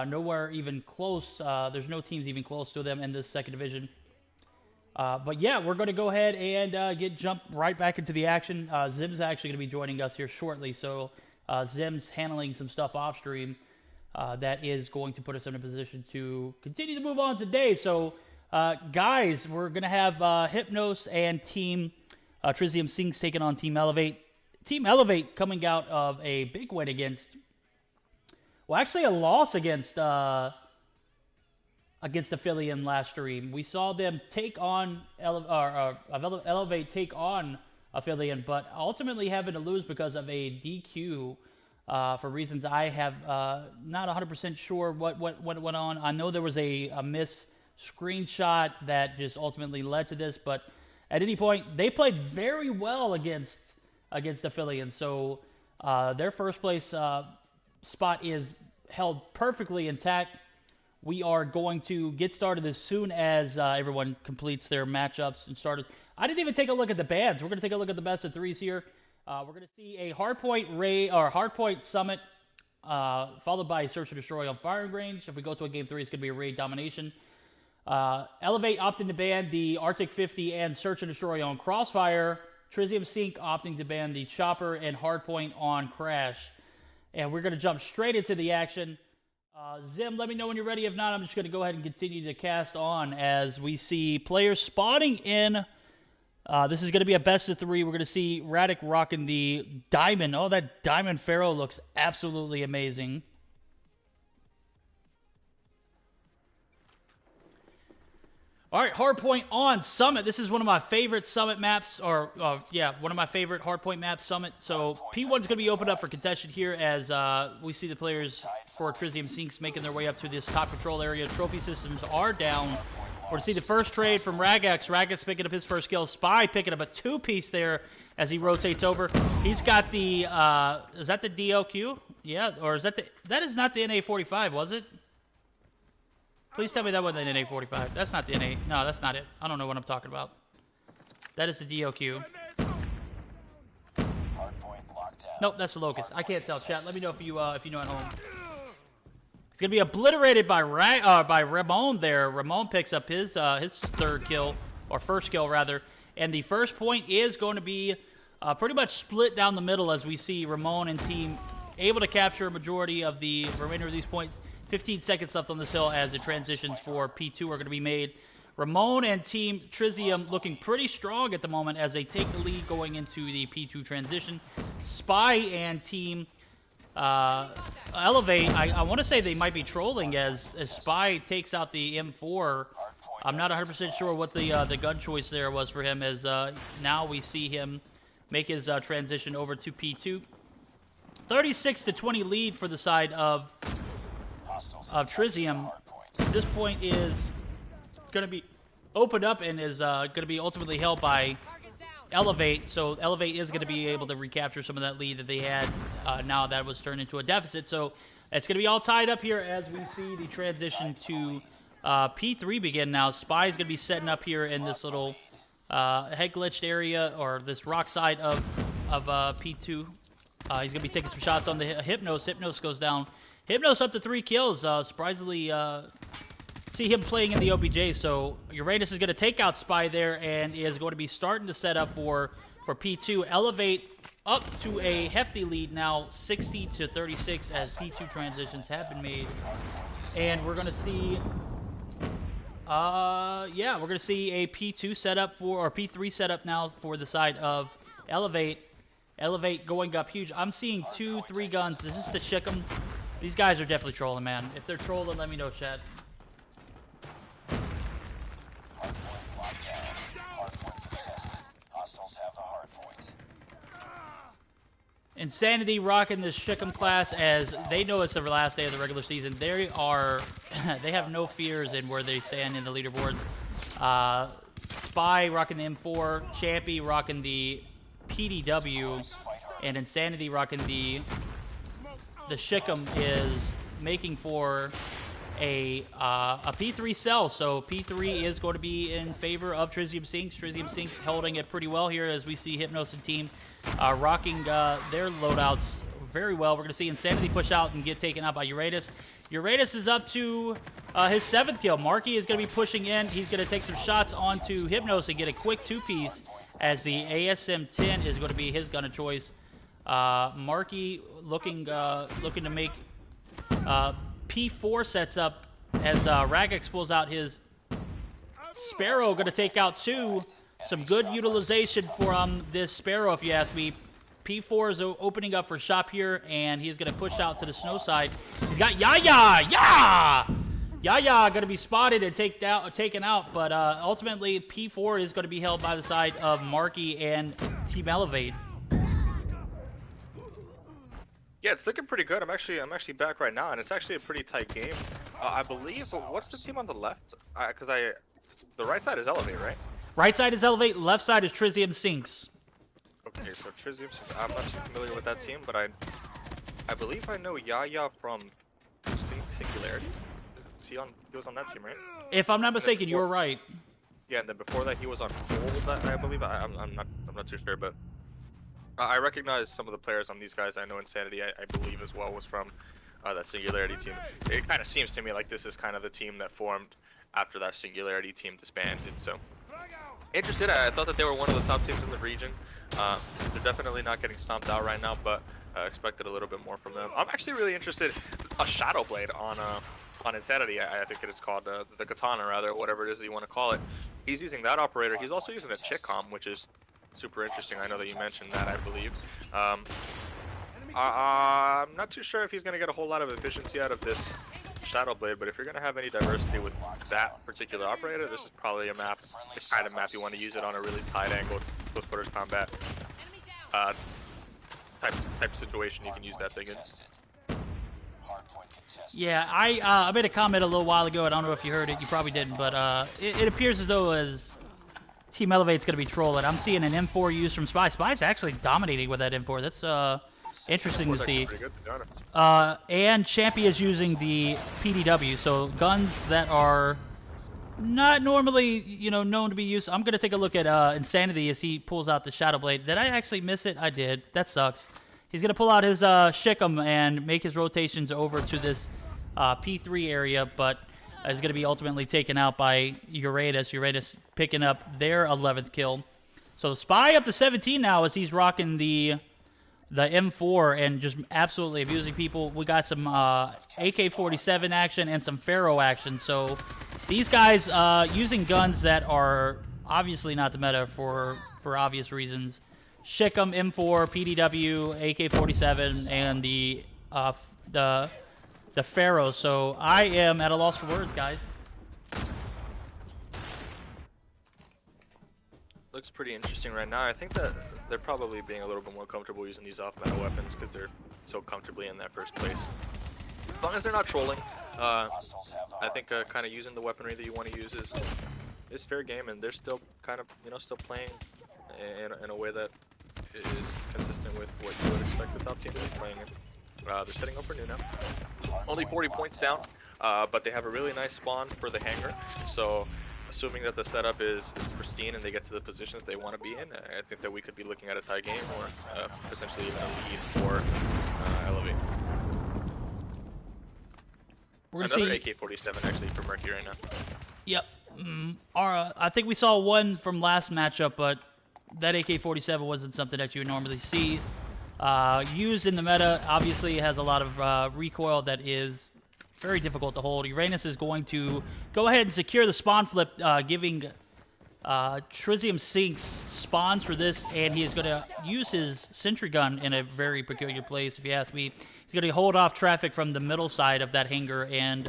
nowhere even close. There's no teams even close to them in this second division. But yeah, we're going to go ahead and jump right back into the action. Zim's actually going to be joining us here shortly. So Zim's handling some stuff off stream that is going to put us in a position to continue to move on today. So guys, we're going to have Hypnos and Team Trizium Sinks taking on Team Elevate. Team Elevate coming out of a big win against, well, actually a loss against Aphelion last stream. We saw them take on Elevate take on Aphelion, but ultimately having to lose because of a DQ for reasons I have not 100% sure what went on. I know there was a miss screenshot that just ultimately led to this, but at any point, they played very well against Affiliate. So their first place spot is held perfectly intact. We are going to get started as soon as everyone completes their matchups and starters. I didn't even take a look at the bans. We're going to take a look at the best of threes here. We're going to see a Hardpoint Summit, followed by Search and Destroy on firing range. If we go to a game 3, it's going to be a raid domination. Elevate opting to ban the Arctic 50 and Search and Destroy on Crossfire. Trizium Sync opting to ban the Chopper and Hardpoint on Crash. And we're going to jump straight into the action. Zim, let me know when you're ready. If not, I'm just going to go ahead and continue to cast on as we see players spawning in. This is going to be a best of 3. We're going to see Radic rocking the Diamond. Oh, that Diamond Pharaoh looks absolutely amazing. All right, Hardpoint on Summit. This is one of my favorite Summit maps, one of my favorite Hardpoint maps, Summit. So P1's going to be opened up for contention here as we see the players for Trizium Sinks making their way up to this top control area. Trophy systems are down. We're going to see the first trade from Ragex. Ragex picking up his first kill. Spy picking up a 2-piece there as he rotates over. He's got the, is that the DLQ? Yeah, or is that that is not the NA45, was it? Please tell me that wasn't an NA45. That's not the NA. No, that's not it. I don't know what I'm talking about. That is the DOQ. Nope, that's the Locust. I can't tell, chat. Let me know if you know at home. It's gonna be obliterated by Ramon there. Ramon picks up his third kill, or first kill rather, and the first point is going to be pretty much split down the middle as we see Ramon and team able to capture a majority of the remainder of these points. 15 seconds left on this hill as the transitions for P2 are going to be made. Ramon and Team Trizium looking pretty strong at the moment as they take the lead going into the P2 transition. Spy and Team Elevate, I want to say they might be trolling as Spy takes out the M4. I'm not 100% sure what the gun choice there was for him as now we see him make his transition over to P2. 36-20 lead for the side of Trizium. This point is going to be opened up and is going to be ultimately held by Elevate. So Elevate is going to be able to recapture some of that lead that they had now that was turned into a deficit. So it's going to be all tied up here as we see the transition to P3 begin now. Spy is going to be setting up here in this little head glitched area or this rock side of P2. He's going to be taking some shots on the Hypnos. Hypnos goes down. Hypnos up to 3 kills. Surprisingly, see him playing in the OBJ. So Uranus is going to take out Spy there and is going to be starting to set up for P2. Elevate up to a hefty lead now, 60-36 as P2 transitions have been made. And we're going to see, we're going to see a P2 setup or P3 setup now for the side of Elevate. Elevate going up huge. I'm seeing 2-3 guns. This is the Shickum. These guys are definitely trolling, man. If they're trolling, let me know, chat. Insanity rocking this Shickum class as they know it's the last day of the regular season. They have no fears in where they stand in the leaderboards. Spy rocking the M4, Champy rocking the PDW, and Insanity rocking the Shickum is making for a P3 sell. So P3 is going to be in favor of Trizium Sinks. Trizium Sinks holding it pretty well here as we see Hypnos and team rocking their loadouts very well. We're going to see Insanity push out and get taken out by Uranus. Uranus is up to his 7th kill. Marky is going to be pushing in. He's going to take some shots onto Hypnos and get a quick 2-piece as the ASM-10 is going to be his gun of choice. Marky looking to make P4 sets up as Ragex pulls out his Sparrow, going to take out 2. Some good utilization for this Sparrow, if you ask me. P4 is opening up for shop here, and he's going to push out to the snow side. He's got Yaya! Yeah! Yaya going to be spotted and taken out, but ultimately P4 is going to be held by the side of Marky and Team Elevate. Yeah, it's looking pretty good. I'm actually back right now, and it's actually a pretty tight game. I believe. What's the team on the left? The right side is Elevate, right? Right side is Elevate, left side is Trizium Sinks. Okay, so Trizium. I'm not too familiar with that team, but I believe I know Yaya from Singularity. He was on that team, right? If I'm not mistaken, you're right. Yeah, and then before that he was on Gold, I believe. I'm not too sure, but I recognize some of the players on these guys. I know Insanity, I believe as well, was from that Singularity team. It kind of seems to me like this is kind of the team that formed after that Singularity team disbanded. So interested. I thought that they were one of the top teams in the region. They're definitely not getting stomped out right now, but expected a little bit more from them. I'm actually really interested. A Shadow Blade on Insanity, I think it is called, the Katana rather, whatever it is that you want to call it. He's using that operator. He's also using the Chick-Com, which is super interesting. I know that you mentioned that, I believe. I'm not too sure if he's going to get a whole lot of efficiency out of this Shadow Blade, but if you're going to have any diversity with that particular operator, this is probably a map, the kind of map you want to use it on, a really tight angled close quarters combat type situation you can use that thing in. Yeah, I made a comment a little while ago. I don't know if you heard it. You probably didn't, but it appears as though as Team Elevate's going to be trolling. I'm seeing an M4 used from Spy. Spy's actually dominating with that M4. That's interesting to see. And Champy is using the PDW, so guns that are not normally, known to be used. I'm going to take a look at Insanity as he pulls out the Shadow Blade. Did I actually miss it? I did. That sucks. He's going to pull out his Shik'em and make his rotations over to this P3 area, but is going to be ultimately taken out by Uranus. Uranus picking up their 11th kill. So Spy up to 17 now as he's rocking the M4 and just absolutely abusing people. We got some AK-47 action and some Pharaoh action. So these guys using guns that are obviously not the meta for obvious reasons. Shik'em, M4, PDW, AK-47, and the Pharaoh. So I am at a loss for words, guys. Looks pretty interesting right now. I think that they're probably being a little bit more comfortable using these off-meta weapons because they're so comfortably in that first place. As long as they're not trolling, I think kind of using the weaponry that you want to use is fair game, and they're still kind of still playing in a way that is consistent with what you would expect the top team to be playing in. They're setting up for new now. Only 40 points down, but they have a really nice spawn for the hangar. So assuming that the setup is pristine and they get to the positions they want to be in, I think that we could be looking at a tie game or potentially even a lead for Elevate. We're gonna Another see AK-47 actually for Mercury right now. Yep. I think we saw one from last matchup, but that AK-47 wasn't something that you would normally see used in the meta. Obviously, it has a lot of recoil that is very difficult to hold. Uranus is going to go ahead and secure the spawn flip, giving Trizium Sinks spawns for this, and he is going to use his sentry gun in a very peculiar place, if you ask me. He's going to hold off traffic from the middle side of that hangar and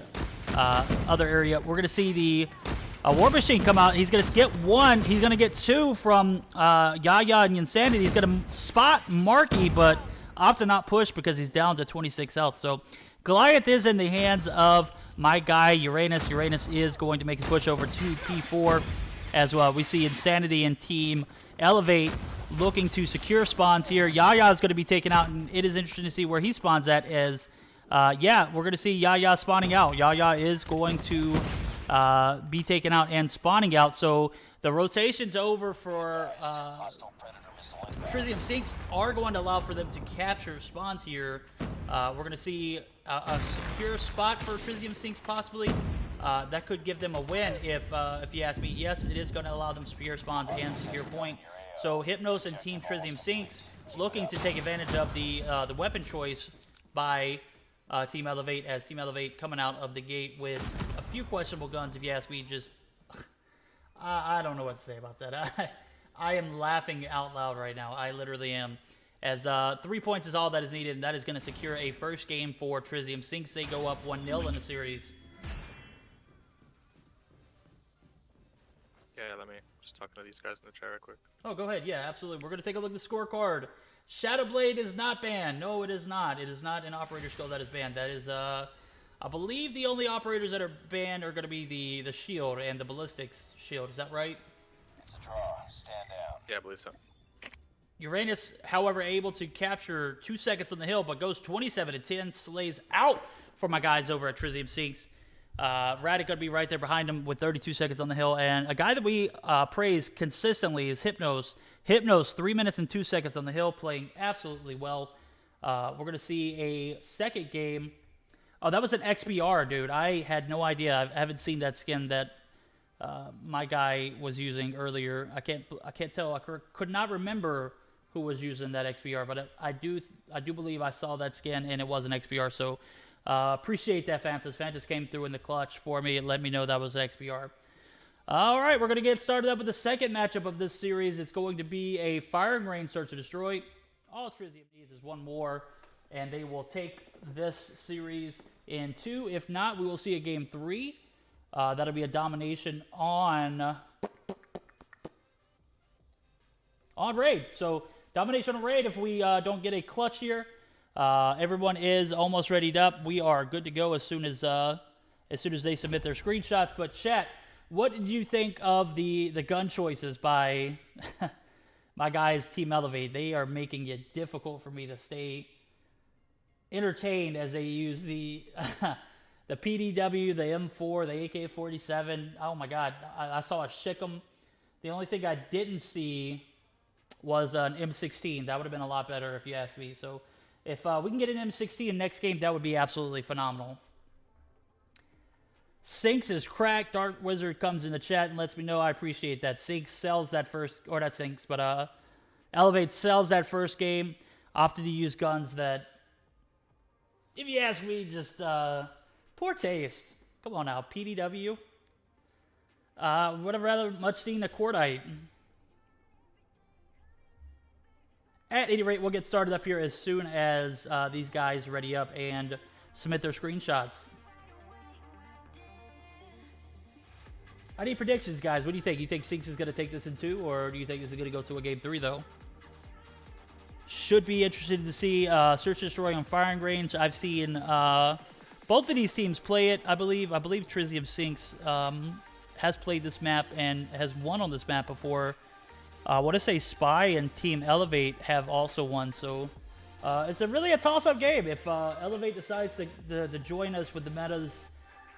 other area. We're going to see the War Machine come out. He's going to get one. He's going to get two from Yaya and Insanity. He's going to spot Marky, but opt to not push because he's down to 26 health. So Goliath is in the hands of my guy, Uranus. Uranus is going to make his push over to P4 as well. We see Insanity and Team Elevate looking to secure spawns here. Yaya is going to be taken out, and it is interesting to see where he spawns at as, yeah, we're going to see Yaya spawning out. Yaya is going to be taken out and spawning out. So the rotations over for Trizium Sinks are going to allow for them to capture spawns here. We're going to see a secure spot for Trizium Sinks possibly. That could give them a win if you ask me. Yes, it is going to allow them secure spawns and secure point. So Hypnos and Team Trizium Sinks looking to take advantage of the weapon choice by Team Elevate, as Team Elevate coming out of the gate with a few questionable guns, if you ask me. Just I don't know what to say about that. I am laughing out loud right now. I literally am. As 3 points is all that is needed, and that is going to secure a first game for Trizium Sinks. They go up 1-0 in the series. Yeah, let me Just talking to these guys in the chat real quick. Oh, go ahead. Yeah, absolutely. We're going to take a look at the scorecard. Shadowblade is not banned. No, it is not. It is not an operator skill that is banned. That is, I believe the only operators that are banned are going to be the shield and the ballistics shield. Is that right? It's a draw. Stand down. Yeah, I believe so. Uranus, however, able to capture 2 seconds on the hill, but goes 27-10, slays out for my guys over at Trizium Sinks. Radic going to be right there behind him with 32 seconds on the hill. And a guy that we praise consistently is Hypnos. Hypnos, 3 minutes and 2 seconds on the hill, playing absolutely well. We're going to see a second game. Oh, that was an XBR, dude. I had no idea. I haven't seen that skin that my guy was using earlier. I can't tell. I could not remember who was using that XBR, but I do believe I saw that skin, and it was an XBR. So appreciate that, Fantas. Fantas came through in the clutch for me and let me know that was an XBR. All right, we're going to get started up with the second matchup of this series. It's going to be a firing range search and destroy. All Trizium needs is one more, and they will take this series in 2. If not, we will see a game 3. That'll be a domination on raid. So domination on raid if we don't get a clutch here. Everyone is almost readied up. We are good to go as soon as they submit their screenshots. But chat, what did you think of the gun choices by my guys Team Elevate? They are making it difficult for me to stay entertained as they use the the PDW, the M4, the AK-47. Oh my God, I saw a Shickum. The only thing I didn't see was an M16. That would have been a lot better if you ask me. So if we can get an M16 next game, that would be absolutely phenomenal. Sinks is cracked. Dark Wizard comes in the chat and lets me know. I appreciate that. Sinks sells that first, or not Sinks, but Elevate sells that first game. Opted to use guns that, if you ask me, just poor taste. Come on now, PDW. Would have rather much seen a Cordite. At any rate, we'll get started up here as soon as these guys ready up and submit their screenshots. I need predictions, guys. What do you think? You think Sinks is going to take this in 2, or do you think this is going to go to a game 3, though? Should be interested to see Search and Destroy on firing range. I've seen both of these teams play it, I believe. I believe Trizium Sinks has played this map and has won on this map before. I want to say Spy and Team Elevate have also won. So it's really a toss-up game. If Elevate decides to join us with the metas,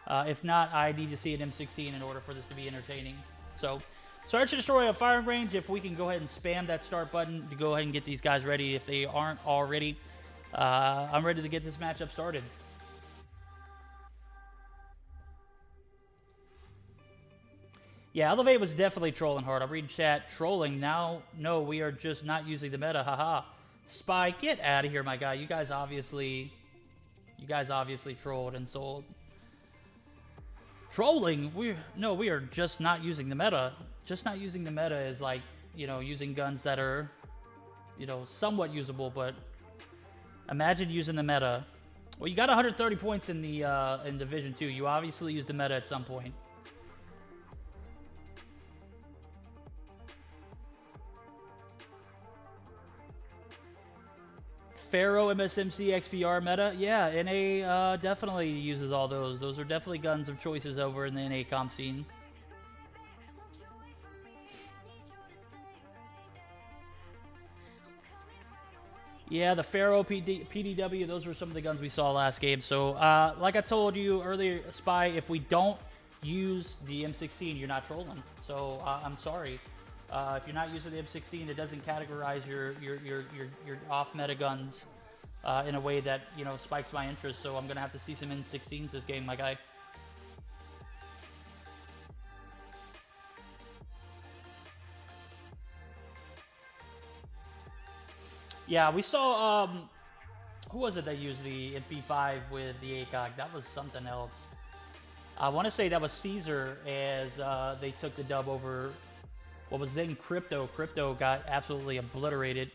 if not, I need to see an M16 in order for this to be entertaining. So Search and Destroy on firing range. If we can go ahead and spam that start button to go ahead and get these guys ready if they aren't already. I'm ready to get this matchup started. Yeah, Elevate was definitely trolling hard. I'm reading chat. Trolling now. No, we are just not using the meta. Haha. Spy, get out of here, my guy. You guys obviously trolled and sold. Trolling? We are just not using the meta. Just not using the meta is like, using guns that are, somewhat usable, but imagine using the meta. Well, you got 130 points in the in Division 2. You obviously used the meta at some point. Pharaoh MSMC XPR meta, yeah, NA definitely uses all those. Those are definitely guns of choices over in the NA comp scene. Yeah, the Pharaoh PDW, those were some of the guns we saw last game. So, like I told you earlier, Spy, if we don't use the M16, you're not trolling. So, I'm sorry. If you're not using the M16, it doesn't categorize your off-meta guns in a way that, spikes my interest. So I'm going to have to see some M16s this game, my guy. Yeah, we saw, who was it that used the MP5 with the ACOG? That was something else. I want to say that was Caesar as they took the dub over what was then Crypto. Crypto got absolutely obliterated.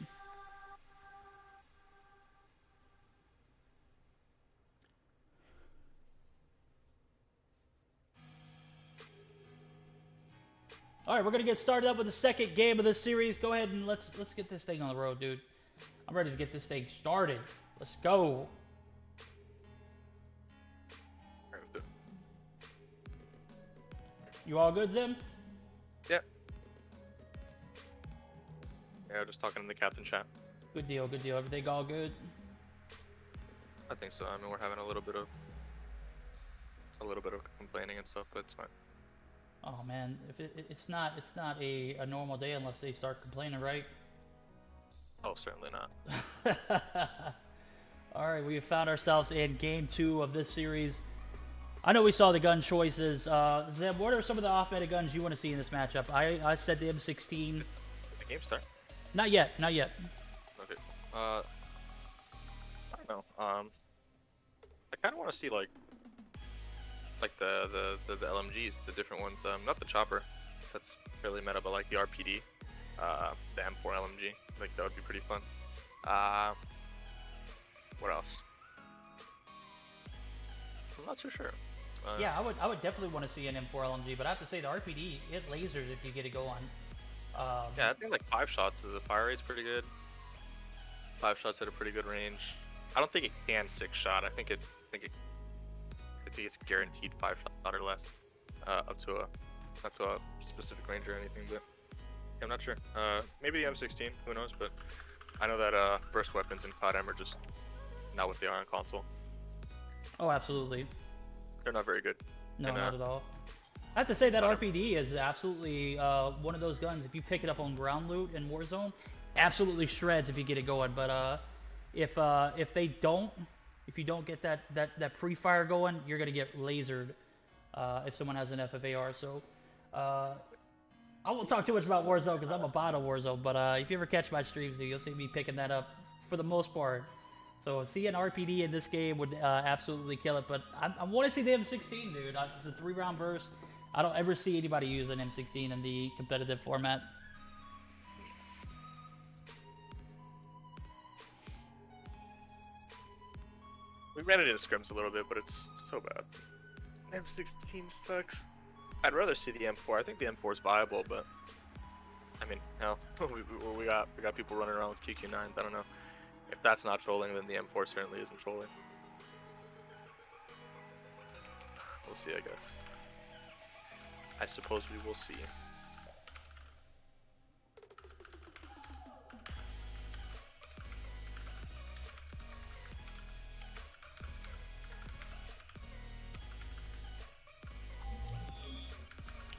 All right, we're gonna get started up with the second game of this series. Go ahead and let's get this thing on the road, dude. I'm ready to get this thing started. Let's go. You all good, Zim? Yep. Yeah, just talking in the captain chat. Good deal, good deal. Everything all good? I think so. I mean, we're having a little bit of complaining and stuff, but it's fine. Oh man, if it's not a normal day unless they start complaining, right? Oh, certainly not. All right, we have found ourselves in game 2 of this series. I know we saw the gun choices. Zeb, what are some of the off-meta guns you want to see in this matchup? I said the M16. The game start? Not yet, not yet. Okay. I don't know. I kind of want to see like the LMGs, the different ones. Not the chopper, that's fairly meta, but like the RPD, the M4 LMG. Like that would be pretty fun. What else? I'm not too sure. Yeah, I would definitely want to see an M4 LMG, but I have to say the RPD, it lasers if you get it going. Yeah, I think like 5 shots, the fire rate's pretty good. 5 shots at a pretty good range. I don't think it can 6 shot. I think it's guaranteed 5 shot or less, up to a specific range or anything. But yeah, I'm not sure. Maybe the M16, who knows? But I know that burst weapons in COD M are just not what they are on console. Oh, absolutely. They're not very good. No, and, not at all. I have to say that RPD is absolutely one of those guns. If you pick it up on ground loot in Warzone, absolutely shreds if you get it going. But if you don't get that pre-fire going, you're gonna get lasered if someone has an FFAR. So I won't talk too much about Warzone because I'm a bot of Warzone. But if you ever catch my streams, you'll see me picking that up for the most part. So seeing RPD in this game would absolutely kill it. But I want to see the M16, dude. It's a 3-round burst. I don't ever see anybody use an M16 in the competitive format. We ran it in scrims a little bit, but it's so bad. M16 sucks. I'd rather see the M4. I think the M4 is viable, but I mean, hell, we got people running around with QQ9s. I don't know. If that's not trolling, then the M4 certainly isn't trolling. We'll see, I guess. I suppose we will see.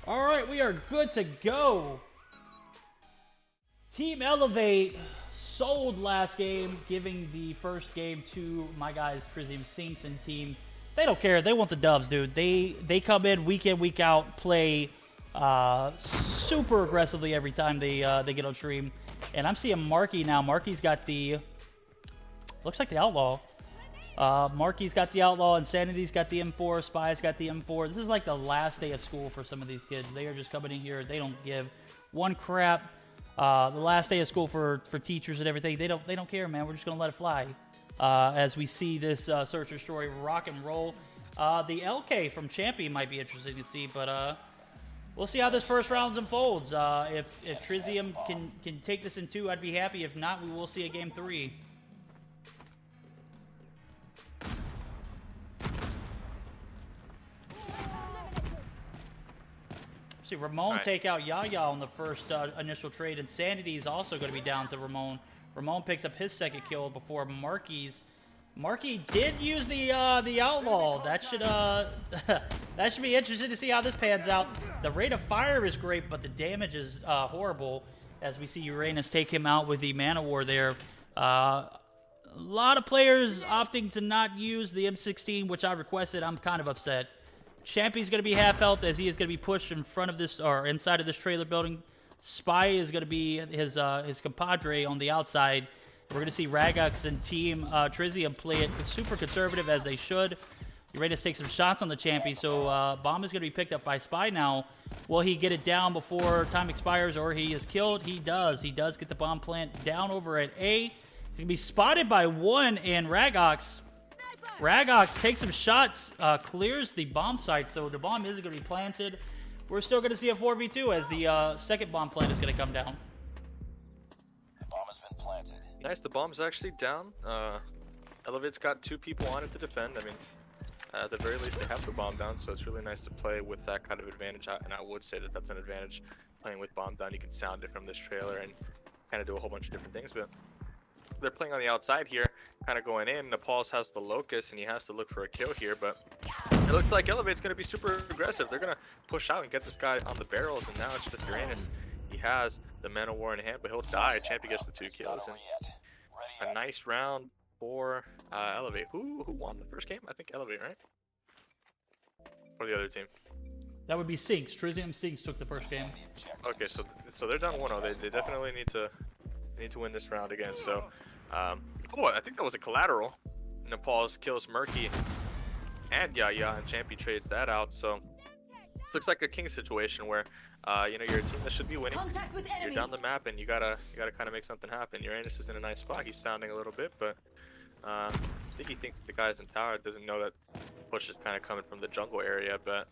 All right, we are good to go. Team Elevate sold last game, giving the first game to my guys, Trizium Sinks and team. They don't care. They want the dubs, dude. They come in, week out, play super aggressively every time they get on stream. And I'm seeing Marky now. Marky's got the, looks like the Outlaw. Marky's got the Outlaw, Insanity's got the M4, Spy's got the M4. This is like the last day of school for some of these kids. They are just coming in here. They don't give one crap. The last day of school for teachers and everything. They don't care, man. We're just gonna let it fly. As we see this search and destroy rock and roll. The LK from Champion might be interesting to see, but we'll see how this first round unfolds. If Trizium can take this in 2, I'd be happy. If not, we will see a game 3. See Ramon take out Yaya on the first initial trade. Insanity is also going to be down to Ramon. Ramon picks up his second kill before Marky did use the Outlaw. That should that should be interesting to see how this pans out. The rate of fire is great, but the damage is horrible. As we see Uranus take him out with the Mana War there. A lot of players opting to not use the M16, which I requested. I'm kind of upset. Champy's going to be half health as he is going to be pushed in front of this, or inside of this trailer building. Spy is going to be his compadre on the outside. We're going to see Ragux and Team Trizium play it super conservative as they should. You're ready to take some shots on the Champy, so bomb is going to be picked up by Spy now. Will he get it down before time expires, or he is killed? He does. He does get the bomb plant down over at A. He's going to be spotted by 1, and Ragux takes some shots, clears the bomb site, so the bomb is going to be planted. we're still going to see a 4v2 as the second bomb plant is going to come down. The bomb has been planted. Nice, the bomb's actually down. Elevate's got 2 people on it to defend. I mean, at the very least, they have the bomb down, so it's really nice to play with that kind of advantage. And I would say that that's an advantage, playing with bomb down. You can sound it from this trailer and kind of do a whole bunch of different things. But they're playing on the outside here, kind of going in. Nepal's has the Locust, and he has to look for a kill here. But it looks like Elevate's going to be super aggressive. They're going to push out and get this guy on the barrels, and now it's just Uranus. He has the Man of War in hand, but he'll die. Champion gets the 2 kills. And a nice round for Elevate. Who won the first game? I think Elevate, right? Or the other team? That would be Sinks. Trizium Sinks took the first game. Okay, so they're down 1-0. They definitely need to win this round again. So, oh, I think that was a collateral. Nepal's kills Murky and Yaya, and Champy trades that out. So this looks like a king situation where you know, you're a team that should be winning. You're down the map, and you gotta kind of make something happen. Uranus is in a nice spot. He's sounding a little bit, but I think he thinks the guys in tower doesn't know that push is kind of coming from the jungle area. But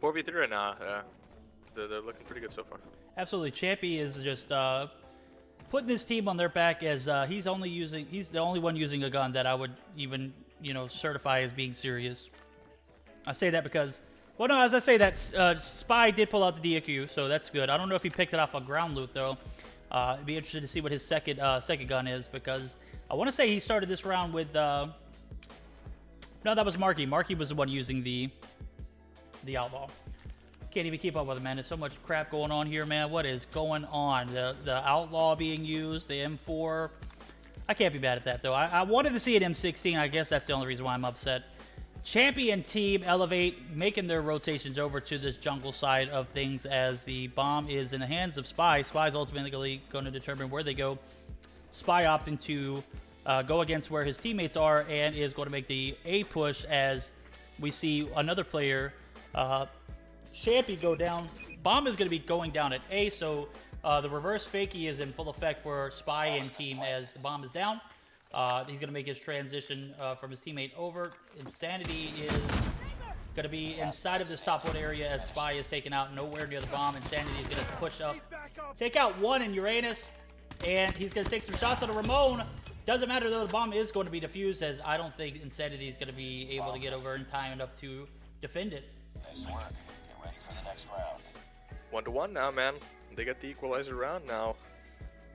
4v3 right now, they're looking pretty good so far. Absolutely, Champy is just putting this team on their back as he's the only one using a gun that I would even, you know, certify as being serious. I say that because, well, no, as I say that, Spy did pull out the DQ, so that's good. I don't know if he picked it off of ground loot though. It'd be interesting to see what his second gun is, because I want to say he started this round with no, that was Marky. Marky was the one using the Outlaw. Can't even keep up with it, man. There's so much crap going on here, man. What is going on? The Outlaw being used, the M4. I can't be mad at that, though. I wanted to see an M16. I guess that's the only reason why I'm upset. Champion team Elevate making their rotations over to this jungle side of things as the bomb is in the hands of Spy. Spy's ultimately going to determine where they go. Spy opting to go against where his teammates are and is going to make the A push as we see another player, Champy, go down. Bomb is going to be going down at A, so the reverse fakie is in full effect for Spy and team as the bomb is down. He's going to make his transition from his teammate over. Insanity is going to be inside of this top wood area as Spy is taken out nowhere near the bomb. Insanity is going to push up, take out one in Uranus, and he's going to take some shots on a Ramon. Doesn't matter though, the bomb is going to be defused as I don't think Insanity is going to be able to get over in time enough to defend it. Nice work. Get ready for the next round. 1-1 now, man. They get the equalizer round now.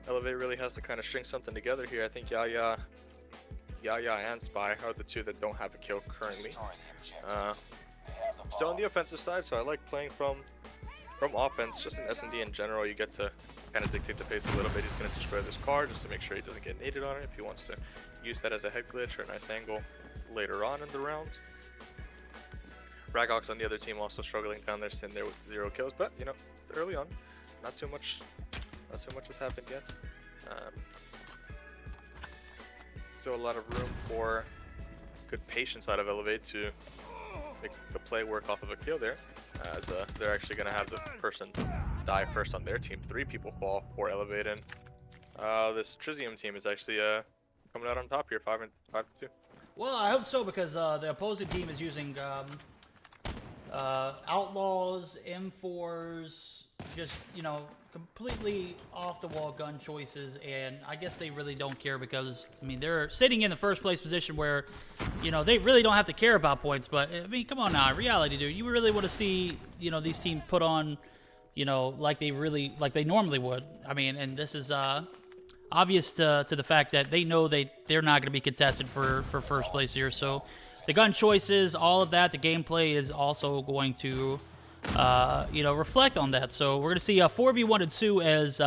Elevate really has to kind of string something together here. I think Yaya and Spy are the 2 that don't have a kill currently. Still on the offensive side, so I like playing from offense. Just in S&D in general, you get to kind of dictate the pace a little bit. He's going to destroy this car just to make sure he doesn't get naded on it if he wants to use that as a head glitch or a nice angle later on in the round. Ragox on the other team also struggling down there, sitting there with 0 kills, but you know, early on, not too much has happened yet. Still a lot of room for good patience out of Elevate to make the play work off of a kill there, as they're actually going to have the person die first on their team. 3 people fall for Elevate, and this Trizium team is actually coming out on top here, 5-2. Well, I hope so, because the opposing team is using Outlaws, M4s, just, you know, completely off-the-wall gun choices, and I guess they really don't care because, I mean, they're sitting in the first place position where, you know, they really don't have to care about points, but, I mean, come on now, reality, dude, you really want to see, you know, these teams put on, you know, like they normally would. I mean, and this is obvious to the fact that they know they're not going to be contested for first place here, so the gun choices, all of that, the gameplay is also going to you know, reflect on that. So we're going to see a 4v1 as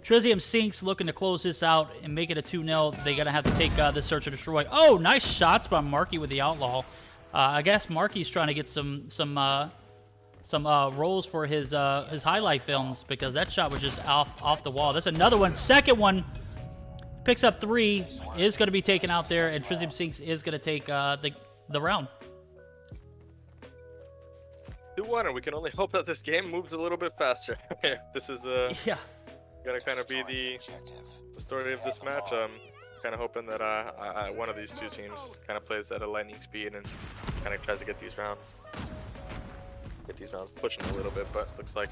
Trizium Sinks looking to close this out and make it a 2-0. They're going to have to take this search and destroy. Oh, nice shots by Marky with the Outlaw. I guess Marky's trying to get some rolls for his highlight films, because that shot was just off the wall. That's another one. Second one picks up 3, is going to be taken out there, and Trizium Sinks is going to take the round. 2-1, and we can only hope that this game moves a little bit faster. This is yeah, gonna kind of be the story of this match. Kind of hoping that one of these 2 teams kind of plays at a lightning speed and kind of tries to get these rounds. get these rounds pushing a little bit, but looks like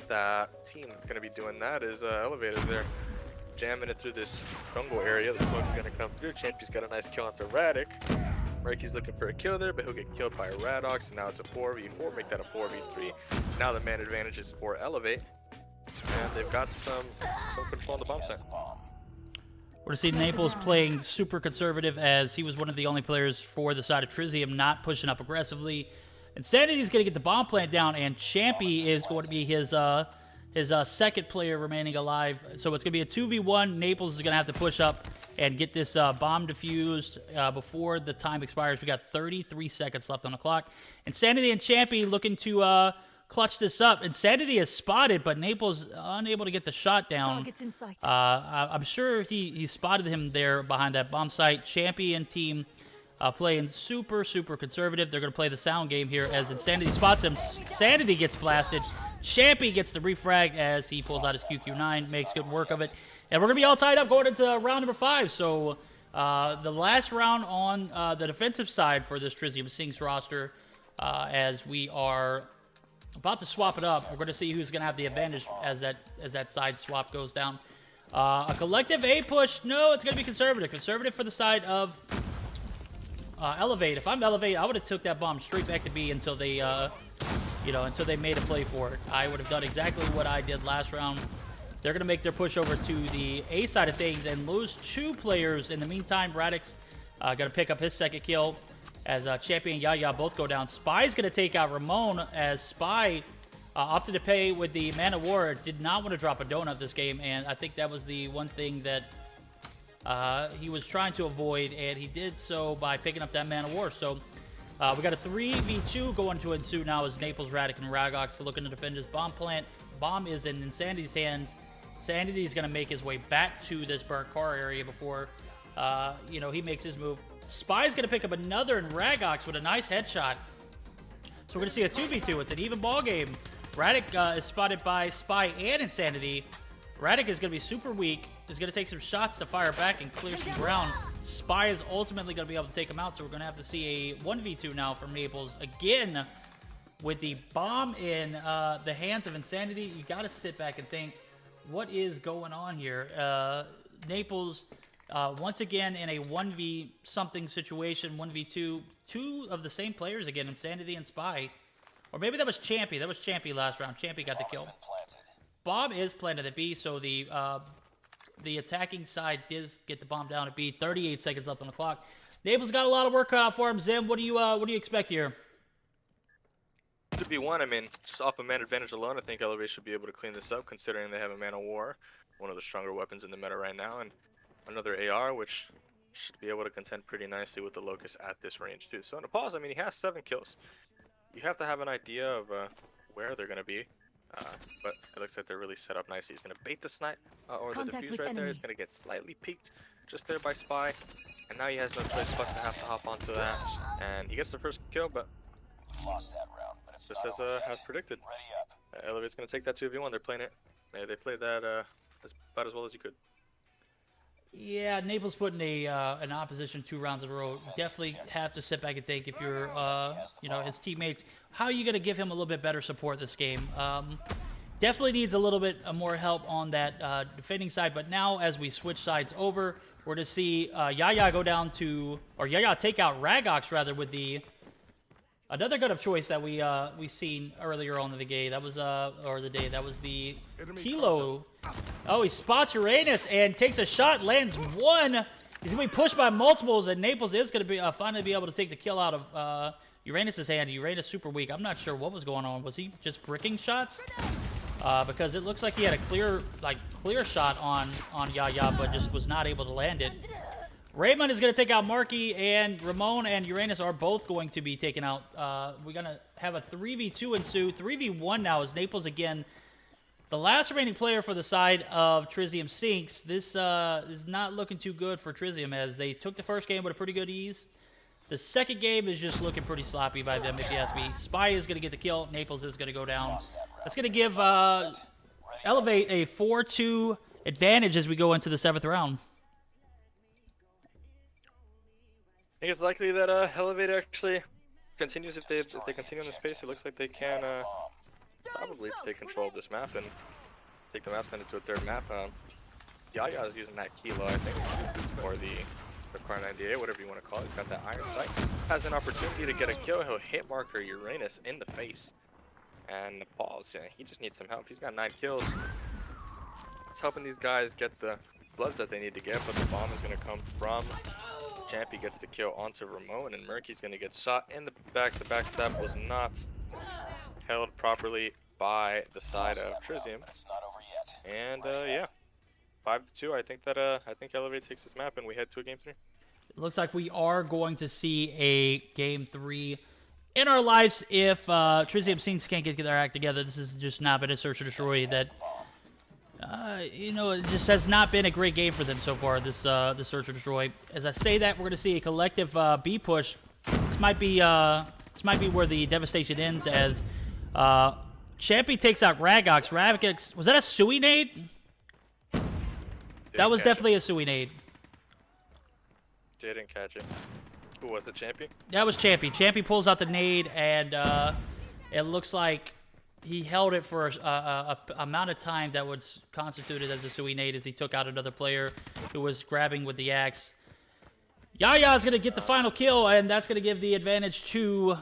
that team going to be doing that is Elevated there, jamming it through this jungle area. The smoke is going to come through. Champy's got a nice kill onto Radic. Rikey's looking for a kill there, but he'll get killed by a Radox, and now it's a 4v4, make that a 4v3. Now the man advantage is for Elevate, and they've got some control on the bomb site. We're going to see Naples playing super conservative, as he was one of the only players for the side of Trizium not pushing up aggressively. Insanity's going to get the bomb plant down, and Champy is going to be his second player remaining alive. So it's going to be a 2v1. Naples is going to have to push up and get this bomb defused before the time expires. We got 33 seconds left on the clock. Insanity and Champy looking to clutch this up. Insanity is spotted, but Naples unable to get the shot down. Targets in sight. I'm sure he spotted him there behind that bomb site. Champy and team playing super conservative. They're going to play the sound game here as Insanity spots him. Insanity gets blasted. Champy gets the refrag as he pulls out his QQ9, makes good work of it. And we're going to be all tied up going into round number 5. So the last round on the defensive side for this Trizium Sinks roster, as we are about to swap it up. We're going to see who's going to have the advantage as that side swap goes down. A collective A push. No, it's going to be conservative. Conservative for the side of Elevate. If I'm Elevate, I would have took that bomb straight back to B until they, until they made a play for it. I would have done exactly what I did last round. They're going to make their push over to the A side of things and lose 2 players. In the meantime, Radix going to pick up his second kill as Champy and Yaya both go down. Spy's going to take out Ramon as Spy opted to pay with the Man of War. Did not want to drop a donut this game, and I think that was the one thing that he was trying to avoid, and he did so by picking up that Man of War. So we got a 3v2 going to ensue now as Naples, Radic, and Ragox looking to defend his bomb plant. Bomb is in Insanity's hands. Insanity's going to make his way back to this burnt car area before, he makes his move. Spy's going to pick up another in Ragox with a nice headshot. So we're going to see a 2v2. It's an even ball game. Radic is spotted by Spy and Insanity. Radic is going to be super weak. Is going to take some shots to fire back and clear some ground. Spy is ultimately going to be able to take him out, so we're going to have to see a 1v2 now from Naples. Again, with the bomb in the hands of Insanity, you got to sit back and think, what is going on here? Naples, once again, in a 1v something situation, 1v2, 2 of the same players again, Insanity and Spy. Or maybe that was Champy. That was Champy last round. Champy got the kill. Bomb is planted at B, so the attacking side does get the bomb down at B. 38 seconds left on the clock. Naples got a lot of work cut out for him. Zim, what do you expect here? To be one, I mean, just off of man advantage alone, I think Elevate should be able to clean this up, considering they have a Man of War, one of the stronger weapons in the meta right now, and another AR, which should be able to contend pretty nicely with the Locust at this range too. So in a pause, I mean, he has 7 kills. You have to have an idea of where they're going to be, but it looks like they're really set up nicely. He's going to bait the snipe, or the defuse right there. He's going to get slightly peeked just there by Spy, and now he has no choice but to have to hop onto that, and he gets the first kill, but Lost that round, but it's just not as predicted. Ready up. Elevate's going to take that 2v1. They're playing it. They played that about as well as you could. Yeah, Naples put in an opposition 2 rounds in a row. Definitely have to sit back and think if you're, his teammates, how are you going to give him a little bit better support this game? Definitely needs a little bit more help on that defending side. But now, as we switch sides over, we're to see Yaya go down to, or Yaya take out Ragox rather with the another gun of choice that we seen earlier on in the game. That was that was the Kilo. Oh, he spots Uranus and takes a shot, lands 1. He's gonna be pushed by multiples, and Naples is gonna be finally be able to take the kill out of Uranus's hand. Uranus super weak. I'm not sure what was going on. Was he just bricking shots? Because it looks like he had a clear shot on Yaya, but just was not able to land it. Raymond is going to take out Marky, and Ramon and Uranus are both going to be taken out. We're going to have a 3v2 ensue. 3v1 now is Naples again. The last remaining player for the side of Trizium Sinks. This is not looking too good for Trizium, as they took the first game with a pretty good ease. The second game is just looking pretty sloppy by them, if you ask me. Spy is going to get the kill. Naples is going to go down. That's going to give Elevate a 4-2 advantage as we go into the 7th round. I think it's likely that Elevate actually continues, if they continue in this pace, it looks like they can probably take control of this map and take the map, send it to a third map. Yaya is using that kilo, I think, or the Car 98, whatever you want to call it. He's got that iron sight. Has an opportunity to get a kill. He'll hit marker Uranus in the face. And Nepal's, yeah, he just needs some help. He's got 9 kills. It's helping these guys get the bloods that they need to get, but the bomb is going to come from Champy. Gets the kill onto Ramon, and Murky's going to get shot in the back. The backstab was not held properly by the side of Trizium. It's not over yet. And yeah, 5-2. I think Elevate takes this map, and we head to a game 3. It looks like we are going to see a game 3 in our lives if Trizium Scenes can't get their act together. This has just not been a search or destroy that, you know, it just has not been a great game for them so far, this search or destroy. As I say that, we're going to see a collective B push. This might be where the devastation ends as Champy takes out Ragox. Ragox, was that a Sui nade? That was definitely a Sui nade. Didn't catch it. Who was it, Champy? That was Champy. Champy pulls out the nade, and it looks like he held it for a amount of time that was constituted as a Sui nade as he took out another player who was grabbing with the axe. Yaya's going to get the final kill, and that's going to give the advantage to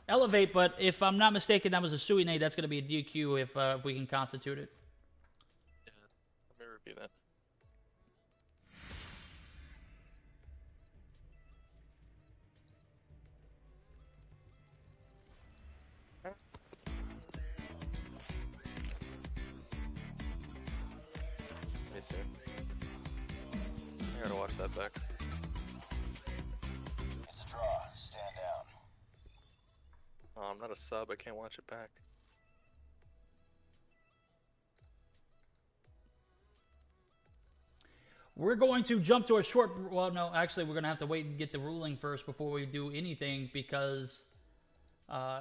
Elevate, but if I'm not mistaken, that was a Sui nade. That's going to be a DQ if we can constitute it. Yeah, let me review that. Let me see. I gotta watch that back. It's a draw. Stand down. Oh, I'm not a sub. I can't watch it back. We're going to jump to a short... Well, no, actually, we're going to have to wait and get the ruling first before we do anything because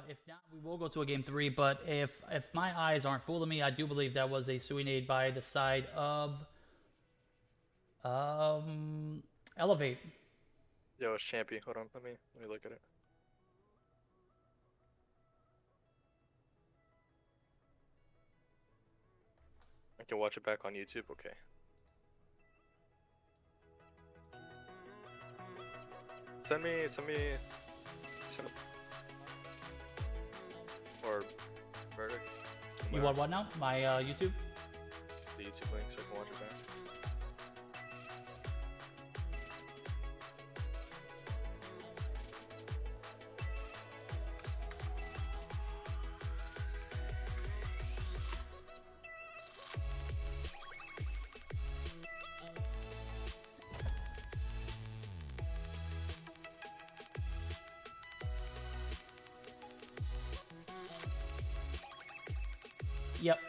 if not, we will go to a game 3. But if my eyes aren't fooling me, I do believe that was a Sui nade by the side of Elevate. Yo, it's Champy. Hold on. Let me look at it. I can watch it back on YouTube. Okay. Send me or verdict. You want what now? My YouTube? The YouTube link so I can watch it back. Yep.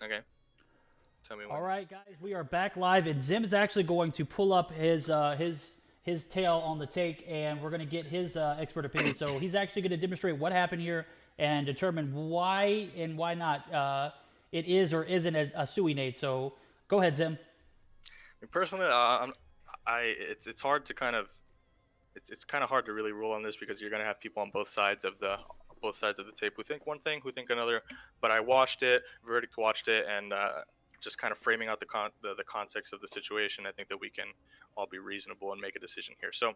Okay. Tell me when. All right, guys, we are back live, and Zim is actually going to pull up his tail on the take, and we're going to get his expert opinion. So he's actually going to demonstrate what happened here and determine why and why not it is or isn't a Suey Nate. So go ahead, Zim. Personally, it's hard to kind of it's kind of hard to really rule on this because you're going to have people on both sides of the tape who think one thing, who think another. But I watched it, Verdict watched it, and just kind of framing out the context of the situation, I think that we can all be reasonable and make a decision here. So,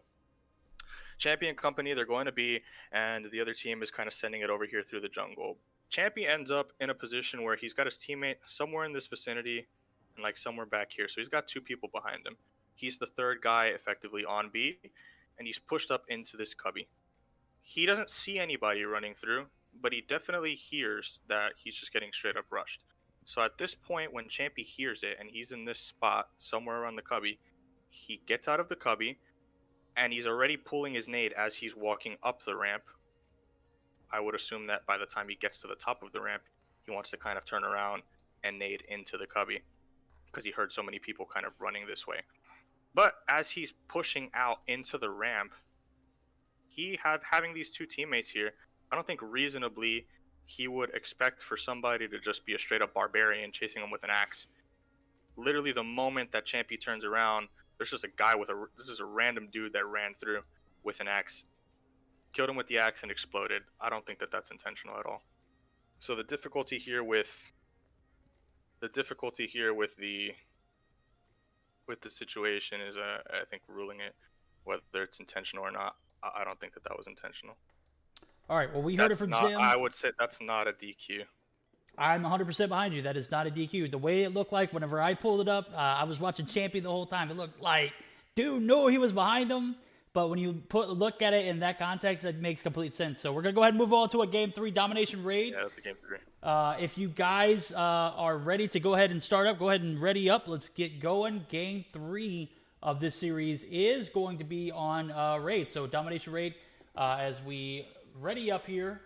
Champion Company, they're going to be, and the other team is kind of sending it over here through the jungle. Champion ends up in a position where he's got his teammate somewhere in this vicinity and like somewhere back here. So he's got two people behind him. He's the third guy effectively on B, and he's pushed up into this cubby. He doesn't see anybody running through, but he definitely hears that he's just getting straight up rushed. So at this point, when Champy hears it and he's in this spot somewhere around the cubby, he gets out of the cubby and he's already pulling his nade as he's walking up the ramp. I would assume that by the time he gets to the top of the ramp, he wants to kind of turn around and nade into the cubby because he heard so many people kind of running this way. But as he's pushing out into the ramp, having these two teammates here, I don't think reasonably he would expect for somebody to just be a straight up barbarian chasing him with an axe. Literally the moment that Champy turns around, there's just a guy this is a random dude that ran through with an axe, killed him with the axe and exploded. I don't think that that's intentional at all. So the difficulty here with the situation is I think ruling it, whether it's intentional or not. I don't think that was intentional. All right, well, we heard it from Zim. I would say that's not a DQ. I'm 100% behind you. That is not a DQ. The way it looked like whenever I pulled it up, I was watching Champion the whole time. It looked like, dude, no, he was behind him. But when you look at it in that context, it makes complete sense. So we're going to go ahead and move on to a Game 3 domination raid. Yeah, that's a Game 3. If you guys are ready to go ahead and start up, go ahead and ready up. Let's get going. Game 3 of this series is going to be on raid. So domination raid as we ready up here.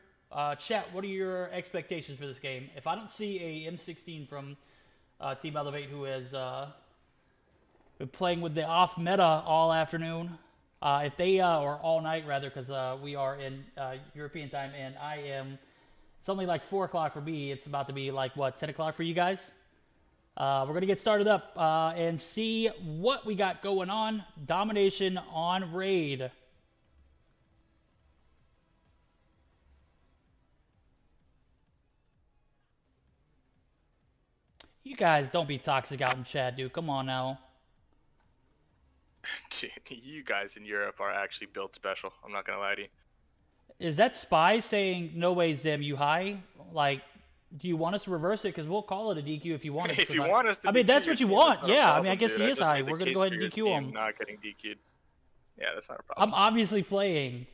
Chat, what are your expectations for this game? If I don't see a M16 from Team Elevate who has been playing with the off meta all afternoon, if they, or all night rather, because we are in European time and it's only like 4 o'clock for me. It's about to be like, what, 10 o'clock for you guys? We're going to get started up and see what we got going on. Domination on raid. You guys don't be toxic out in chat, dude. Come on now. Dude, you guys in Europe are actually built special. I'm not going to lie to you. Is that Spy saying, no way, Zim, you high? Like, do you want us to reverse it? Because we'll call it a DQ if you want it. If you want us to I mean, that's what you want. Yeah, problem, I mean, I guess dude. he is high. We're going to go ahead and DQ him. Not getting DQ'd. Yeah, that's not a problem. I'm obviously playing.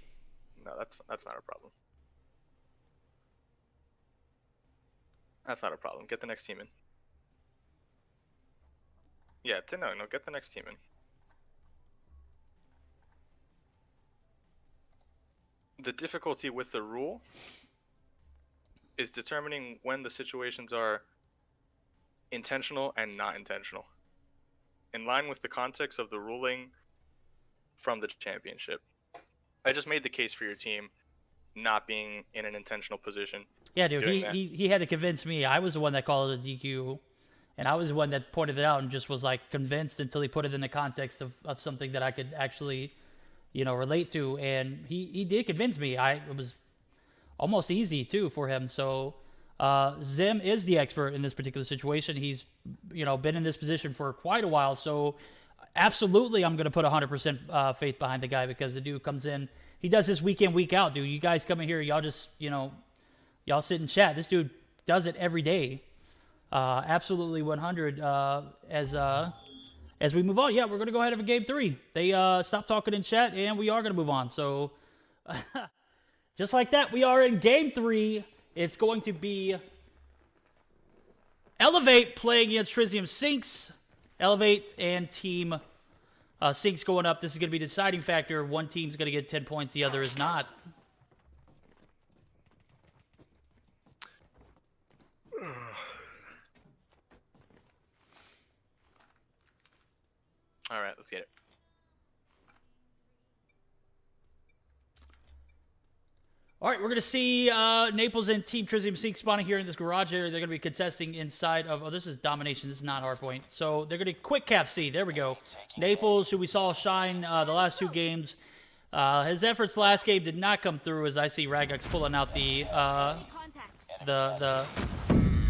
No, that's not a problem. That's not a problem. Get the next team in. Yeah, no, get the next team in. The difficulty with the rule is determining when the situations are intentional and not intentional. In line with the context of the ruling from the championship. I just made the case for your team not being in an intentional position. Yeah, dude, he had to convince me. I was the one that called it a DQ. And I was the one that pointed it out and just was like convinced until he put it in the context of something that I could actually, relate to. And he did convince me. It was almost easy too for him. So Zim is the expert in this particular situation. He's, been in this position for quite a while. So absolutely, I'm going to put 100% faith behind the guy because the dude comes in. He does this week in, week out, dude. You guys come in here, y'all just, y'all sit and chat. This dude does it every day. Absolutely 100 as we move on. Yeah, we're going to go ahead and have a Game 3. They stopped talking in chat, and we are going to move on. So, just like that, we are in Game 3. It's going to be Elevate playing against Trizium Sinks. Elevate and Team Sinks going up. This is going to be the deciding factor. One team's going to get 10 points. The other is not. All right, let's get it. All right, we're going to see Naples and Team Trizium Sync spawning here in this garage area. They're going to be contesting inside of... Oh, this is domination. This is not hardpoint. So they're going to quick cap C. There we go. Naples, who we saw shine the last 2 games. His efforts last game did not come through as I see Ragux pulling out the...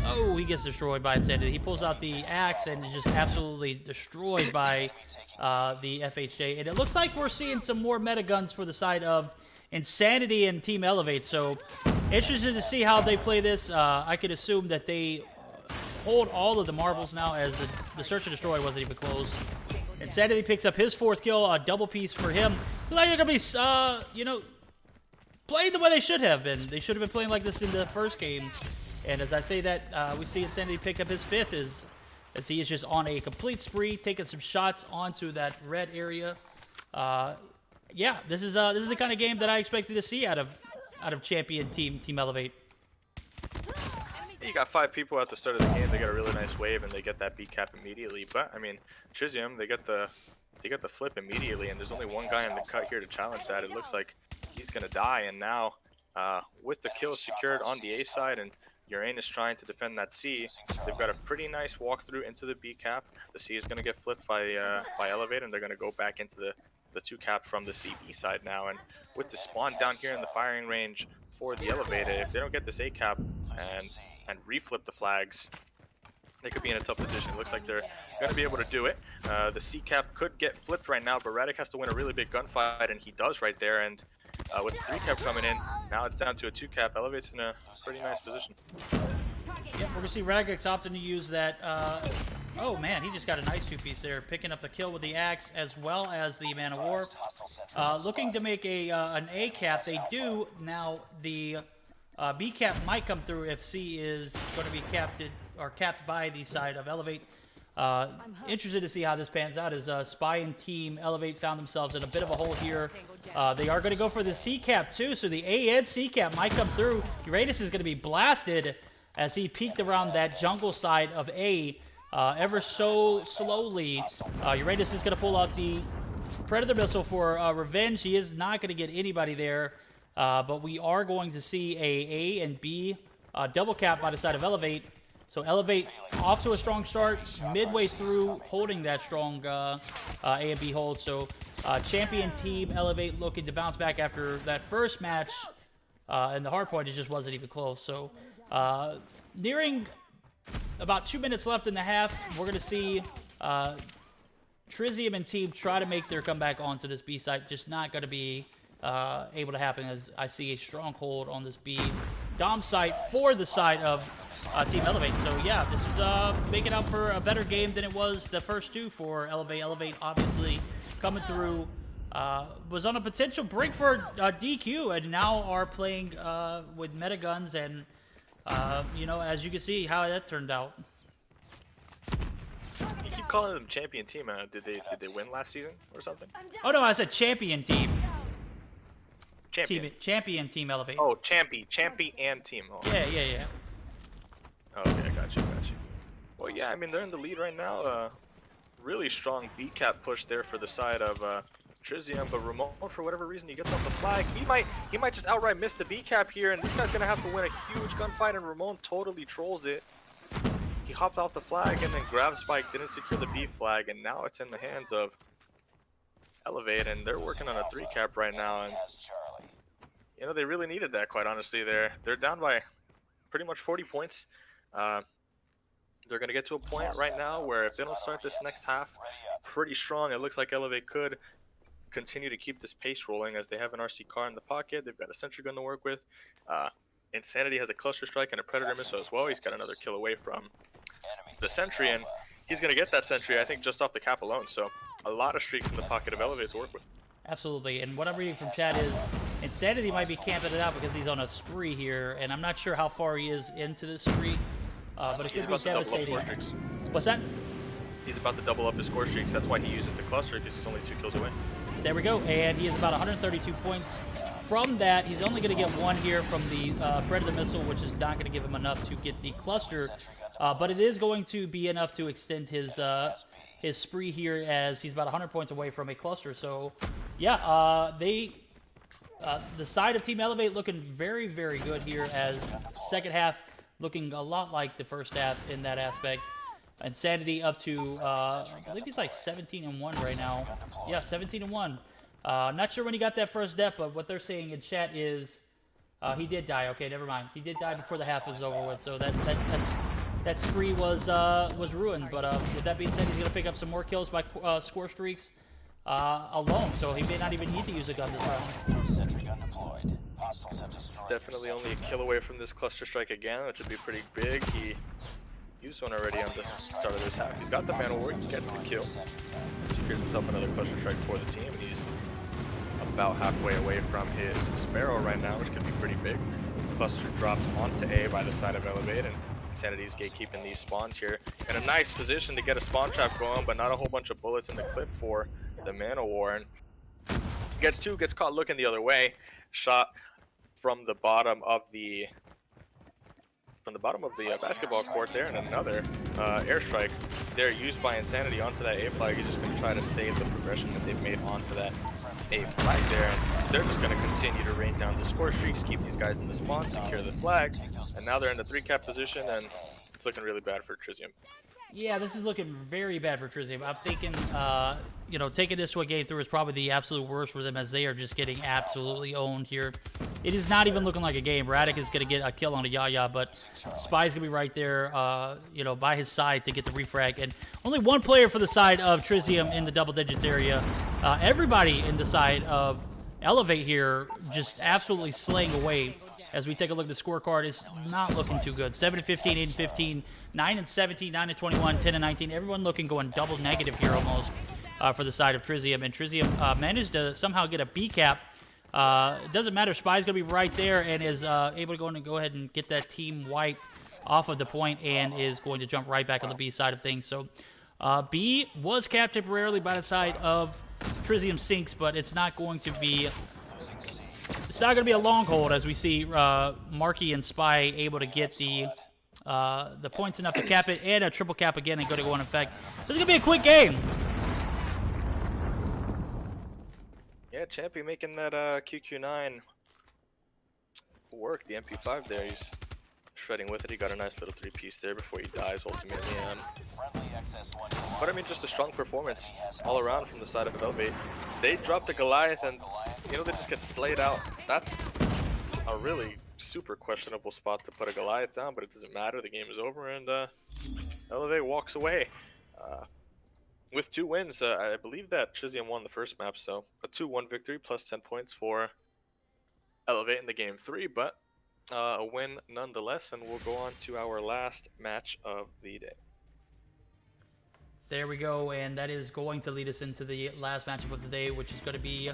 Oh, he gets destroyed by Insanity. He pulls out the axe and is just absolutely destroyed by the FHJ. And it looks like we're seeing some more meta guns for the side of Insanity and Team Elevate. So, interested to see how they play this. I could assume that they hold all of the marbles now as the search and destroy wasn't even close. Insanity picks up his 4th kill, a double piece for him. Like they're going to be, playing the way they should have been. They should have been playing like this in the first game. And as I say that, we see Insanity pick up his 5th as he is just on a complete spree, taking some shots onto that red area. Yeah, this is the kind of game that I expected to see out of champion Team Elevate. You got 5 people at the start of the game. They got a really nice wave and they get that B cap immediately. But I mean, Trizium, they got the flip immediately, and there's only one guy in the cut here to challenge that. It looks like he's gonna die, and now with the kill secured on the A side and Uranus trying to defend that C, they've got a pretty nice walkthrough into the B cap. The C is gonna get flipped by Elevate, and they're gonna go back into the 2 cap from the CB side now. And with the spawn down here in the firing range for the Elevated, if they don't get this A cap and reflip the flags, they could be in a tough position. It looks like they're going to be able to do it. The C cap could get flipped right now, but Radic has to win a really big gunfight, and he does right there. And with the 3 cap coming in, now it's down to a 2 cap. Elevate's in a pretty nice position. Yep, we're going to see Ragix opting to use that. Oh man, he just got a nice 2-piece there, picking up the kill with the axe as well as the Man of War. Looking to make an A cap. They do now. The B cap might come through if C is going to be capped by the side of Elevate. Interested to see how this pans out as Spy and Team Elevate found themselves in a bit of a hole here. They are going to go for the C cap too, so the A and C cap might come through. Uranus is going to be blasted as he peeked around that jungle side of A ever so slowly. Uranus is going to pull out the Predator missile for revenge. He is not going to get anybody there, but we are going to see a and B double cap by the side of Elevate. So Elevate off to a strong start, midway through holding that strong A and B hold. So champion Team Elevate looking to bounce back after that first match, and the hard point it just wasn't even close. So nearing about 2 minutes left in the half, we're going to see Trizium and Team try to make their comeback onto this B site. Just not going to be able to happen as I see a strong hold on this B Dom site for the side of Team Elevate. So yeah, this is making up for a better game than it was the first 2 for Elevate. Elevate obviously coming through, was on a potential brink for DQ, and now are playing with meta guns, and as you can see how that turned out. You keep calling them champion team. Did they win last season or something? Oh no, I said champion team. Champion. Champion Team Elevate. Oh, champion and team. Oh. Yeah. Okay, I got you. Well, yeah, I mean, they're in the lead right now. Really strong B cap push there for the side of Trizium, but Ramon, for whatever reason, he gets off the flag. He might just outright miss the B cap here, and this guy's gonna have to win a huge gunfight, and Ramon totally trolls it. He hopped off the flag and then grabbed Spike, didn't secure the B flag, and now it's in the hands of Elevate, and they're working on a 3 cap right now, and they really needed that, quite honestly. They're down by pretty much 40 points. They're going to get to a point right now where if they don't start this next half pretty strong, it looks like Elevate could continue to keep this pace rolling as they have an RC car in the pocket. They've got a sentry gun to work with. Insanity has a cluster strike and a Predator missile as well. He's got another kill away from the sentry, and he's going to get that sentry, I think, just off the cap alone. So a lot of streaks in the pocket of Elevate to work with. Absolutely, and what I'm reading from chat is Insanity might be camping it out because he's on a spree here, and I'm not sure how far he is into this spree, but it could be devastating. What's that? He's about to double up his score streaks. That's why he uses the cluster, because he's only 2 kills away. There we go, and he is about 132 points. From that, he's only going to get 1 here from the Predator missile, which is not going to give him enough to get the cluster, but it is going to be enough to extend his his spree here as he's about 100 points away from a cluster. So, yeah, the side of Team Elevate looking very, very good here as second half looking a lot like the first half in that aspect. Insanity up to, I believe he's like 17-1 right now. Yeah, 17-1. Not sure when he got that first death, but what they're saying in chat is he did die. Okay, never mind. He did die before the half was over with, so that spree was ruined. But with that being said, he's going to pick up some more kills by score streaks alone, so he may not even need to use a gun this round. Sentry gun deployed. Hostiles have destroyed. He's definitely only a kill away from this cluster strike again, which would be pretty big. He used one already on the start of this half. He's got the man war, he gets the kill. Secures himself another cluster strike for the team. He's about halfway away from his Sparrow right now, which could be pretty big. Cluster dropped onto A by the side of Elevate, and Sanity's gatekeeping these spawns here. In a nice position to get a spawn trap going, but not a whole bunch of bullets in the clip for the Man War. And gets two, gets caught looking the other way. Shot from the bottom of the basketball court there, and another airstrike there used by Insanity onto that A flag. He's just going to try to save the progression that they've made onto that A flag there, and they're just going to continue to rain down the score streaks, keep these guys in the spawn, secure the flag, and now they're in the 3-cap position, and it's looking really bad for Trizium. Yeah, this is looking very bad for Trizium. I'm thinking, taking this to a game through is probably the absolute worst for them, as they are just getting absolutely owned here. It is not even looking like a game. Radic is going to get a kill on a Yaya, but Spy's going to be right there, by his side to get the refrag. And only one player for the side of Trizium in the double digits area. Everybody in the side of Elevate here just absolutely slaying away. As we take a look at the scorecard, it's not looking too good. 7-15, 8-15, 9-17, 9-21, 10-19. Everyone going double negative here almost for the side of Trizium. And Trizium managed to somehow get a B cap. It doesn't matter. Spy's going to be right there and is able to go ahead and get that team wiped off of the point and is going to jump right back on the B side of things. So B was capped temporarily by the side of Trizium Sinks, but it's not going to be... It's not going to be a long hold, as we see Marky and Spy able to get the points enough to cap it, and a triple cap again and go in effect. This is going to be a quick game. Yeah, Champy making that QQ9 work, the MP5 there. He's shredding with it. He got a nice little 3-piece there before he dies ultimately. But I mean, just a strong performance all around from the side of Elevate. They dropped the Goliath and, they just get slayed out. That's a really super questionable spot to put a Goliath down, but it doesn't matter. The game is over, and Elevate walks away with 2 wins. I believe that Trizium won the first map, so a 2-1 victory plus 10 points for Elevate in the game 3, but a win nonetheless, and we'll go on to our last match of the day. There we go, and that is going to lead us into the last matchup of the day, which is going to be...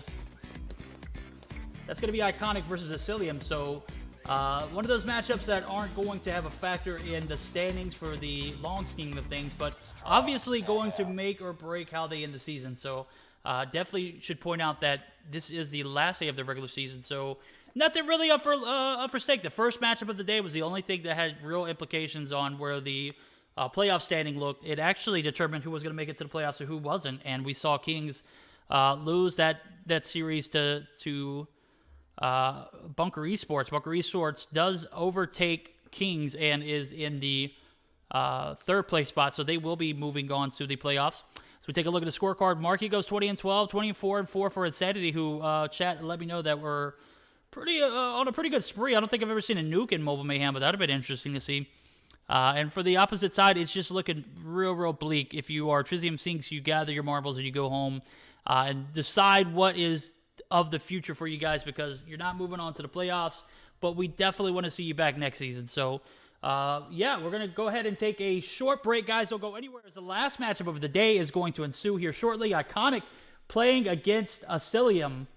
That's going to be Iconic versus Asilium. So one of those matchups that aren't going to have a factor in the standings for the long scheme of things, but obviously going to make or break how they end the season. So definitely should point out that this is the last day of the regular season. So nothing really up for stake. The first matchup of the day was the only thing that had real implications on where the playoff standing looked. It actually determined who was going to make it to the playoffs and who wasn't. And we saw Kings lose that series to Bunker eSports. Bunker eSports does overtake Kings and is in the third place spot, so they will be moving on to the playoffs. So we take a look at the scorecard. Marky goes 20-12, 24-4 for Insanity, who chat let me know that we're pretty on a pretty good spree. I don't think I've ever seen a nuke in Mobile Mayhem, but that would have been interesting to see. And for the opposite side, it's just looking real bleak. If you are Trizium Sinks, you gather your marbles and you go home and decide what is of the future for you guys, because you're not moving on to the playoffs, but we definitely want to see you back next season. So yeah, we're going to go ahead and take a short break, guys. Don't go anywhere, as the last matchup of the day is going to ensue here shortly. Iconic playing against Asilium.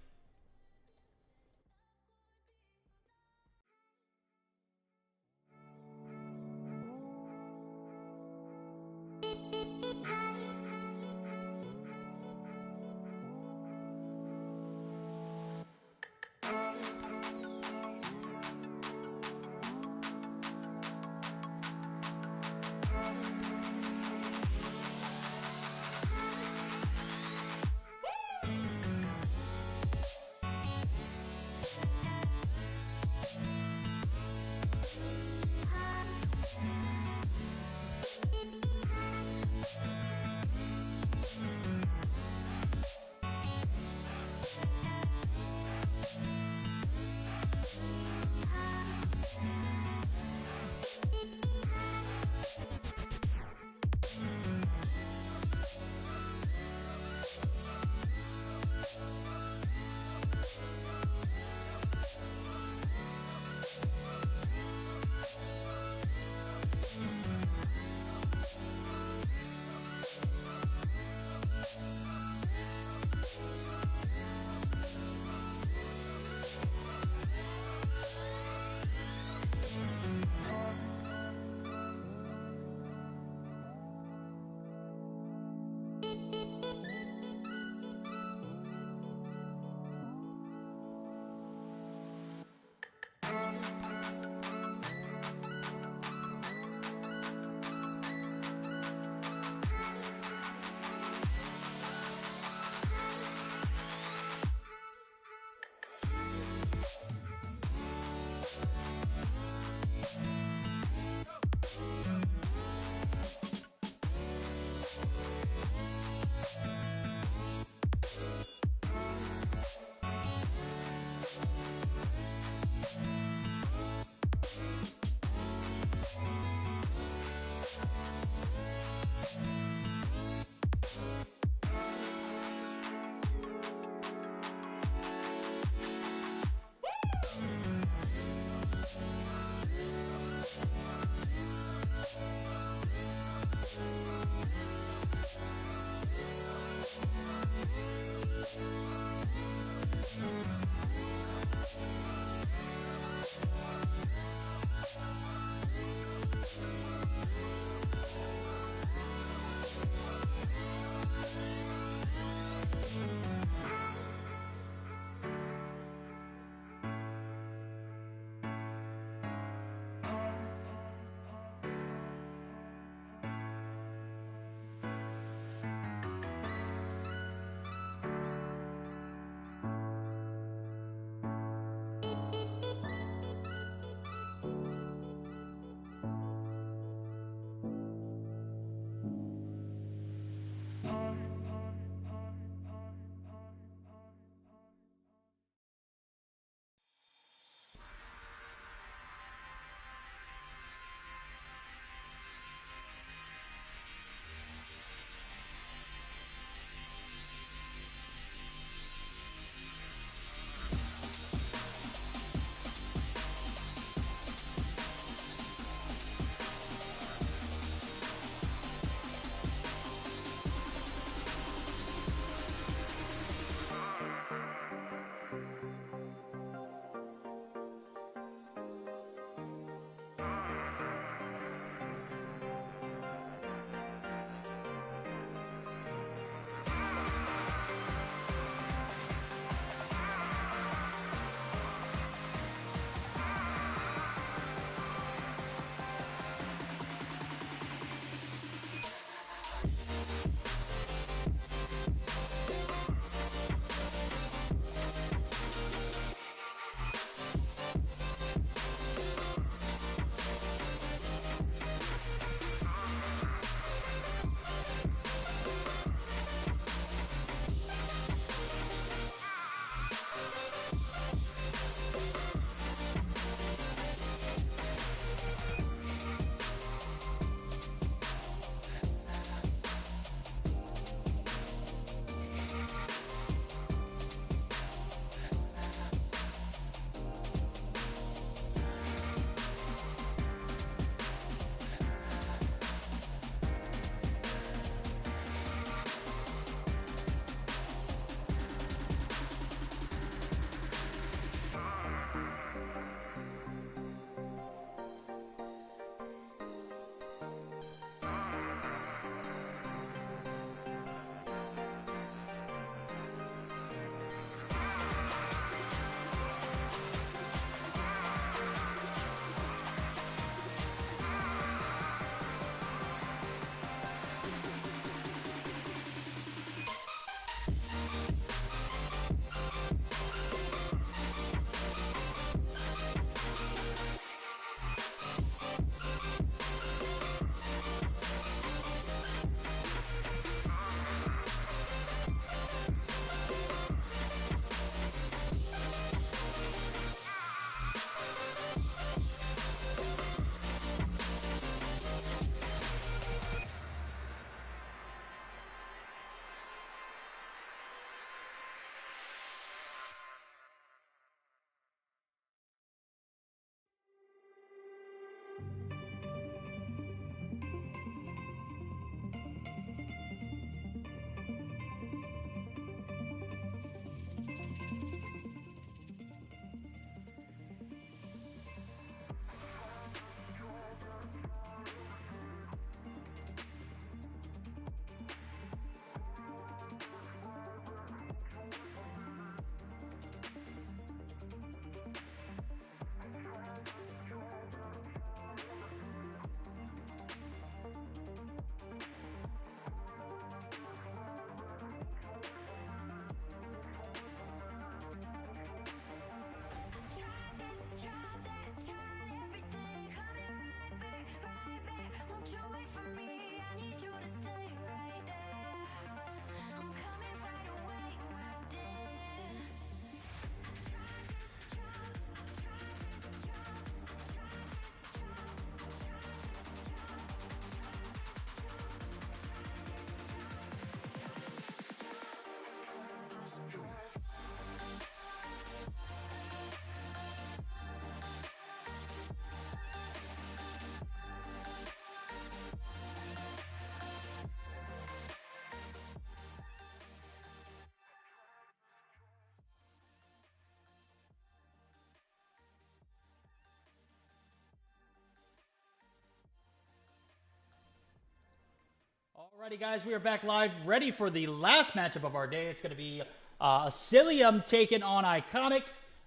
Alrighty, guys, we are back live, ready for the last matchup of our day. It's going to be Asilium taking on Iconic.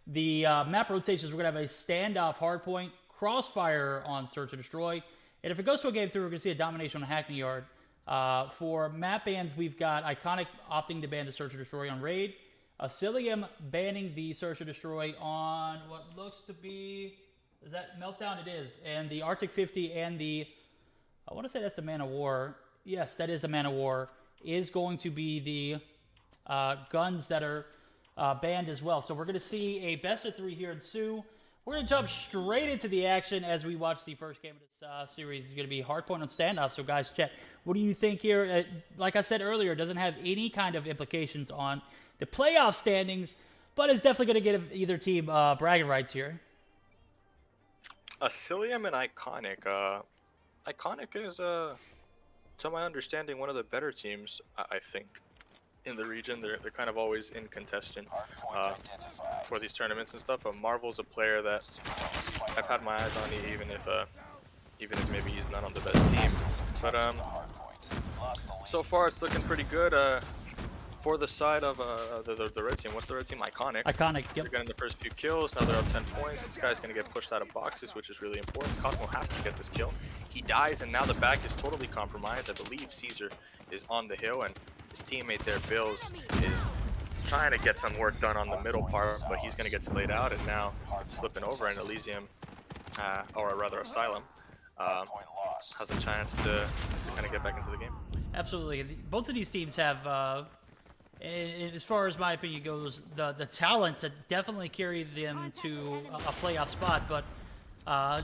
The map rotations, we're going to have a standoff hardpoint, crossfire on Search and Destroy. And if it goes to a game 3, we're going to see a domination on Hackney Yard. For map bans, we've got Iconic opting to ban the Search and Destroy on Raid. Asilium banning the Search and Destroy on what looks to be... Is that Meltdown? It is. And the Arctic 50 and the... I want to say that's the Man of War. Yes, that is the Man of War. Is going to be the guns that are banned as well. So we're going to see a best of 3 here ensue. We're going to jump straight into the action as we watch the first game of this series. It's going to be hardpoint on standoff. So guys, chat, what do you think here? Like I said earlier, it doesn't have any kind of implications on the playoff standings, but it's definitely going to give either team bragging rights here. Asilium and Iconic. Iconic is, to my understanding, one of the better teams, I think, in the region. They're kind of always in contention for these tournaments and stuff. Marvel's a player that I've had my eyes on, even if maybe he's not on the best team. But so far it's looking pretty good. For the side of the red team. What's the red team? Iconic. Iconic, yep. They're getting the first few kills. Now they're up 10 points. This guy's going to get pushed out of boxes, which is really important. Cosmo has to get this kill. He dies, and now the back is totally compromised. I believe Caesar is on the hill, and his teammate there, Bills, is trying to get some work done on the middle part, but he's going to get slayed out, and now it's flipping over, and Elysium, or rather Asylum, has a chance to kind of get back into the game. Absolutely. Both of these teams have... And as far as my opinion goes, the talent to definitely carry them to a playoff spot. But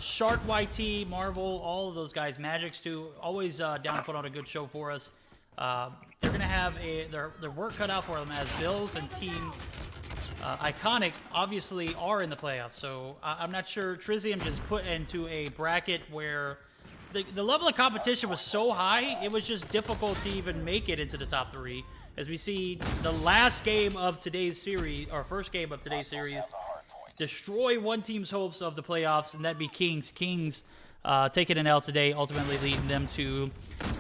Shark, YT, Marvel, all of those guys, Magic's too, always down to put on a good show for us. They're going to have their work cut out for them, as Bills and Team Iconic obviously are in the playoffs. So I'm not sure. Trizium just put into a bracket where the level of competition was so high, it was just difficult to even make it into the top 3. As we see the last game of today's series, or first game of today's series, destroy one team's hopes of the playoffs, and that'd be Kings. Kings taking an L today, ultimately leading them to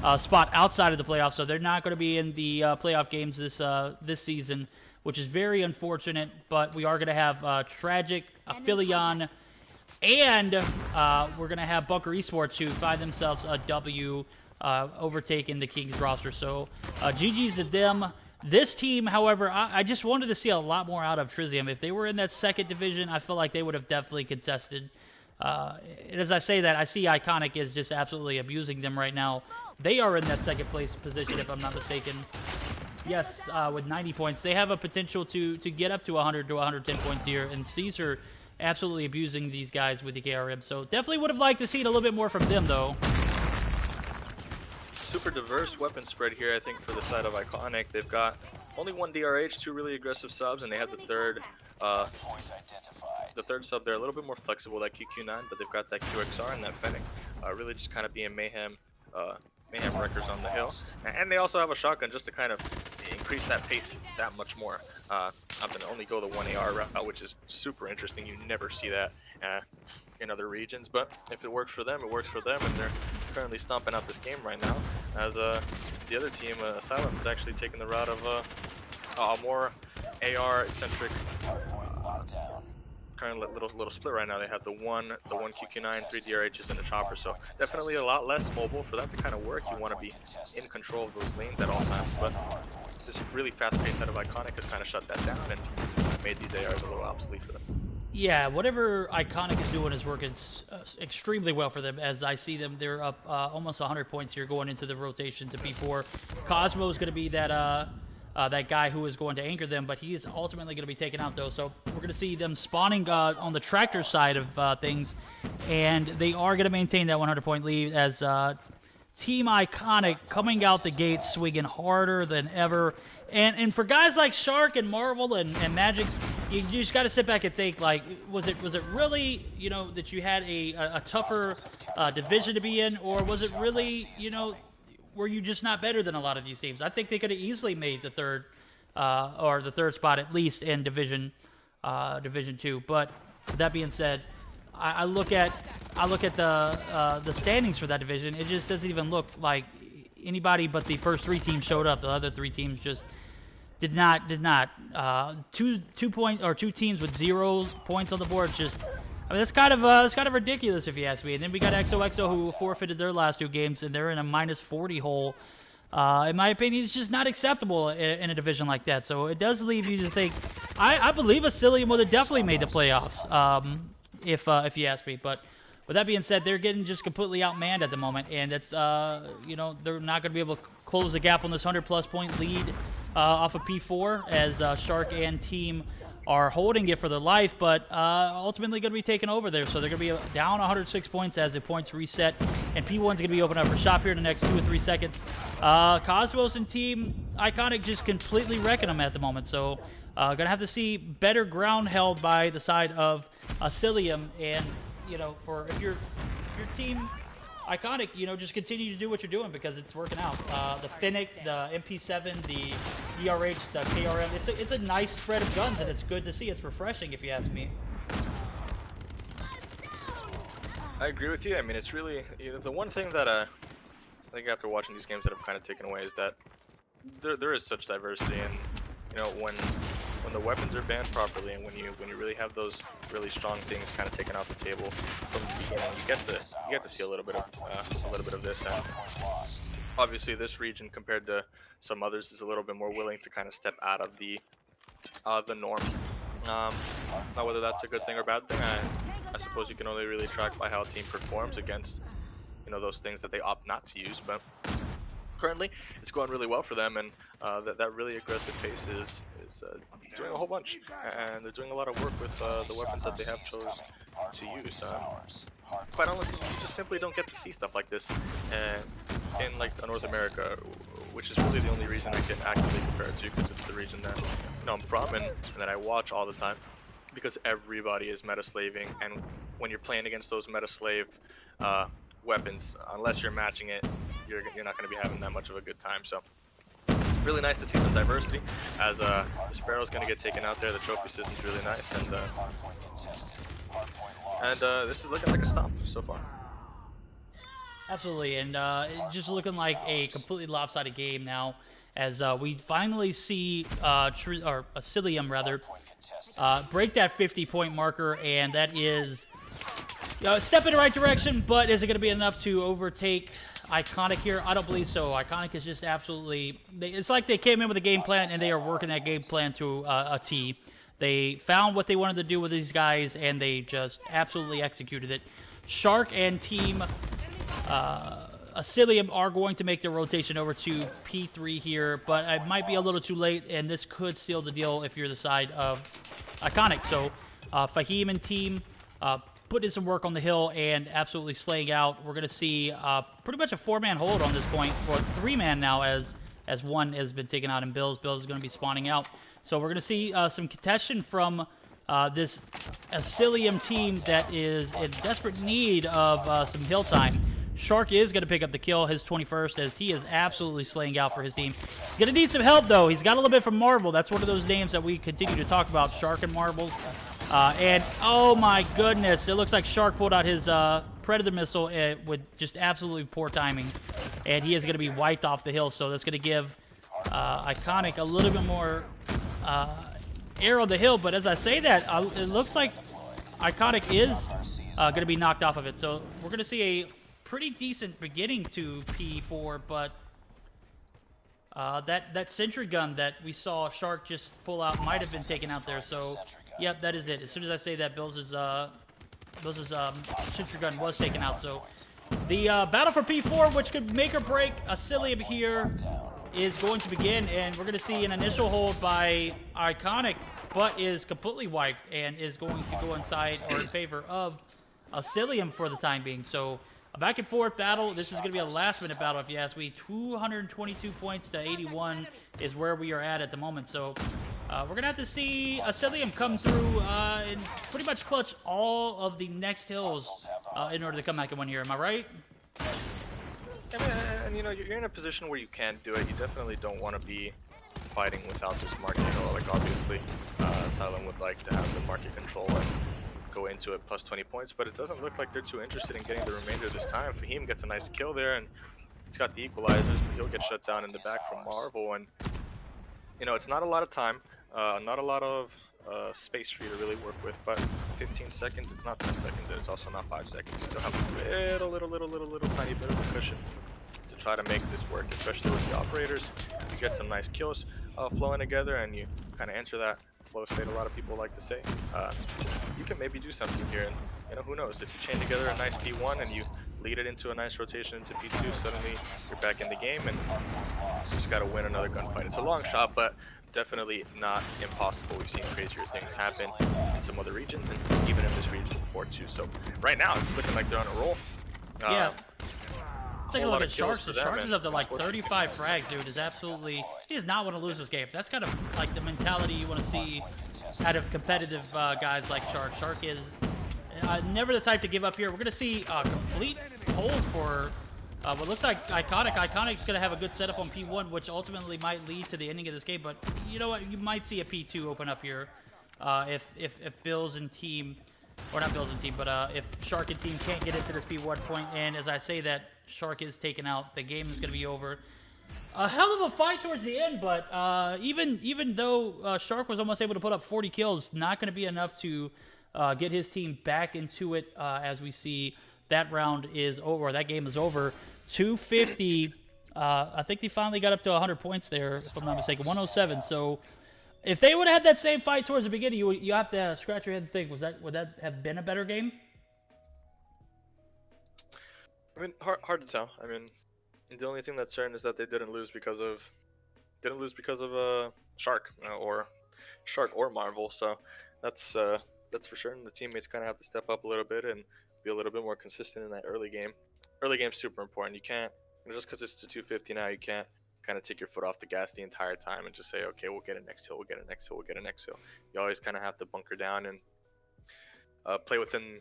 a spot outside of the playoffs. So they're not going to be in the playoff games this season, which is very unfortunate. But we are going to have Tragic, Aphelion, and we're going to have Bunker eSports, who find themselves a W, overtaking the Kings roster. So GG's to them. This team, however, I just wanted to see a lot more out of Trizium. If they were in that second division, I feel like they would have definitely contested. And as I say that, I see Iconic is just absolutely abusing them right now. They are in that second place position, if I'm not mistaken. Yes, with 90 points. They have a potential to get up to 100 to 110 points here, and Caesar absolutely abusing these guys with the KRM. So definitely would have liked to see it a little bit more from them, though. Super diverse weapon spread here, I think, for the side of Iconic. They've got only one DRH, 2 really aggressive subs, and they have the third sub there, a little bit more flexible, like QQ9, but they've got that QXR and that Fennec, really just kind of being Mayhem wreckers on the hill. And they also have a shotgun just to kind of increase that pace that much more. I'm going to only go the 1 AR route, which is super interesting. You never see that in other regions, but if it works for them, it works for them, and they're currently stomping out this game right now, as the other team, Asylum, is actually taking the route of a more AR-eccentric kind of little split right now. They have the one QQ9, 3 DRHs, and a chopper, so definitely a lot less mobile. For that to kind of work, you want to be in control of those lanes at all times, but this really fast pace out of Iconic has kind of shut that down and made these ARs a little obsolete for them. Yeah, whatever Iconic is doing is working extremely well for them. As I see them, they're up almost 100 points here going into the rotation to P4. Cosmo is going to be that guy who is going to anchor them, but he is ultimately going to be taken out, though. So we're going to see them spawning on the tractor side of things, and they are going to maintain that 100-point lead as Team Iconic coming out the gate swinging harder than ever. And for guys like Shark and Marvel and Magix, you just got to sit back and think, like, was it really, that you had a tougher division to be in, or was it really, were you just not better than a lot of these teams? I think they could have easily made the third spot at least in Division 2. But that being said, I look at the standings for that division. It just doesn't even look like anybody but the first 3 teams showed up. The other 3 teams just did not. Two teams with 0 points on the board. Just, I mean, that's kind of ridiculous if you ask me. And then we got XOXO who forfeited their last 2 games, and they're in a -40 hole. In my opinion, it's just not acceptable in a division like that. So it does leave you to think. I believe Asilium would have definitely made the playoffs, if you ask me. But with that being said, they're getting just completely outmanned at the moment, and it's they're not going to be able to close the gap on this 100+ point lead off of P4 as Shark and team are holding it for their life, but ultimately going to be taken over there. So they're going to be down 106 points as the points reset, and P1's going to be open up for shop here in the next 2 or 3 seconds. Cosmos and Team Iconic just completely wrecking them at the moment. So going to have to see better ground held by the side of Asilium, and for if your team Iconic, just continue to do what you're doing because it's working out. The Finnick, the MP7, the ERH, the KRM, it's a nice spread of guns, and it's good to see. It's refreshing, if you ask me. I agree with you. I mean, it's really the one thing that I think after watching these games that I've kind of taken away is that there is such diversity, and when the weapons are banned properly, and when you really have those really strong things kind of taken off the table from the beginning, you get to see a little bit of this. And obviously, this region compared to some others is a little bit more willing to kind of step out of the norm. Now, whether that's a good thing or bad thing, I suppose you can only really track by how a team performs against those things that they opt not to use. But currently, it's going really well for them, and that really aggressive pace is doing a whole bunch, and they're doing a lot of work with the weapons that they have chose to use. Quite honestly, you just simply don't get to see stuff like this in like North America, which is really the only region I can actively compare it to, because it's the region that I'm from and that I watch all the time, because everybody is meta slaving, and when you're playing against those meta slave weapons, unless you're matching it, you're not going to be having that much of a good time. So really nice to see some diversity, as the Sparrow's going to get taken out there. The trophy system's really nice, and this is looking like a stomp so far. Absolutely, and just looking like a completely lopsided game now, as we finally see Asilium rather break that 50-point marker, and that is a step in the right direction. But is it going to be enough to overtake Iconic here? I don't believe so. Iconic is just absolutely, it's like they came in with a game plan and they are working that game plan to a T. They found what they wanted to do with these guys, and they just absolutely executed it. Shark and Team Asilium are going to make their rotation over to P3 here, but it might be a little too late, and this could seal the deal if you're the side of Iconic. So Fahim and Team put in some work on the hill and absolutely slaying out. We're going to see pretty much a 4-man hold on this point, or 3-man now, as one has been taken out in Bills. Bills is going to be spawning out. So we're going to see some contention from this Asilium team that is in desperate need of some hill time. Shark is going to pick up the kill, his 21st, as he is absolutely slaying out for his team. He's going to need some help, though. He's got a little bit from Marvel. That's one of those names that we continue to talk about, Shark and Marbles. And, oh my goodness, it looks like Shark pulled out his Predator missile with just absolutely poor timing. And he is going to be wiped off the hill, so that's going to give Iconic a little bit more air on the hill. But as I say that, it looks like Iconic is going to be knocked off of it. So we're going to see a pretty decent beginning to P4, but that sentry gun that we saw Shark just pull out might have been taken out there. So, yep, that is it. As soon as I say that, Bills' sentry gun was taken out. So, the battle for P4, which could make or break Asilium here, is going to begin, and we're going to see an initial hold by Iconic, but is completely wiped and is going to go inside or in favor of Asilium for the time being. So, a back and forth battle. This is going to be a last-minute battle, if you ask me. 222 points to 81 is where we are at the moment. So we're going to have to see Asilium come through and pretty much clutch all of the next hills in order to come back and win here. Am I right? And you're in a position where you can do it. You definitely don't want to be fighting without this market. Like obviously, Silent would like to have the market control and go into it plus 20 points, but it doesn't look like they're too interested in getting the remainder this time. Fahim gets a nice kill there, and He's got the equalizers, but he'll get shut down in the back from Marvel. And, you know, it's not a lot of time, not a lot of space for you to really work with, but 15 seconds, it's not 10 seconds, and it's also not 5 seconds. You still have a little tiny bit of a cushion to try to make this work, especially with the operators. You get some nice kills flowing together, and you kind of enter that flow state, a lot of people like to say. You can maybe do something here, and, you know, who knows, if you chain together a nice P1 and you lead it into a nice rotation into P2, suddenly you're back in the game, and you just got to win another gunfight. It's a long shot, but definitely not impossible. We've seen crazier things happen in some other regions, and even in this region before too. So right now, it's looking like they're on a roll. Yeah. Take a look at kills Sharks. for them, Sharks is and up to like 35 frags, dude. Is absolutely, he does not want to lose this game. That's kind of like the mentality you want to see out of competitive guys like Shark. Shark is never the type to give up here. We're going to see a complete hold for what looks like Iconic. Iconic's going to have a good setup on P1, which ultimately might lead to the ending of this game. But you know what? You might see a P2 open up here if Bills and team, or not Bills and team, but if Shark and team can't get into this P1 point. And as I say that, Shark is taken out. The game is going to be over. A hell of a fight towards the end, but even though Shark was almost able to put up 40 kills, not going to be enough to get his team back into it as we see that round is over. That game is over. 250. I think they finally got up to 100 points there, if I'm not mistaken. 107. So if they would have had that same fight towards the beginning, you have to scratch your head and think, would that have been a better game? I mean, hard to tell. I mean, the only thing that's certain is that they didn't lose because of Shark or Marvel. So that's for sure. And the teammates kind of have to step up a little bit and be a little bit more consistent in that early game. Early game's super important. You can't, just because it's to 250 now, you can't kind of take your foot off the gas the entire time and just say, okay, we'll get a next hill, we'll get a next hill, we'll get a next hill. You always kind of have to bunker down and play within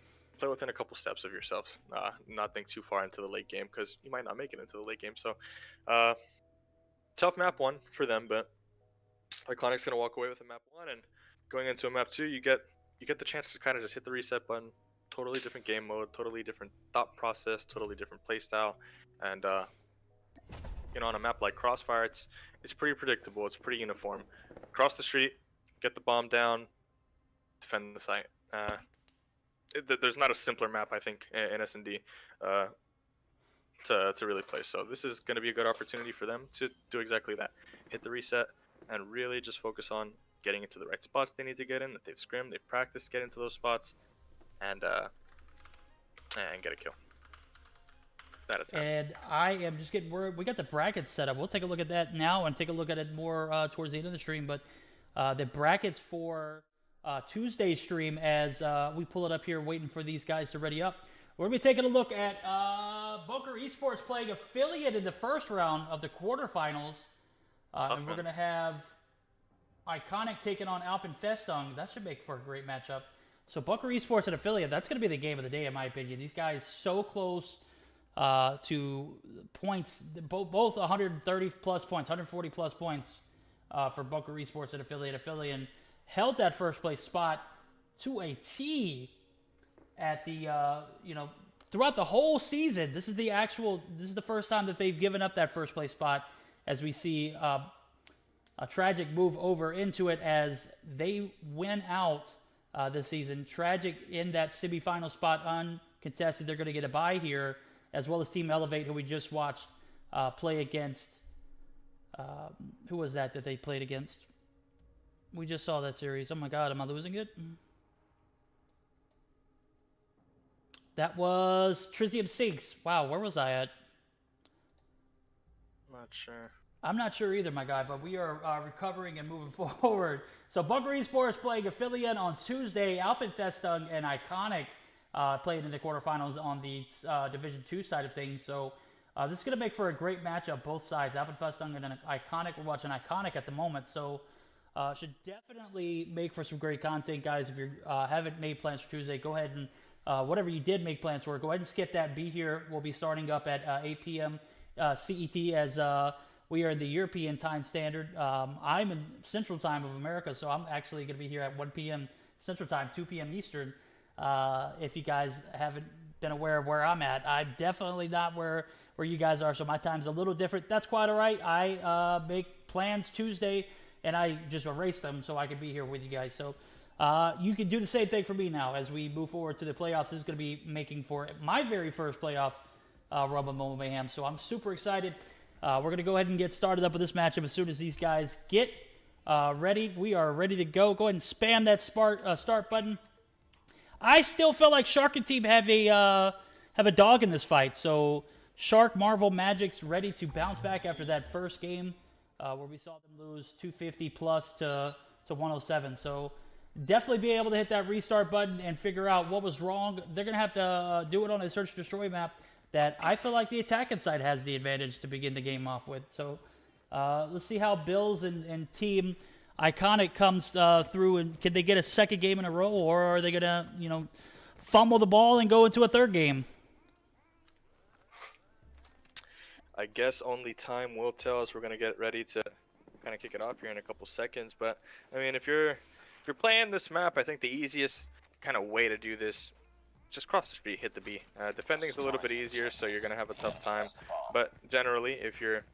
a couple steps of yourself. Not think too far into the late game, because you might not make it into the late game. So tough map 1 for them, but Iconic's gonna walk away with a map 1, and going into a map 2, you get the chance to kind of just hit the reset button. Totally different game mode, totally different thought process, totally different play style, and you know, on a map like Crossfire, it's pretty predictable, it's pretty uniform. Cross the street, get the bomb down, defend the site. There's not a simpler map, I think, in S&D to really play. So this is going to be a good opportunity for them to do exactly that. Hit the reset and really just focus on getting into the right spots they need to get in, that they've scrimmed, they've practiced, get into those spots, and get a kill. That attempt. And I am just getting word. We got the brackets set up. We'll take a look at that now and take a look at it more towards the end of the stream. But the brackets for Tuesday's stream, as we pull it up here, waiting for these guys to ready up. We're going to be taking a look at Bunker eSports playing Affiliate in the first round of the quarterfinals. And we're going to have Iconic taking on Alpenfestung. That should make for a great matchup. So Bunker eSports and Affiliate, that's going to be the game of the day, in my opinion. These guys so close to points, both 130 plus points, 140 plus points for Bunker eSports and Affiliate. Affiliate held that first place spot to a T at the throughout the whole season. This is the first time that they've given up that first place spot, as we see a Tragic move over into it as they win out this season. Tragic in that semifinal spot uncontested. They're going to get a bye here, as well as Team Elevate, who we just watched play against. Who was that they played against? We just saw that series. Oh my God, am I losing it? That was Trizium Sinks. Wow, where was I at? Not sure. I'm not sure either, my guy, but we are recovering and moving forward. So Bunker eSports playing Affiliate on Tuesday. Alpenfestung and Iconic playing in the quarterfinals on the Division 2 side of things. So this is going to make for a great matchup, both sides. Alpenfestung and Iconic. We're watching Iconic at the moment, so should definitely make for some great content, guys. If you haven't made plans for Tuesday, go ahead and whatever you did make plans for, go ahead and skip that. Be here. We'll be starting up at 8 p.m. CET as we are in the European time standard. I'm in Central Time of America, so I'm actually going to be here at 1 p.m. Central Time, 2 p.m. Eastern. If you guys haven't been aware of where I'm at. I'm definitely not where you guys are, so my time's a little different. That's quite all right. I make plans Tuesday, and I just erase them so I can be here with you guys. So you can do the same thing for me now as we move forward to the playoffs. This is going to be making for my very first playoff run with Mobile Mayhem, so I'm super excited. We're going to go ahead and get started up with this matchup as soon as these guys get ready. We are ready to go. Go ahead and spam that start button. I still feel like Shark and team have a dog in this fight. So Shark, Marvel, Magic's ready to bounce back after that first game where we saw them lose 250 plus to 107. So definitely be able to hit that restart button and figure out what was wrong. They're going to have to do it on a search destroy map that I feel like the attacking side has the advantage to begin the game off with. So let's see how Bills and team Iconic comes through, and can they get a second game in a row, or are they going to, fumble the ball and go into a third game? I guess only time will tell us. We're going to get ready to kind of kick it off here in a couple seconds. But, I mean, if you're playing this map, I think the easiest kind of way to do this, just cross the street, hit the B. Defending is a little bit easier, so you're going to have a tough time. But generally, if you're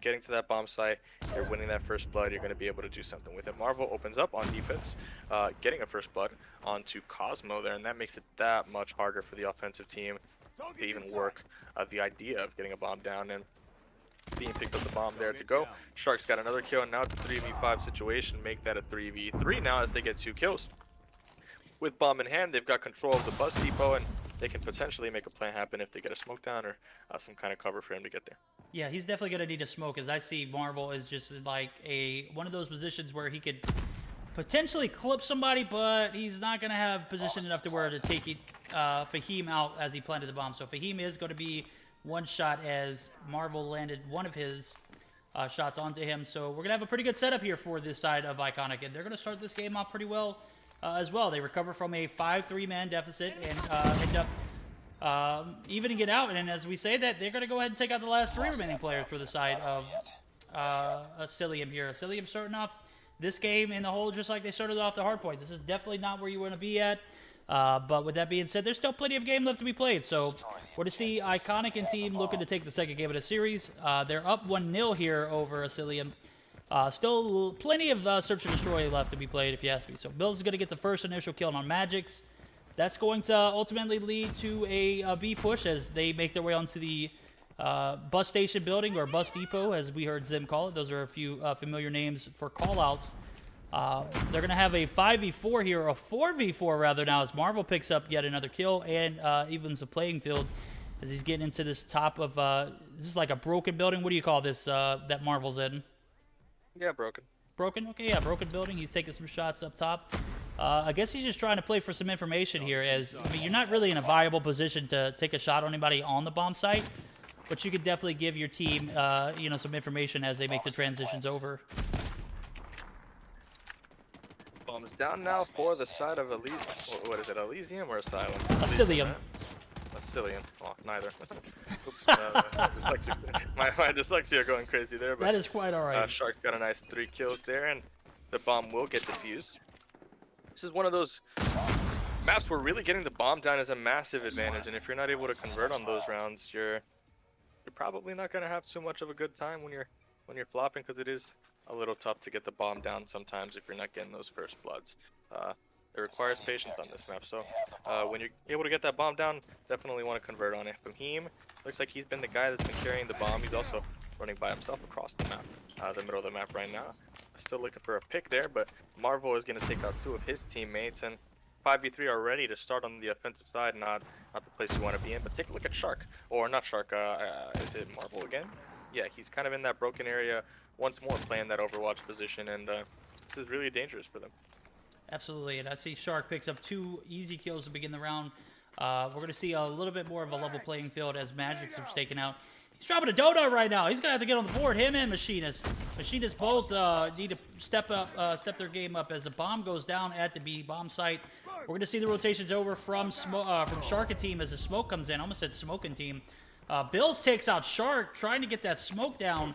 getting to that bomb site, you're winning that first blood, you're going to be able to do something with it. Marvel opens up on defense, getting a first blood onto Cosmo there, and that makes it that much harder for the offensive team to even work the idea of getting a bomb down, and Beam picks up the bomb there to go. Shark's got another kill, and now it's a 3v5 situation. Make that a 3v3 now as they get 2 kills. With bomb in hand, they've got control of the bus depot, and they can potentially make a plan happen if they get a smoke down or some kind of cover for him to get there. Yeah, he's definitely going to need a smoke, as I see Marvel is just like one of those positions where he could potentially clip somebody, but he's not going to have position enough to where to take Fahim out as he planted the bomb. So Fahim is going to be one shot as Marvel landed one of his shots onto him. So we're going to have a pretty good setup here for this side of Iconic, and they're going to start this game off pretty well as well. They recover from a 5-3 man deficit and end up evening it out, and as we say that, they're going to go ahead and take out the last 3 remaining players for the side of Asilium here. Asilium starting off this game in the hole just like they started off the hard point. This is definitely not where you want to be at, but with that being said, there's still plenty of game left to be played, so we're to see Iconic and team looking to take the second game of the series. They're up 1-0 here over Asilium. Still plenty of search and destroy left to be played, if you ask me. So Bills is going to get the first initial kill on Magic's. That's going to ultimately lead to a B push as they make their way onto the bus station building, or bus depot, as we heard Zim call it. Those are a few familiar names for callouts. They're going to have a 5v4 here, or a 4v4 rather now, as Marvel picks up yet another kill and evens the playing field as he's getting into this top of, this is like a broken building. What do you call this that Marvel's in? Yeah, broken. Broken? Okay, yeah, broken building. He's taking some shots up top. I guess he's just trying to play for some information here, as I mean, you're not really in a viable position to take a shot on anybody on the bomb site, but you could definitely give your team, some information as they make the transitions over. Bombs down now for the side of Elysium. What is it, Elysium or Asylum? Asilium. Asilium. Oh, neither. Oops, my dyslexia going crazy there. But, that is quite all right. Shark's got a nice 3 kills there, and the bomb will get defused. This is one of those maps where really getting the bomb down is a massive advantage, and if you're not able to convert on those rounds, you're probably not going to have too much of a good time when you're flopping, because it is a little tough to get the bomb down sometimes if you're not getting those first bloods. It requires patience on this map, so when you're able to get that bomb down, definitely want to convert on it. Fahim looks like he's been the guy that's been carrying the bomb. He's also running by himself across the map, the middle of the map right now. Still looking for a pick there, but Marvel is going to take out 2 of his teammates, and 5v3 are ready to start on the offensive side, not the place you want to be in. But take a look at Shark, or not Shark, is it Marvel again? Yeah, he's kind of in that broken area once more, playing that Overwatch position, and this is really dangerous for them. Absolutely, and I see Shark picks up 2 easy kills to begin the round. We're going to see a little bit more of a level playing field as Magic's are taken out. He's dropping a donut right now. He's going to have to get on the board, him and Machinist. Machinist both need to step their game up as the bomb goes down at the B bomb site. We're going to see the rotations over from Shark and team as the smoke comes in. I almost said smoking team. Bills takes out Shark, trying to get that smoke down.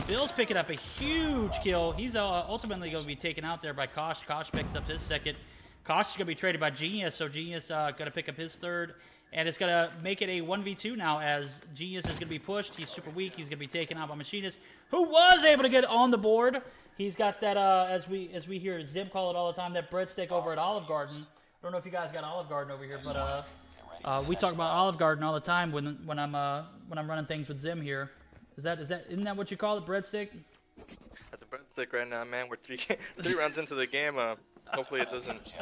Bills picking up a huge kill. He's ultimately going to be taken out there by Kosh. Kosh picks up his second. Kosh is going to be traded by Genius, so Genius going to pick up his third. And it's going to make it a 1v2 now as Genius is going to be pushed. He's super weak. He's going to be taken out by Machinist, who was able to get on the board. He's got that, as we hear Zim call it all the time, that breadstick over at Olive Garden. I don't know if you guys got Olive Garden over here, but we talk about Olive Garden all the time when I'm running things with Zim here. Isn't that what you call it, breadstick? At the breadstick right now, man. We're three rounds into the game. Hopefully it doesn't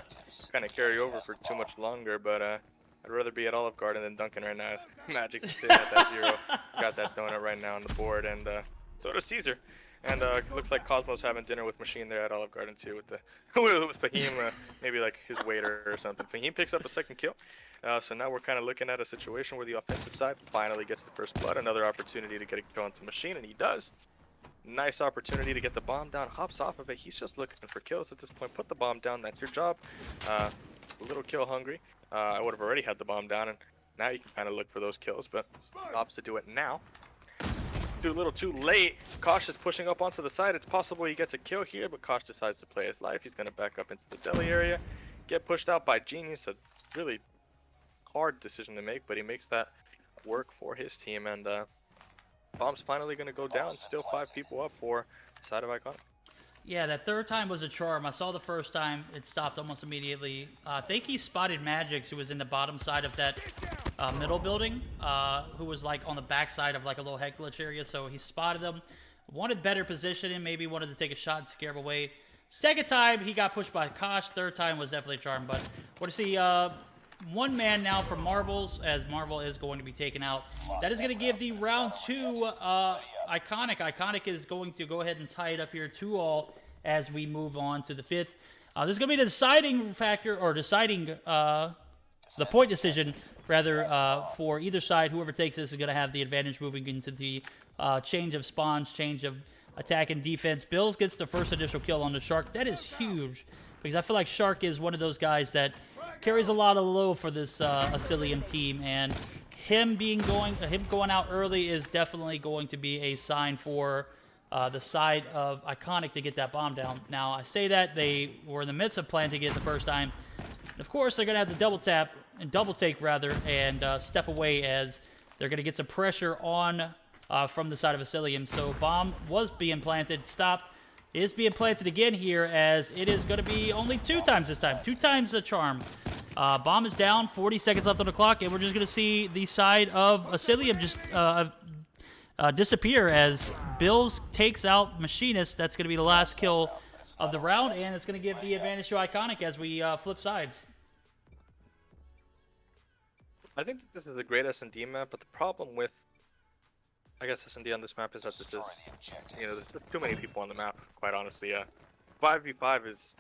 kind of carry over for too much longer, but I'd rather be at Olive Garden than Duncan right now. Magic's staying at that 0. Got that donut right now on the board, and so does Caesar. And looks like Cosmo's having dinner with Machine there at Olive Garden too, with Fahim, maybe like his waiter or something. Fahim picks up a second kill. So now we're kind of looking at a situation where the offensive side finally gets the first blood, another opportunity to get a kill onto Machine, and he does. Nice opportunity to get the bomb down, hops off of it. He's just looking for kills at this point. Put the bomb down, that's your job. A little kill hungry. I would have already had the bomb down, and now you can kind of look for those kills, but opts to do it now. Too little too late. Kosh is pushing up onto the side. It's possible he gets a kill here, but Kosh decides to play his life. He's going to back up into the deli area, get pushed out by Genius. A really hard decision to make, but he makes that work for his team, and bomb's finally going to go down. Still 5 people up for the side of Iconic. Yeah, that third time was a charm. I saw the first time. It stopped almost immediately. I think he spotted Magix, who was in the bottom side of that middle building, who was like on the back side of like a little head glitch area. So he spotted them, wanted better positioning, maybe wanted to take a shot and scare him away. Second time, he got pushed by Kosh. Third time was definitely a charm. But want to see one man now from Marbles, as Marvel is going to be taken out. That is going to give the round 2 Iconic. Iconic is going to go ahead and tie it up here 2-all as we move on to the 5th. This is going to be the deciding factor, or deciding the point decision, rather, for either side. Whoever takes this is going to have the advantage moving into the change of spawns, change of attack and defense. Bills gets the first initial kill on the Shark. That is huge, because I feel like Shark is one of those guys that carries a lot of load for this Asilium team, and him going out early is definitely going to be a sign for the side of Iconic to get that bomb down. Now, I say that they were in the midst of planting it the first time. Of course, they're going to have to double tap, and double take rather, and step away as they're going to get some pressure on from the side of Asilium. So bomb was being planted, stopped, is being planted again here, as it is going to be only 2 times this time. 2 times the charm. Bomb is down, 40 seconds left on the clock, and we're just going to see the side of Asilium just disappear as Bills takes out Machinist. That's going to be the last kill of the round, and it's going to give the advantage to Iconic as we flip sides. I think that this is a great S&D map, but the problem with, I guess, S&D on this map is that this is, there's just too many people on the map, quite honestly. 5v5 is,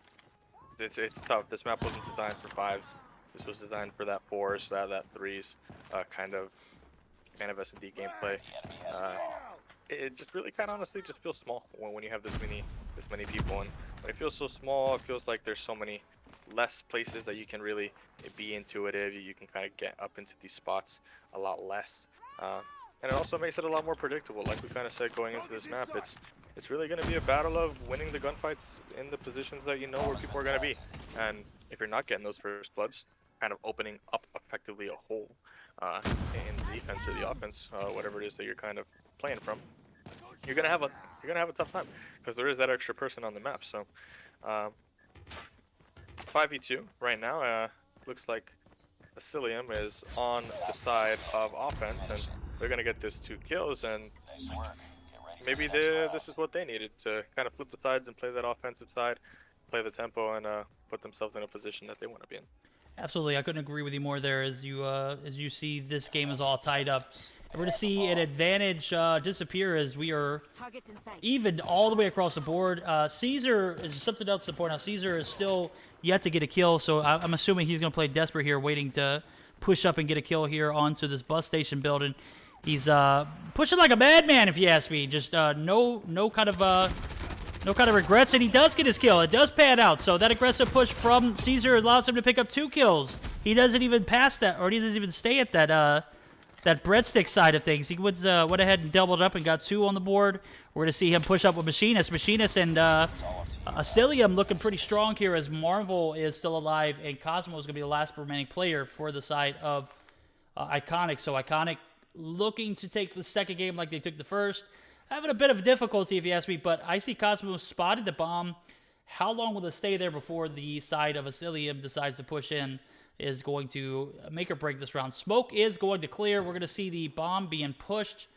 it's tough. This map wasn't designed for 5s. This was designed for that 4s, that 3s, kind of S&D gameplay. It just really kind of honestly just feels small when you have this many people, and when it feels so small, it feels like there's so many less places that you can really be intuitive. You can kind of get up into these spots a lot less, and it also makes it a lot more predictable. Like we kind of said going into this map, it's really going to be a battle of winning the gunfights in the positions that you know where people are going to be, and if you're not getting those first bloods, kind of opening up effectively a hole in the defense or the offense, whatever it is that you're kind of playing from, you're gonna have a tough time, because there is that extra person on the map. So 5v2 right now. Looks like Asilium is on the side of offense, and they're gonna get this 2 kills, and maybe this is what they needed to kind of flip the sides and play that offensive side, play the tempo, and put themselves in a position that they want to be in. Absolutely, I couldn't agree with you more there. As you see, this game is all tied up. And we're going to see an advantage disappear as we are even all the way across the board. Caesar is something else to point out. Caesar is still yet to get a kill, so I'm assuming he's going to play desperate here, waiting to push up and get a kill here onto this bus station building. He's pushing like a madman, if you ask me. Just no kind of regrets, and he does get his kill. It does pan out, so that aggressive push from Caesar allows him to pick up 2 kills. He doesn't even pass that, or he doesn't even stay at that breadstick side of things. He went ahead and doubled up and got 2 on the board. We're going to see him push up with Machinist. Machinist and Asilium looking pretty strong here, as Marvel is still alive, and Cosmo is going to be the last remaining player for the side of Iconic. So Iconic looking to take the second game like they took the first. Having a bit of difficulty, if you ask me, but I see Cosmo spotted the bomb. How long will it stay there before the side of Asilium decides to push in is going to make or break this round. Smoke is going to clear. We're going to see the bomb being pushed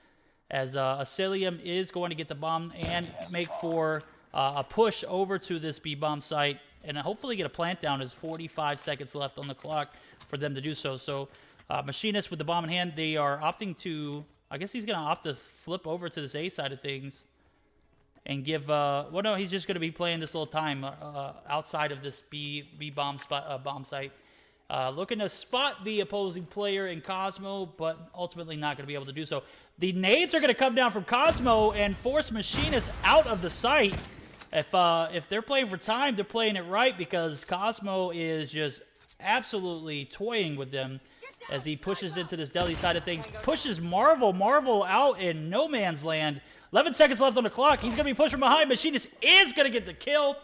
as Asilium is going to get the bomb and make for a push over to this B-bomb site and hopefully get a plant down. There's 45 seconds left on the clock for them to do so. So Machinist with the bomb in hand, they are opting to... I guess he's going to opt to flip over to this A side of things and give... well, no, he's just going to be playing this little time outside of this B-bomb bomb site. Looking to spot the opposing player in Cosmo, but ultimately not going to be able to do so. The nades are going to come down from Cosmo and force Machinist out of the site. If they're playing for time, they're playing it right because Cosmo is just absolutely toying with them as he pushes into this deli side of things. Pushes Marvel out in no man's land. 11 seconds left on the clock. He's going to be pushing behind. Machinist is going to get the kill.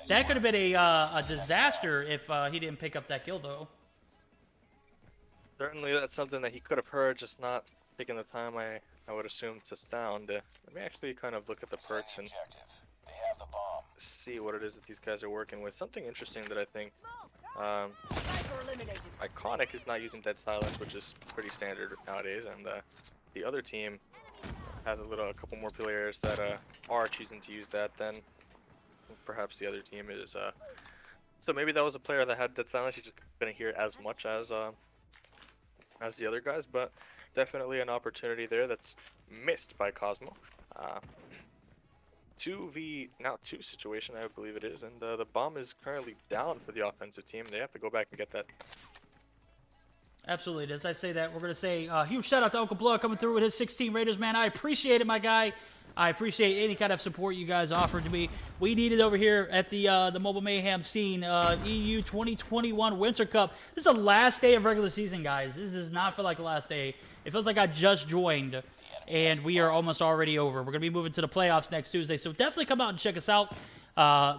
That could have been a disaster if he didn't pick up that kill, though. Certainly that's something that he could have heard, just not taking the time I would assume to sound. Let me actually kind of look at the perks and They have the bomb. see what it is that these guys are working with. Something interesting that I think Iconic is not using Dead Silence, which is pretty standard nowadays, and the other team has a couple more players that are choosing to use that. Then perhaps the other team is so maybe that was a player that had Dead Silence. You just couldn't hear it as much as the other guys, but definitely an opportunity there that's missed by Cosmo. 2v now 2 situation, I believe it is, and the bomb is currently down for the offensive team. They have to go back and get that. Absolutely. As I say that, we're going to say huge shout out to Uncle Blood coming through with his 16 Raiders, man. I appreciate it, my guy. I appreciate any kind of support you guys offered to me. We need it over here at the Mobile Mayhem scene. EU 2021 Winter Cup. This is the last day of regular season, guys. This does not feel like the last day. It feels like I just joined, and we are almost already over. We're going to be moving to the playoffs next Tuesday, so definitely come out and check us out.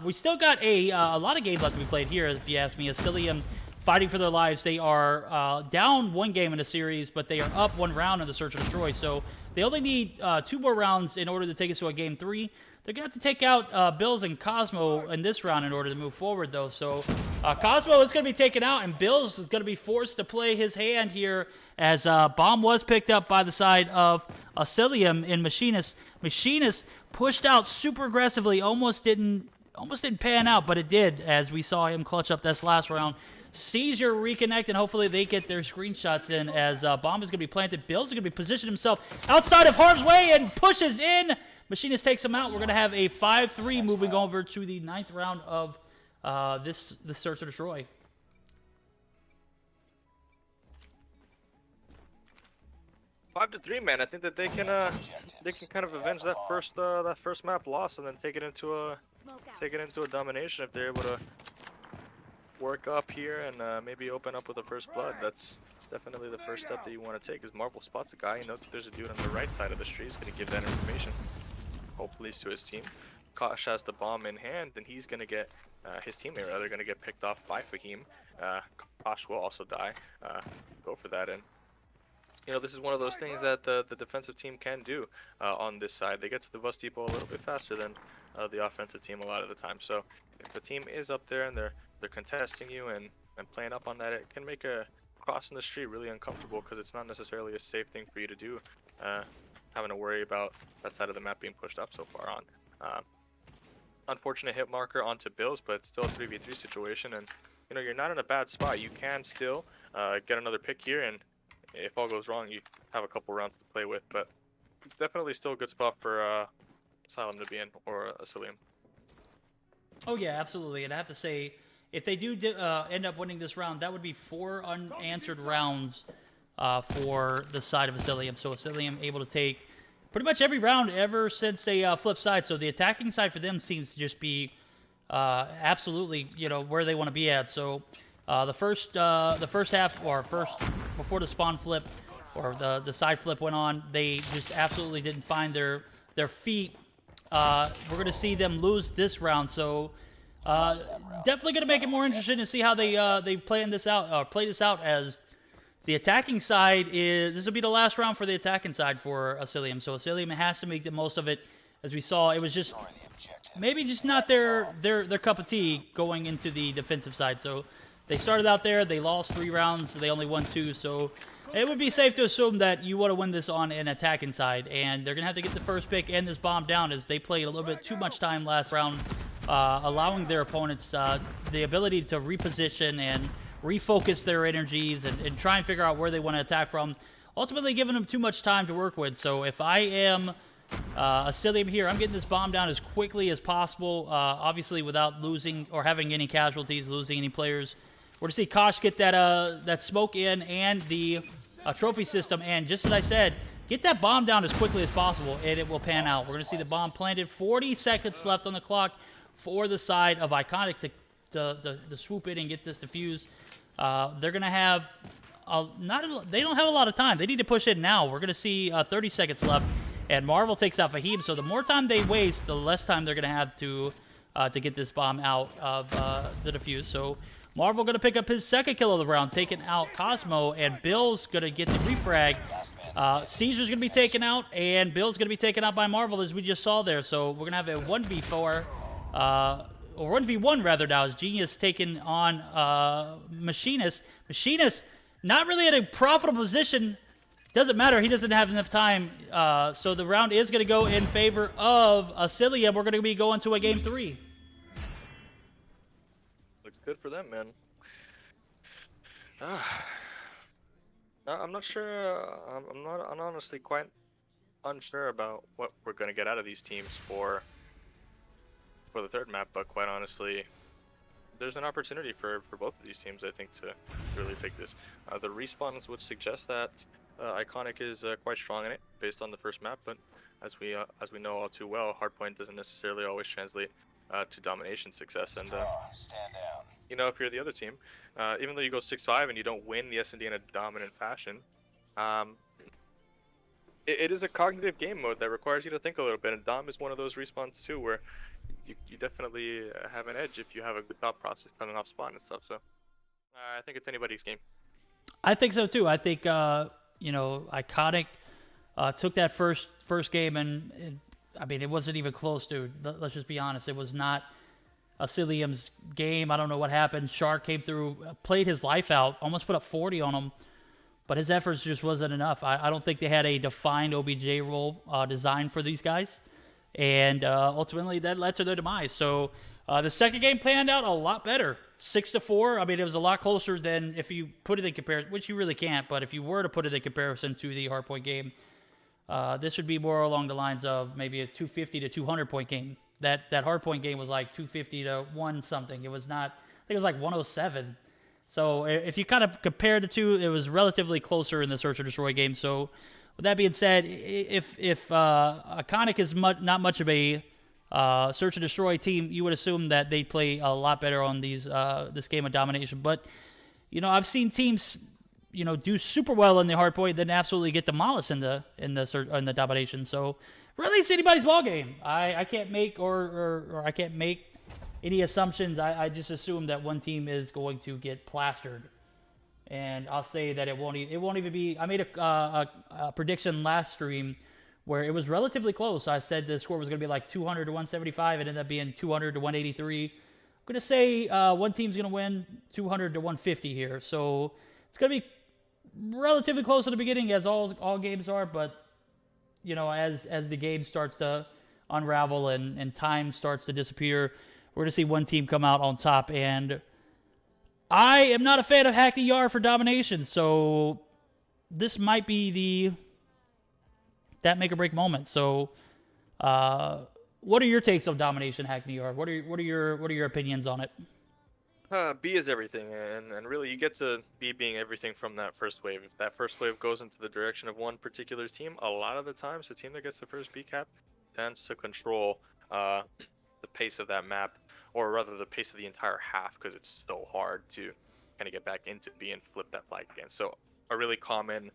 We still got a lot of games left to be played here, if you ask me. Asilium fighting for their lives. They are down 1 game in the series, but they are up 1 round in the Search and Destroy. So they only need 2 more rounds in order to take us to a game 3. They're going to have to take out Bills and Cosmo in this round in order to move forward, though. So Cosmo is going to be taken out, and Bills is going to be forced to play his hand here as bomb was picked up by the side of Asilium in Machinist. Machinist pushed out super aggressively, almost didn't pan out, but it did as we saw him clutch up this last round. Seizure reconnect, and hopefully they get their screenshots in as bomb is going to be planted. Bills is going to be positioning himself outside of harm's way and pushes in. Machinist takes him out. We're going to have a 5-3 moving over to the 9th round of this Search and Destroy. Five to 3, man. I think that they can kind of avenge that first map loss and then take it into a domination if they're able to work up here and maybe open up with the first blood. That's definitely the first step that you want to take. Is Marvel spots a guy, he knows that there's a dude on the right side of the street. He's going to give that information, hopefully to his team. Kosh has the bomb in hand, and he's going to get his teammate rather going to get picked off by Fahim. Kosh will also die. Go for that, and you know, this is one of those things that the defensive team can do on this side. They get to the bus depot a little bit faster than the offensive team a lot of the time. So if the team is up there and they're contesting you and playing up on that, it can make crossing the street really uncomfortable because it's not necessarily a safe thing for you to do, having to worry about that side of the map being pushed up so far on. Unfortunate hit marker onto Bills, but still a 3v3 situation, and you know, you're not in a bad spot. You can still get another pick here, and if all goes wrong, you have a couple rounds to play with, but definitely still a good spot for Asylum to be in, or Asilium. Oh yeah, absolutely. And I have to say, if they do end up winning this round, that would be 4 unanswered rounds for the side of Asilium. So Asilium able to take pretty much every round ever since they flipped sides. So the attacking side for them seems to just be absolutely, you know, where they want to be at. So the first half, or before the spawn flip or the side flip went on, they just absolutely didn't find their feet. We're going to see them lose this round, so definitely going to make it more interesting to see how they play this out as The attacking side this will be the last round for the attacking side for Asilium. So Asilium has to make the most of it. As we saw, it was just maybe just not their cup of tea going into the defensive side. So they started out there, they lost 3 rounds, they only won 2. So it would be safe to assume that you want to win this on an attacking side, and they're gonna have to get the first pick and this bomb down as they played a little bit too much time last round, allowing their opponents the ability to reposition and refocus their energies and try and figure out where they want to attack from, ultimately giving them too much time to work with. So if I am Asilium here, I'm getting this bomb down as quickly as possible, obviously without losing or having any casualties, losing any players. We're to see Kosh get that smoke in and the trophy system, and just as I said, get that bomb down as quickly as possible, and it will pan out. We're going to see the bomb planted. 40 seconds left on the clock for the side of Iconic to swoop in and get this defused. They're going to have they don't have a lot of time. They need to push in now. We're going to see 30 seconds left, and Marvel takes out Fahim. So the more time they waste, the less time they're going to have to get this bomb out of the defuse. So Marvel going to pick up his second kill of the round, taking out Cosmo, and Bill's going to get the refrag. Caesar's going to be taken out, and Bill's going to be taken out by Marvel, as we just saw there. So we're going to have a 1v4, or 1v1 rather now, as Genius taking on Machinist. Machinist not really in a profitable position. Doesn't matter. He doesn't have enough time. So the round is going to go in favor of Asilium. We're going to be going to a game 3. Looks good for them, man. I'm not sure. I'm honestly quite unsure about what we're going to get out of these teams for the third map, but quite honestly, there's an opportunity for both of these teams, I think, to really take this. The respawns would suggest that Iconic is quite strong in it based on the first map, but as we know all too well, hardpoint doesn't necessarily always translate to domination success. And Stand down. you know, if you're the other team, even though you go 6-5 and you don't win the S&D in a dominant fashion, it is a cognitive game mode that requires you to think a little bit, and Dom is one of those respawns too, where you definitely have an edge if you have a good thought process coming off spawn and stuff. So I think it's anybody's game. I think so too. I think Iconic took that first game, and I mean, it wasn't even close, dude. Let's just be honest. It was not Asilium's game. I don't know what happened. Shark came through, played his life out, almost put up 40 on him, but his efforts just wasn't enough. I don't think they had a defined OBJ role designed for these guys, and ultimately that led to their demise. So the second game panned out a lot better, 6-4. I mean, it was a lot closer than if you put it in comparison, which you really can't, but if you were to put it in comparison to the hardpoint game, this would be more along the lines of maybe a 250 to 200 point game. That hardpoint game was like 250 to 1 something. It was not, I think it was like 107. So if you kind of compare the two, it was relatively closer in the Search or Destroy game. So with that being said, if Iconic is not much of a Search and Destroy team, you would assume that they play a lot better on this game of domination. But I've seen teams do super well in the hardpoint, then absolutely get demolished in the domination. So really, it's anybody's ball game. I can't make or I can't make any assumptions. I just assume that one team is going to get plastered, and I'll say that it won't even be. I made a prediction last stream where it was relatively close. I said the score was going to be like 200 to 175. It ended up being 200 to 183. I'm going to say one team's going to win 200 to 150 here. So it's going to be relatively close at the beginning, as all games are, but as the game starts to unravel and time starts to disappear, we're going to see one team come out on top. And I am not a fan of Hackney Yard for domination, so this might be that make or break moment. So what are your takes on domination, Hackney Yard? What are your opinions on it? B is everything, and really you get to B being everything from that first wave. If that first wave goes into the direction of one particular team, a lot of the times the team that gets the first B cap tends to control the pace of that map, or rather the pace of the entire half, because it's so hard to kind of get back into B and flip that flag again. So a really common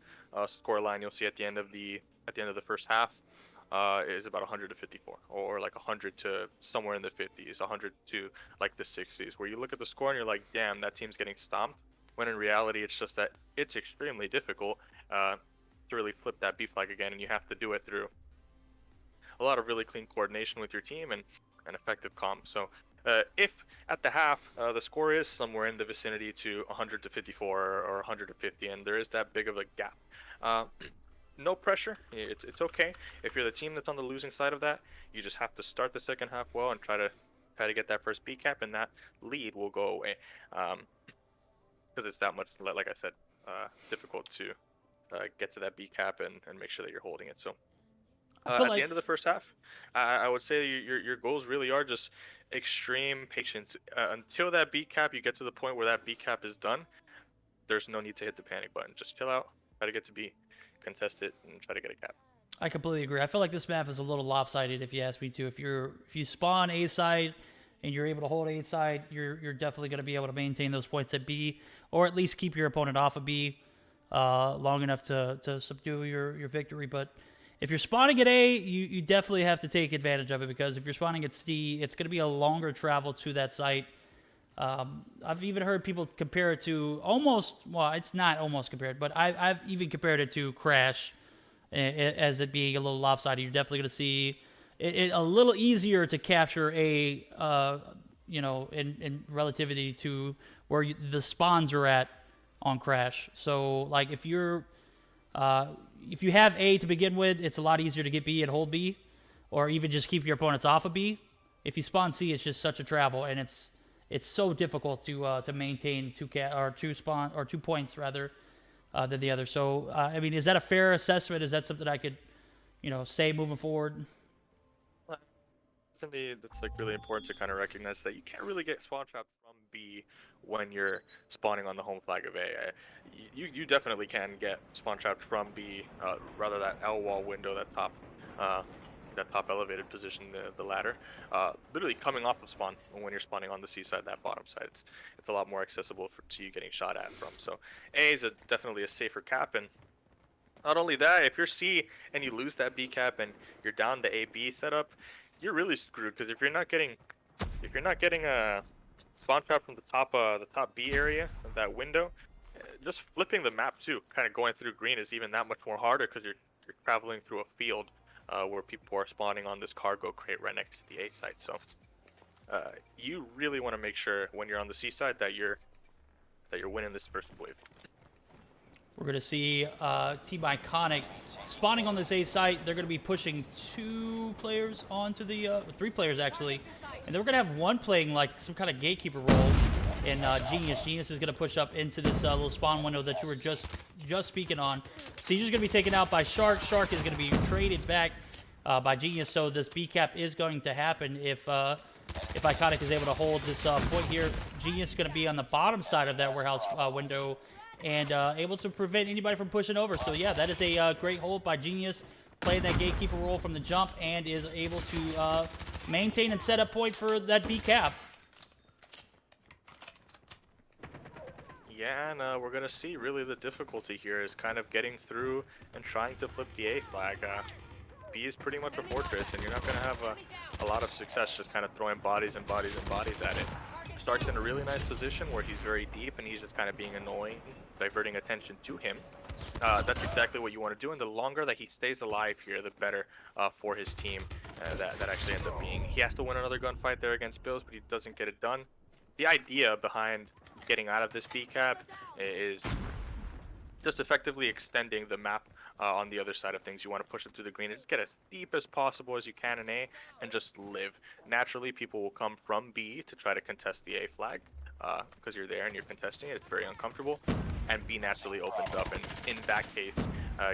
score line you'll see at the end of the first half is about 100 to 54, or like 100 to somewhere in the 50s, 100 to like the 60s, where you look at the score and you're like, damn, that team's getting stomped. when in reality it's just that it's extremely difficult to really flip that B flag again, and you have to do it through a lot of really clean coordination with your team and effective comms. So if at the half the score is somewhere in the vicinity to 100 to 54 or 100 to 50, and there is that big of a gap, no pressure. It's okay. If you're the team that's on the losing side of that, you just have to start the second half well and try to get that first B cap, and that lead will go away because it's that much, like I said, difficult to get to that B cap and make sure that you're holding it. So at the end of the first half, I would say your goals really are just extreme patience. Until that B cap, you get to the point where that B cap is done, there's no need to hit the panic button. Just chill out, try to get to B, contest it, and try to get a cap. I completely agree. I feel like this map is a little lopsided, if you ask me to. If you spawn A side and you're able to hold A side, you're definitely going to be able to maintain those points at B, or at least keep your opponent off of B long enough to subdue your victory. But if you're spawning at A, you definitely have to take advantage of it, because if you're spawning at C, it's going to be a longer travel to that site. I've even heard people compare it to well, it's not almost compared, but I've even compared it to Crash as it being a little lopsided. You're definitely going to see it a little easier to capture A, in relativity to where the spawns are at on Crash. So, like, if you have A to begin with, it's a lot easier to get B and hold B, or even just keep your opponents off of B. If you spawn C, it's just such a travel, and it's so difficult to maintain two points rather than the other. So, I mean, is that a fair assessment? Is that something I could, say moving forward? Something that's like really important to kind of recognize that you can't really get spawn trapped from B when you're spawning on the home flag of A. You definitely can get spawn trapped from B, rather that L wall window, that top elevated position, the ladder, literally coming off of spawn when you're spawning on the C side, that bottom side. It's a lot more accessible to you getting shot at from. So A is definitely a safer cap, and not only that, if you're C and you lose that B cap and you're down the AB setup, you're really screwed, because if you're not getting a spawn trap from the top B area of that window, just flipping the map too, kind of going through green, is even that much more harder, because you're traveling through a field where people are spawning on this cargo crate right next to the A site. So you really want to make sure when you're on the C side that you're winning this first wave. We're going to see Team Iconic spawning on this A site. They're going to be pushing 2 players onto the 3 players, actually. And then we're going to have one playing like some kind of gatekeeper role. And Genius is going to push up into this little spawn window that you were just speaking on. Sieger's going to be taken out by Shark. Shark is going to be traded back by Genius. So this B cap is going to happen if Iconic is able to hold this point here. Genius is going to be on the bottom side of that warehouse window, and able to prevent anybody from pushing over. So yeah, that is a great hold by Genius, playing that gatekeeper role from the jump, and is able to maintain and set up point for that B cap. Yeah, and we're gonna see really the difficulty here is kind of getting through and trying to flip the A flag. B is pretty much a fortress, and you're not gonna have a lot of success just kind of throwing bodies and bodies and bodies at it. Stark's in a really nice position where he's very deep and he's just kind of being annoying, diverting attention to him. That's exactly what you want to do, and the longer that he stays alive here, the better for his team. That actually ends up being. He has to win another gunfight there against Bills, but he doesn't get it done. The idea behind getting out of this B cap is just effectively extending the map on the other side of things. You want to push it through the green and just get as deep as possible as you can in A and just live. Naturally, people will come from B to try to contest the A flag because you're there and you're contesting it. It's very uncomfortable, and B naturally opens up, and in that case,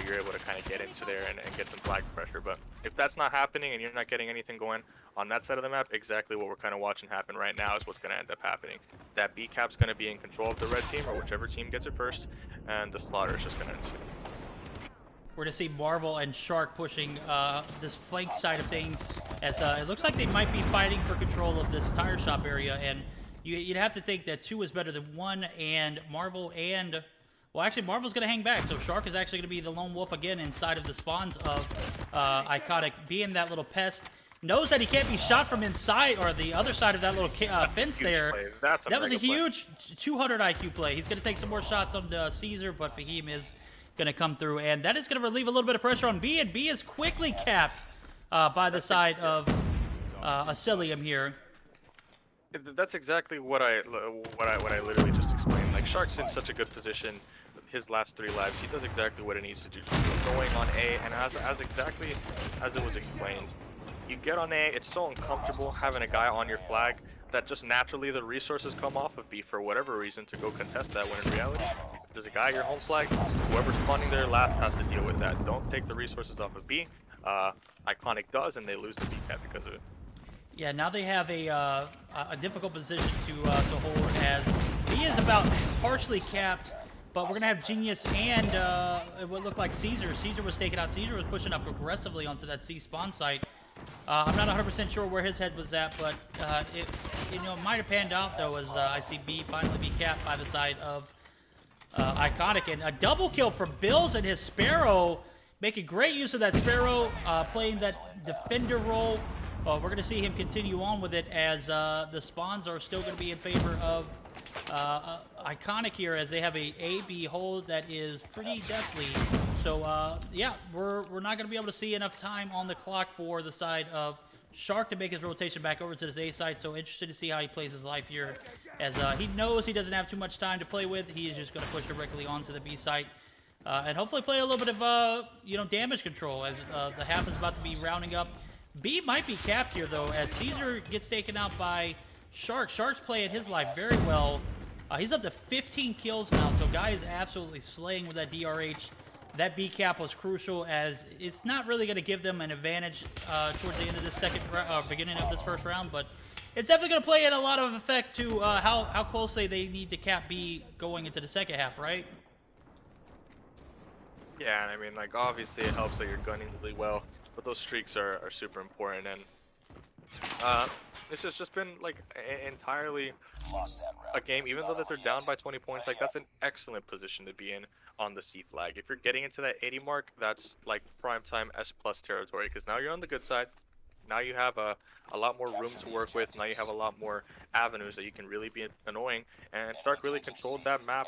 you're able to kind of get into there and get some flag pressure. But if that's not happening and you're not getting anything going on that side of the map, exactly what we're kind of watching happen right now is what's going to end up happening. That B cap's going to be in control of the red team, or whichever team gets it first, and the slaughter is just going to ensue. We're going to see Marvel and Shark pushing this flank side of things, as it looks like they might be fighting for control of this tire shop area, and you'd have to think that 2 is better than 1, and Marvel and... Well, actually, Marvel's going to hang back, so Shark is actually going to be the lone wolf again inside of the spawns of Iconic, being that little pest, knows that he can't be shot from inside or the other side of that little fence there. Play. That's that was a mega play. huge 200 IQ play. He's going to take some more shots on Caesar, but Fahim is going to come through, and that is going to relieve a little bit of pressure on B, and B is quickly capped by the side of Asilium here. That's exactly what I literally just explained. Like, Shark's in such a good position with his last 3 lives. He does exactly what he needs to do. He's going on A, and as exactly as it was explained, you get on A, it's so uncomfortable having a guy on your flag that just naturally the resources come off of B for whatever reason to go contest that, when in reality, if there's a guy at your home flag, whoever's spawning there last has to deal with that. Don't take the resources off of B. Iconic does, and they lose the B cap because of it. Yeah, now they have a difficult position to hold, as B is about partially capped, but we're going to have Genius and it would look like Caesar. Caesar was taken out. Caesar was pushing up aggressively onto that C spawn site. I'm not 100% sure where his head was at, but it might have panned out, though, as I see B finally be capped by the side of Iconic. And a double kill for Bills and his Sparrow, making great use of that Sparrow, playing that defender role. We're going to see him continue on with it, as the spawns are still going to be in favor of Iconic here, as they have a A-B hold that is pretty deathly. So, yeah, we're not going to be able to see enough time on the clock for the side of Shark to make his rotation back over to this A side. So interested to see how he plays his life here, as he knows he doesn't have too much time to play with. He is just going to push directly onto the B side. And hopefully play a little bit of, damage control, as the half is about to be rounding up. B might be capped here, though, as Caesar gets taken out by Shark. Shark's playing his life very well. He's up to 15 kills now, so Guy is absolutely slaying with that DRH. That B cap was crucial, as it's not really going to give them an advantage towards the end of this beginning of this first round, but it's definitely going to play in a lot of effect to how closely they need to cap B going into the second half, right? Yeah, and I mean, like, obviously it helps that you're gunning really well, but those streaks are super important, and this has just been, like, entirely a game, even though that they're down by 20 points, like, that's an excellent position to be in on the C flag. If you're getting into that 80 mark, that's, like, primetime S+ territory, because now you're on the good side. Now you have a lot more room to work with. Now you have a lot more avenues that you can really be annoying. And Shark really controlled that map,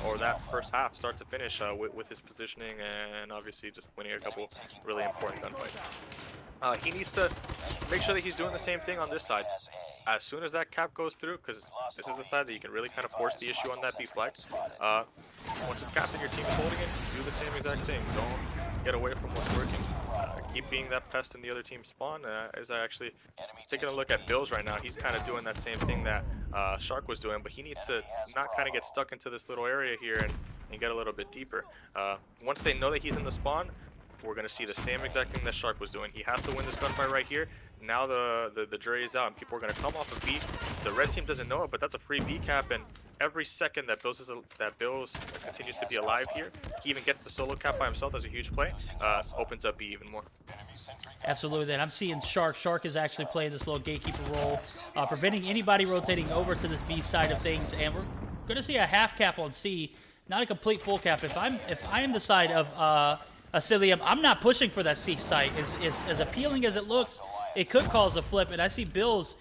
or that first half, start to finish, with his positioning, and obviously just winning a couple really important gunfights. He needs to make sure that he's doing the same thing on this side. As soon as that cap goes through, because this is the side that you can really kind of force the issue on that B flag. Once it's capped and your team is holding it, do the same exact thing. Don't get away from what's working. Keep being that pest in the other team's spawn. As I actually taking a look at Bills right now, he's kind of doing that same thing that Shark was doing, but he needs to not kind of get stuck into this little area here and get a little bit deeper. Once they know that he's in the spawn, we're going to see the same exact thing that Shark was doing. He has to win this gunfight right here. Now the jury is out, and people are going to come off of B. The red team doesn't know it, but that's a free B cap, and every second that Bills continues to be alive here, he even gets the solo cap by himself. That's a huge play. Opens up B even more. Absolutely, and I'm seeing Shark. Shark is actually playing this little gatekeeper role, preventing anybody rotating over to this B side of things, and we're going to see a half cap on C, not a complete full cap. If I am the side of Asilium, I'm not pushing for that C site. As appealing as it looks, it could cause a flip, and I see Bills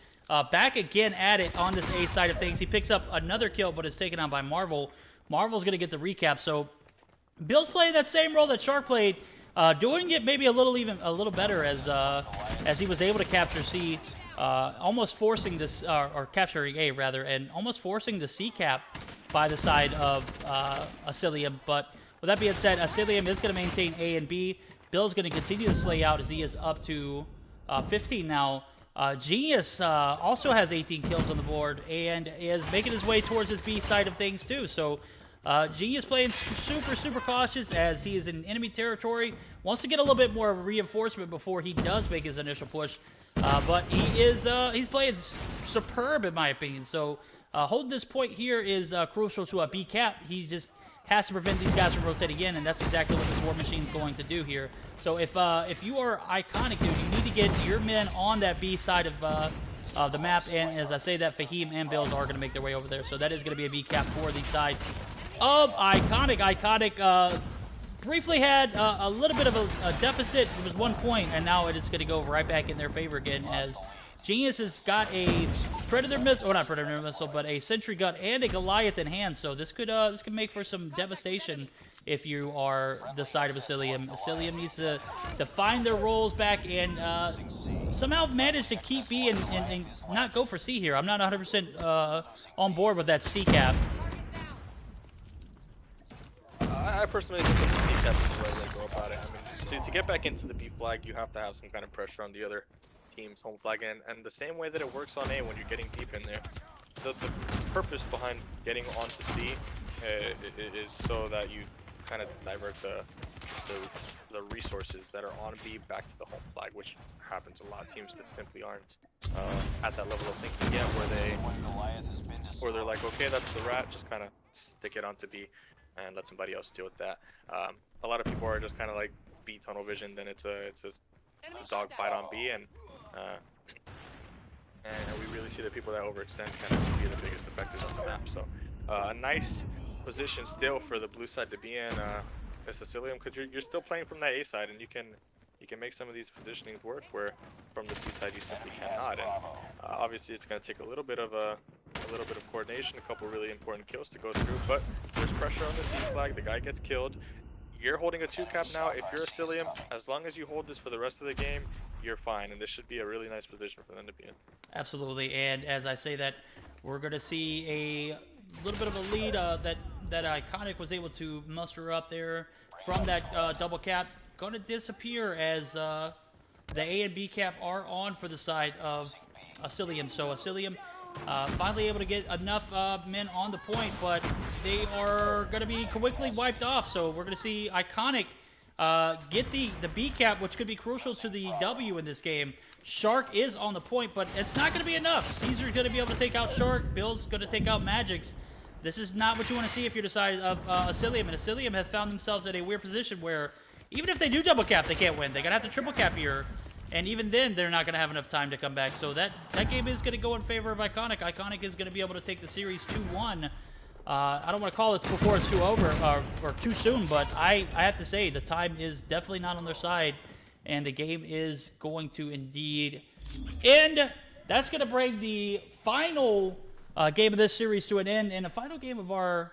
back again at it on this A side of things. He picks up another kill, but is taken out by Marvel. Marvel's going to get the recap, so Bills playing that same role that Shark played, doing it maybe a little better, as he was able to capture C, almost forcing this, or capturing A rather, and almost forcing the C cap by the side of Asilium. But with that being said, Asilium is going to maintain A and B. Bill's going to continue to slay out, as he is up to 15 now. Genius also has 18 kills on the board and is making his way towards his B side of things too. So Genius playing super cautious, as he is in enemy territory. Wants to get a little bit more reinforcement before he does make his initial push. But he's playing superb in my opinion. So holding this point here is crucial to a B cap. He just has to prevent these guys from rotating in, and that's exactly what this War Machine is going to do here. So if you are Iconic, dude, you need to get your men on that B side of the map, and as I say that, Fahim and Bills are going to make their way over there. So that is going to be a B cap for the side of Iconic. Iconic briefly had a little bit of a deficit. It was 1 point, and now it is going to go right back in their favor again as Genius has got a Predator missile, or not Predator missile, but a Sentry Gun and a Goliath in hand. So this could make for some devastation if you are the side of Asilium. Asilium needs to find their roles back and somehow manage to keep B and not go for C here. I'm not 100% on board with that C cap. I personally think that the C cap is the right way to go about it. I mean, to get back into the B flag, you have to have some kind of pressure on the other team's home flag, and the same way that it works on A when you're getting deep in there. The purpose behind getting onto C is so that you kind of divert the resources that are on B back to the home flag, which happens a lot of teams that simply aren't at that level of thinking yet, where they're like, okay, that's the rat, just kind of stick it onto B and let somebody else deal with that. A lot of people are just kind of like B tunnel vision, then it's a dog fight on B, and we really see the people that overextend kind of be the biggest effectors on the map. So a nice position still for the blue side to be in, Asilium, because you're still playing from that A side, and you can make some of these positionings work where from the C side you simply cannot. And obviously it's going to take a little bit of coordination, a couple really important kills to go through, but there's pressure on the C flag. The guy gets killed. You're holding a 2 cap now. If you're Asilium, as long as you hold this for the rest of the game, you're fine, and this should be a really nice position for them to be in. Absolutely, and as I say that, we're going to see a little bit of a lead that Iconic was able to muster up there from that double cap. Going to disappear as the A and B cap are on for the side of Asilium. So Asilium finally able to get enough men on the point, but they are going to be quickly wiped off. So we're going to see Iconic get the B cap, which could be crucial to the W in this game. Shark is on the point, but it's not going to be enough. Caesar's going to be able to take out Shark. Bill's going to take out Magix. This is not what you want to see if you're the side of Asilium. And Asilium have found themselves in a weird position where even if they do double cap, they can't win. They're going to have to triple cap here. And even then, they're not going to have enough time to come back. So that game is going to go in favor of Iconic. Iconic is going to be able to take the series 2-1. I don't want to call it before it's too over or too soon, but I have to say the time is definitely not on their side, and the game is going to indeed end. That's going to bring the final game of this series to an end, and the final game of our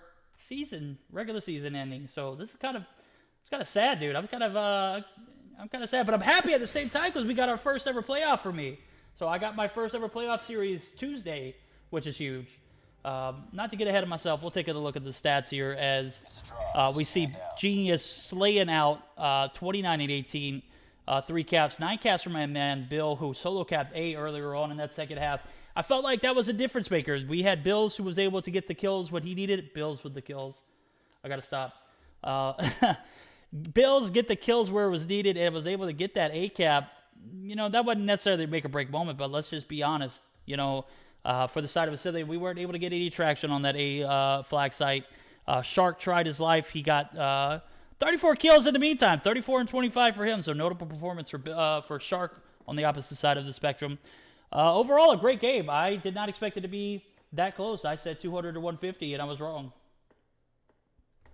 regular season ending. So this is kind of sad, dude. I'm kind of sad, but I'm happy at the same time because we got our first ever playoff for me. So I got my first ever playoff series Tuesday, which is huge. Not to get ahead of myself, we'll take a look at the stats here as we see Genius slaying out 29 and 18, 3 caps, 9 caps for my man Bill, who solo capped A earlier on in that second half. I felt like that was a difference maker. We had Bills who was able to get the kills when he needed. Bills with the kills. I got to stop. Bills get the kills where it was needed and was able to get that A cap. You know, that wasn't necessarily a make or break moment, but let's just be honest. You know, for the side of Asilium, we weren't able to get any traction on that A flag site. Shark tried his life. He got 34 kills in the meantime, 34 and 25 for him. So notable performance for Shark on the opposite side of the spectrum. Overall, a great game. I did not expect it to be that close. I said 200 to 150, and I was wrong.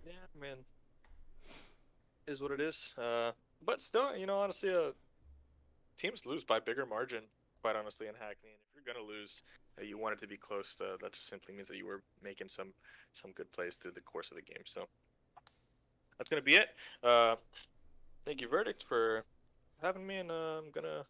Yeah, man. Is what it is. But still, you know, honestly, teams lose by bigger margin, quite honestly, in Hackney. And if you're going to lose, you want it to be close. That just simply means that you were making some good plays through the course of the game. So that's going to be it. Thank you, Verdict, for having me, and I'm gonna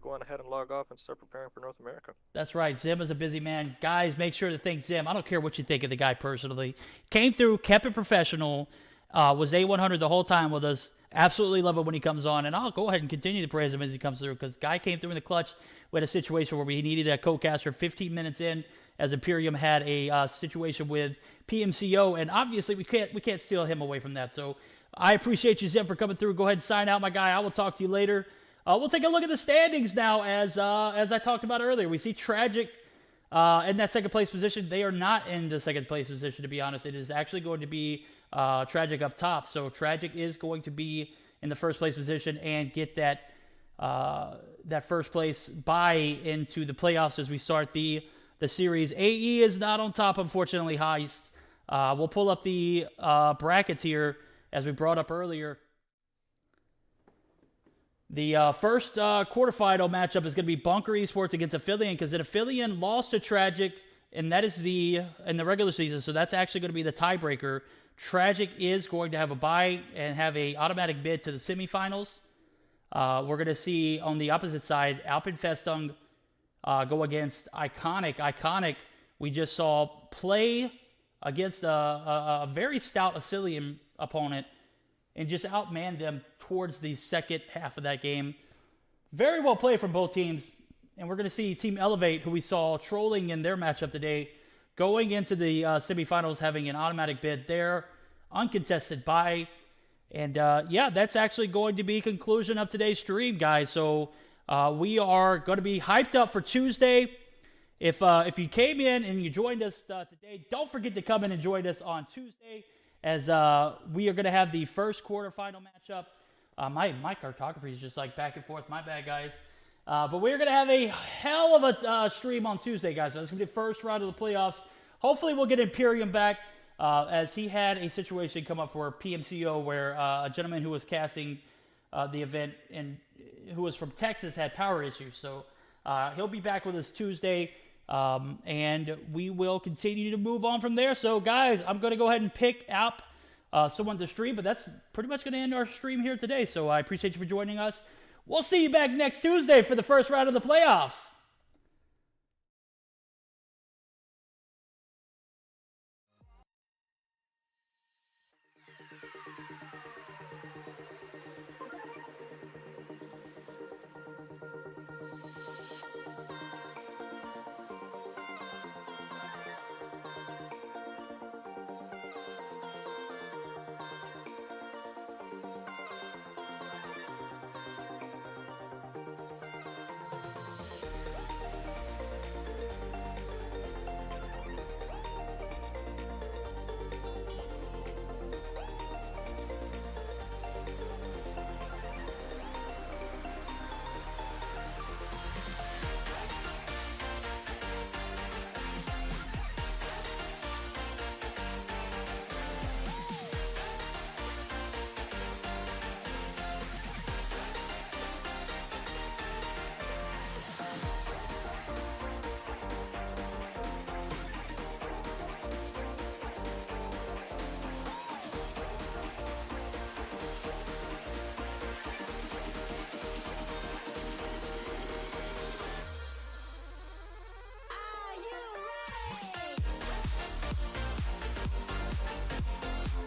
go on ahead and log off and start preparing for North America. That's right. Zim is a busy man. Guys, make sure to thank Zim. I don't care what you think of the guy personally. Came through, kept it professional, was A100 the whole time with us. Absolutely love it when he comes on, and I'll go ahead and continue to praise him as he comes through because guy came through in the clutch with a situation where he needed a co-caster 15 minutes in as Imperium had a situation with PMCO, and obviously we can't steal him away from that. So I appreciate you, Zim, for coming through. Go ahead and sign out, my guy. I will talk to you later. We'll take a look at the standings now, as I talked about earlier. We see Tragic in that second place position. They are not in the second place position, to be honest. It is actually going to be Tragic up top. So Tragic is going to be in the first place position and get that first place bye into the playoffs as we start the series. AE is not on top, unfortunately. Heist. We'll pull up the brackets here as we brought up earlier. The first quarterfinal matchup is going to be Bunker eSports against Aphelion, because Aphelion lost to Tragic, and that is in the regular season, so that's actually going to be the tiebreaker. Tragic is going to have a bye and have a automatic bid to the semifinals. We're going to see on the opposite side, Alpenfestung go against Iconic. Iconic, we just saw play against a very stout Aphelion opponent and just outmanned them towards the second half of that game. Very well played from both teams. And we're going to see Team Elevate, who we saw trolling in their matchup today, going into the semifinals, having an automatic bid there, uncontested bye. And yeah, that's actually going to be conclusion of today's stream, guys. So we are going to be hyped up for Tuesday. If you came in and you joined us today, don't forget to come in and join us on Tuesday, as we are going to have the first quarterfinal matchup. My cartography is just like back and forth. My bad, guys. But we're going to have a hell of a stream on Tuesday, guys. So it's going to be the first round of the playoffs. Hopefully we'll get Imperium back, as he had a situation come up for PMCO where a gentleman who was casting the event and who was from Texas had power issues. So he'll be back with us Tuesday, and we will continue to move on from there. So, guys, I'm going to go ahead and pick up someone to stream, but that's pretty much going to end our stream here today. So I appreciate you for joining us. We'll see you back next Tuesday for the first round of the playoffs.